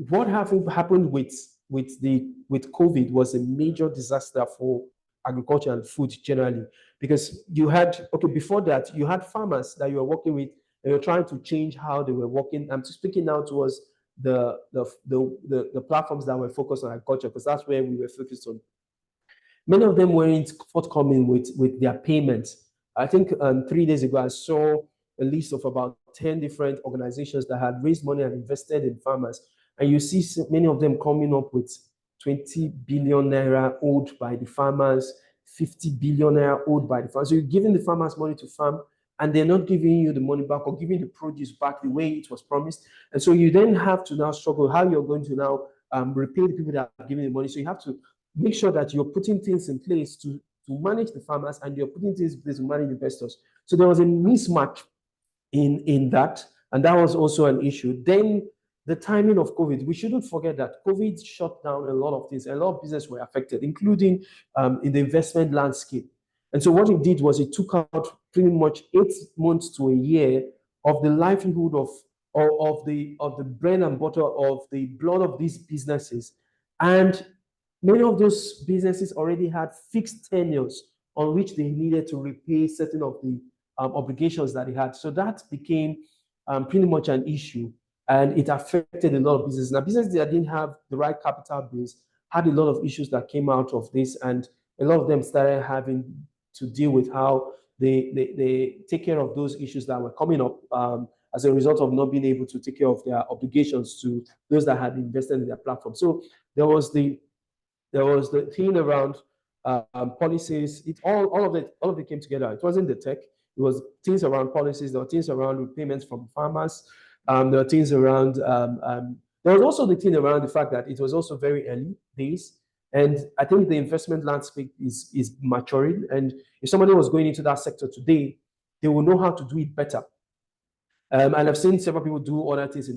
what happened with COVID was a major disaster for agriculture and food generally, because you had, before that, you had farmers that you were working with, and you're trying to change how they were working. I'm speaking now towards the platforms that were focused on agriculture, because that's where we were focused on. Many of them weren't forthcoming with their payments. I think 3 days ago, I saw a list of about 10 different organizations that had raised money and invested in farmers. And you see many of them coming up with 20 billion naira owed by the farmers, 50 billion naira owed by the farmers. So you're giving the farmers money to farm, and they're not giving you the money back or giving the produce back the way it was promised. And so you then have to now struggle how you're going to now repay the people that are giving the money. So you have to make sure that you're putting things in place to manage the farmers, and you're putting things in place to manage investors. So there was a mismatch in that, and that was also an issue. Then the timing of COVID, we shouldn't forget that COVID shut down a lot of things. A lot of business were affected, including in the investment landscape. And so what it did was it took out pretty much 8 months to a year of the livelihood of the bread and butter of the blood of these businesses. And many of those businesses already had fixed tenures on which they needed to repay certain of the obligations that they had. So that became pretty much an issue, and it affected a lot of businesses. Now, businesses that didn't have the right capital base had a lot of issues that came out of this, and a lot of them started having to deal with how they take care of those issues that were coming up as a result of not being able to take care of their obligations to those that had invested in their platform. So there was the thing around policies. All of it came together. It wasn't the tech. It was things around policies. There were things around repayments from farmers. There were things around. There was also the thing around the fact that it was also very early days, and I think the investment landscape is maturing. And if somebody was going into that sector today, they will know how to do it better. And I've seen several people do other things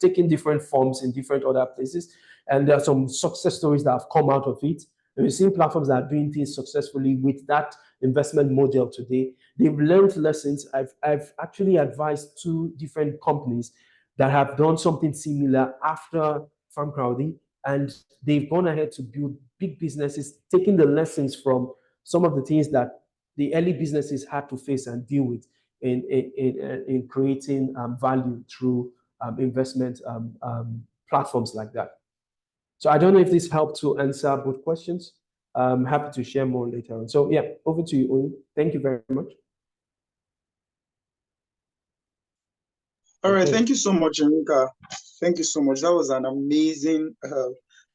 taking different forms in different other places. And there are some success stories that have come out of it. And we've seen platforms that are doing things successfully with that investment model today. They've learned lessons. I've actually advised 2 different companies that have done something similar after FarmCrowdy, and they've gone ahead to build big businesses, taking the lessons from some of the things that the early businesses had to face and deal with in creating value through investment platforms like that. So I don't know if this helped to answer both questions. I'm happy to share more later on. So yeah, over to you, Oyin. Thank you very much. All right, Okay. thank you so much,Onyeka. Thank you so much. That was an amazing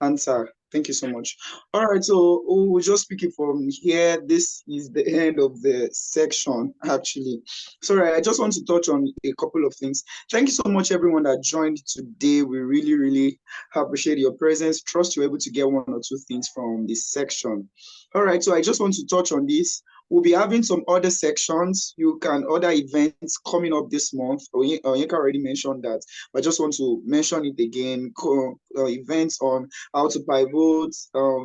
answer. Thank you so much. All right, so we'll just speak it from here. This is the end of the section, actually. Sorry, I just want to touch on a couple of things. Thank you so much, everyone that joined today. We really, really appreciate your presence. Trust you're able to get one or two things from this section. All right, so I just want to touch on this. We'll be having some other sections. You can other events coming up this month. Onyeka already mentioned that, but I just want to mention it again. Events on how to pivot,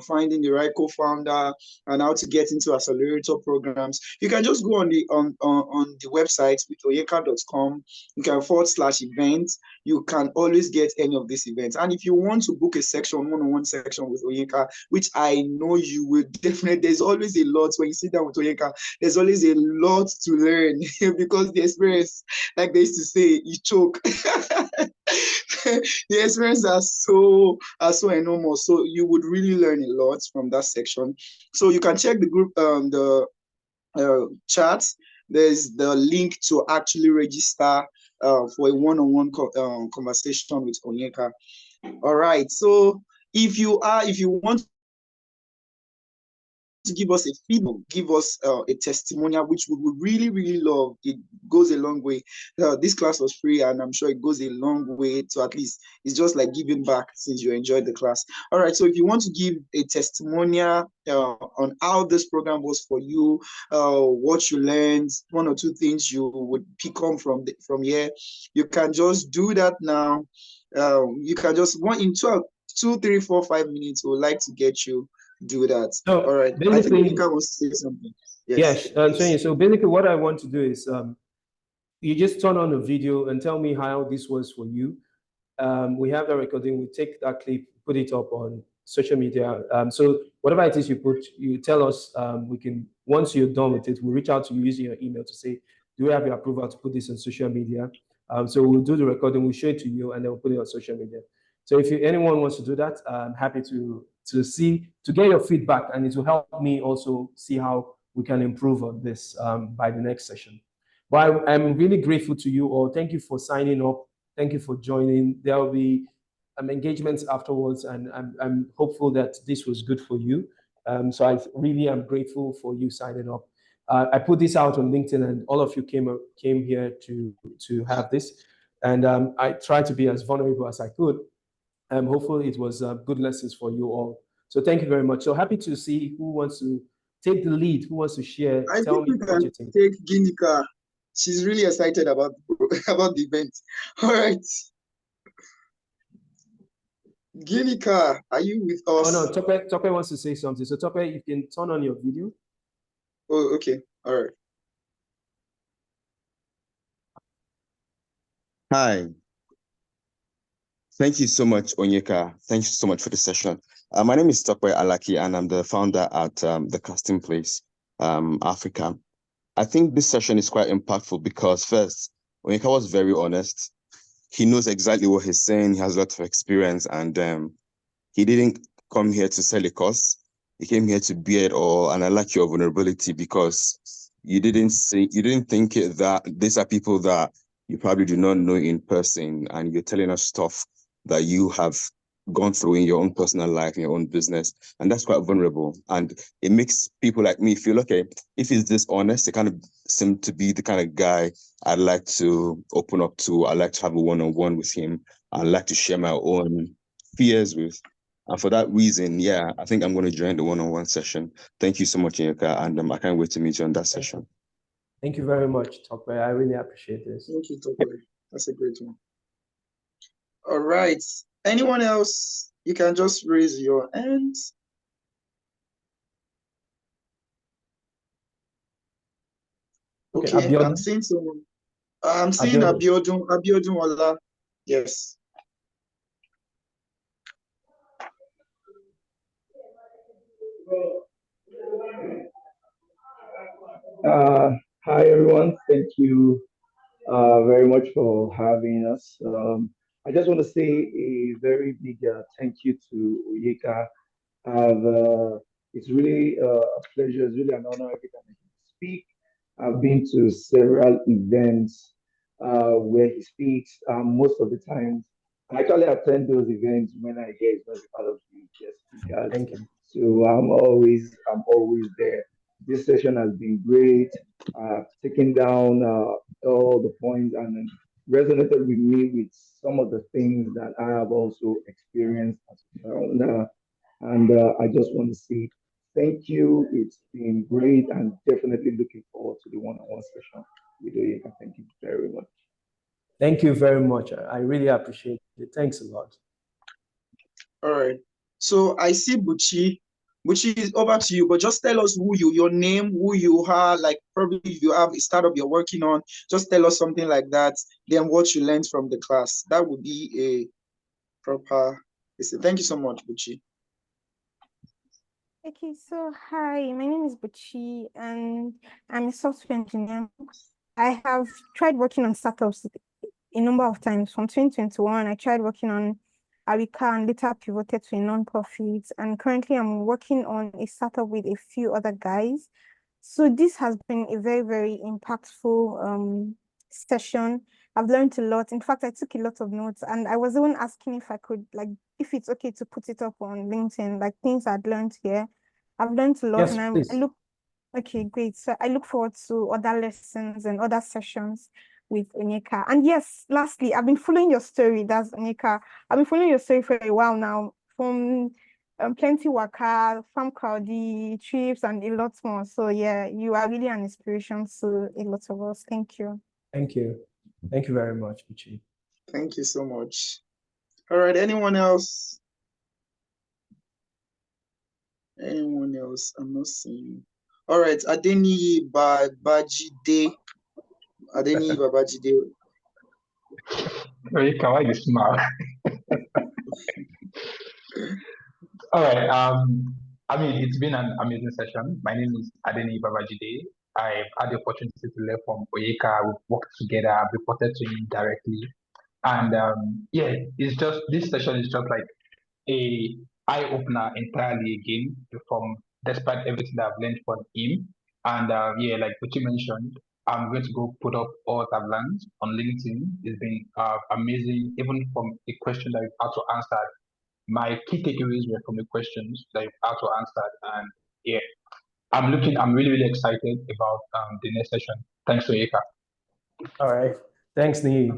finding the right co-founder, and how to get into accelerator programs. You can just go on the website WithOnyeka.com. You can /events. You can always get any of these events. And if you want to book a section, one-on-one section with Onyeka, which I know you will definitely, there's always a lot when you sit down with Onyeka, there's always a lot to learn because the experience, like they used to say, you choke. The experiences are so enormous. So you would really learn a lot from that section. So you can check the group, chat. There's the link to actually register for a one-on-one conversation with Onyeka. All right. So if you want to give us a feedback, give us a testimonial, which we would really, really love. It goes a long way. This class was free, and I'm sure it goes a long way to at least, it's just like giving back since you enjoyed the class. All right, so if you want to give a testimonial on how this program was for you, what you learned, one or two things you would pick on from here, you can just do that now. You can just, in 2, 3, 4, 5 minutes, we would like to get you do that. So all right. I think Onyeka wants to say something. Yes. So basically what I want to do is you just turn on the video and tell me how this was for you. We have the recording, we take that clip, put it up on social media. So whatever it is you put, you tell us, we can, once you're done with it, we'll reach out to you using your email to say, do we have your approval to put this on social media? So we'll do the recording, we'll show it to you, and then we'll put it on social media. So if anyone wants to do that, I'm happy to get your feedback, and it will help me also see how we can improve on this by the next session. But I'm really grateful to you all. Thank you for signing up. Thank you for joining. There will be engagements afterwards, and I'm hopeful that this was good for you. So I really am grateful for you signing up. I put this out on LinkedIn, and all of you came here to have this. And I tried to be as vulnerable as I could. Hopefully it was good lessons for you all. So thank you very much. So happy to see who wants to take the lead, who wants to share. Tell me what you think. Take Ginika. She's really excited about the event. All right. Ginika, are you with us? Oh no, Tope wants to say something. So Tope, you can turn on your video. Oh, okay. All right. Hi. Thank you so much, Onyeka. Thank you so much for the session. My name is Tope Alaki, and I'm the founder at the Casting Place, Africa. I think this session is quite impactful because first, Onyeka was very honest. He knows exactly what he's saying. He has a lot of experience, and he didn't come here to sell a course. He came here to bear it all. And I like your vulnerability because you didn't think that these are people that you probably do not know in person, and you're telling us stuff that you have gone through in your own personal life, in your own business. And that's quite vulnerable. And it makes people like me feel, okay, if he's this honest, it kind of seems to be the kind of guy I'd like to open up to. I'd like to have a one-on-one with him. I'd like to share my own fears with. And for that reason, yeah, I think I'm going to join the one-on-one session. Thank you so much, Onyeka, and I can't wait to meet you on that session. Thank you very much, Tope. I really appreciate this. Thank you, Tope. That's a great one. All right. Anyone else? You can just raise your hands. Okay, I'm seeing someone. I'm seeing Abiodun Wala. Yes. Hi everyone, thank you very much for having us. I just want to say a very big thank you to Onyeka. It's really a pleasure, it's really an honor every time I can speak. I've been to several events where he speaks. Most of the time, I actually attend those events when I get as part of the guest speakers. Thank you. So I'm always there. This session has been great. Taking down all the points and resonated with me with some of the things that I have also experienced as a founder. And I just want to say thank you. It's been great and definitely looking forward to the one-on-one session with Oyeka. Thank you very much. Thank you very much. I really appreciate it. Thanks a lot. All right. So I see Buchi. Buchi is over to you, but just tell us your name, who you are, like probably if you have a startup you're working on, just tell us something like that, then what you learned from the class. That would be a proper listen. Thank you so much, Buchi. Okay, so hi, my name is Buchi and I'm a software engineer. I have tried working on startups a number of times. From 2021, I tried working on Aweka and later pivoted to a non-profit. And currently I'm working on a startup with a few other guys. So this has been a very, very impactful session. I've learned a lot. In fact, I took a lot of notes and I was even asking if I could, like, if it's okay to put it up on LinkedIn, like things I'd learned here. I've learned a lot. Yes, And please. okay, great. So I look forward to other lessons and other sessions with Onyeka. And yes, lastly, I've been following your story. That's Onyeka. I've been following your story for a while now, from Plenty Waka, Farm Crowdy, trips, and a lot more. So yeah, you are really an inspiration to a lot of us. Thank you. Thank you. Thank you very much, Buchi. Thank you so much. All right, anyone else? Anyone else? I'm not seeing. All right, Adeni Babajide. Adeni Babajide. Oyeka, why you smile? All right. I mean, it's been an amazing session. My name is Adeni Babajide. I've had the opportunity to learn from Oyeka. We've worked together. I've reported to him directly. And yeah, it's just this session is just like a eye opener entirely again from despite everything that I've learned from him. And yeah, like what you mentioned, I'm going to go put up all that I've learned on LinkedIn. It's been amazing, even from the question that you've had to answer. My key takeaways were from the questions that you've had to answer. And yeah, I'm really, really excited about the next session. Thanks, Oyeka. All right. Thanks, Nii.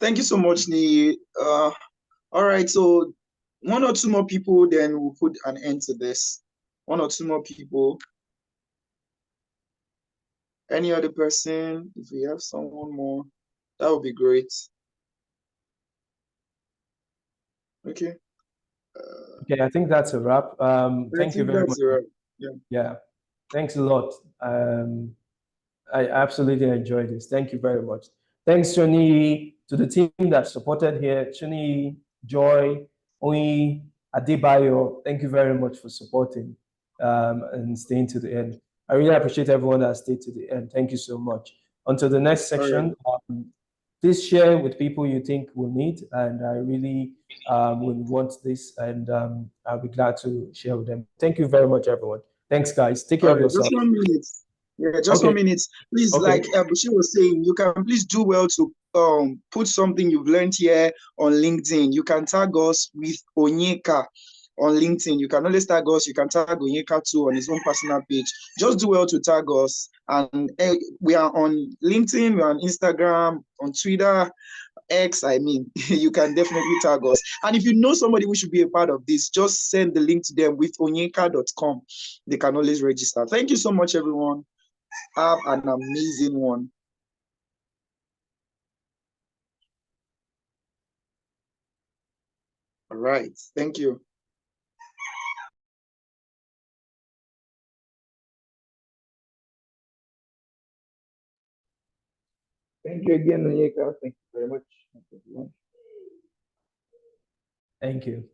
Thank you so much, Ni. All right, so one or two more people, then we'll put an end to this. One or two more people. Any other person? If we have someone more, that would be great. Okay. Okay, I think that's a wrap. Thank you very much. Yeah. Yeah, thanks a lot. I absolutely enjoyed this. Thank you very much. Thanks, Choni, to the team that supported here. Choni, Joy, Oyi, Adebayo, thank you very much for supporting and staying to the end. I really appreciate everyone that stayed to the end. Thank you so much. Until the next section, please share with people you think will need, and I really will want this, and I'll be glad to share with them. Thank you very much, everyone. Thanks, guys. Take care of yourself. Just 1 minute. Yeah, just 1 minute. Please, like Bushi was saying, you can please do well to put something you've learned here on LinkedIn. You can tag us with Onyeka on LinkedIn. You can always tag us. You can tag Onyeka too on his own personal page. Just do well to tag us. And we are on LinkedIn, we're on Instagram, on Twitter, X, I mean, you can definitely tag us. And if you know somebody who should be a part of this, just send the link to them with onyeka.com. They can always register. Thank you so much, everyone. Have an amazing one. All right. Thank you. Thank you again, Onyeka. Thank you very much. Thank you.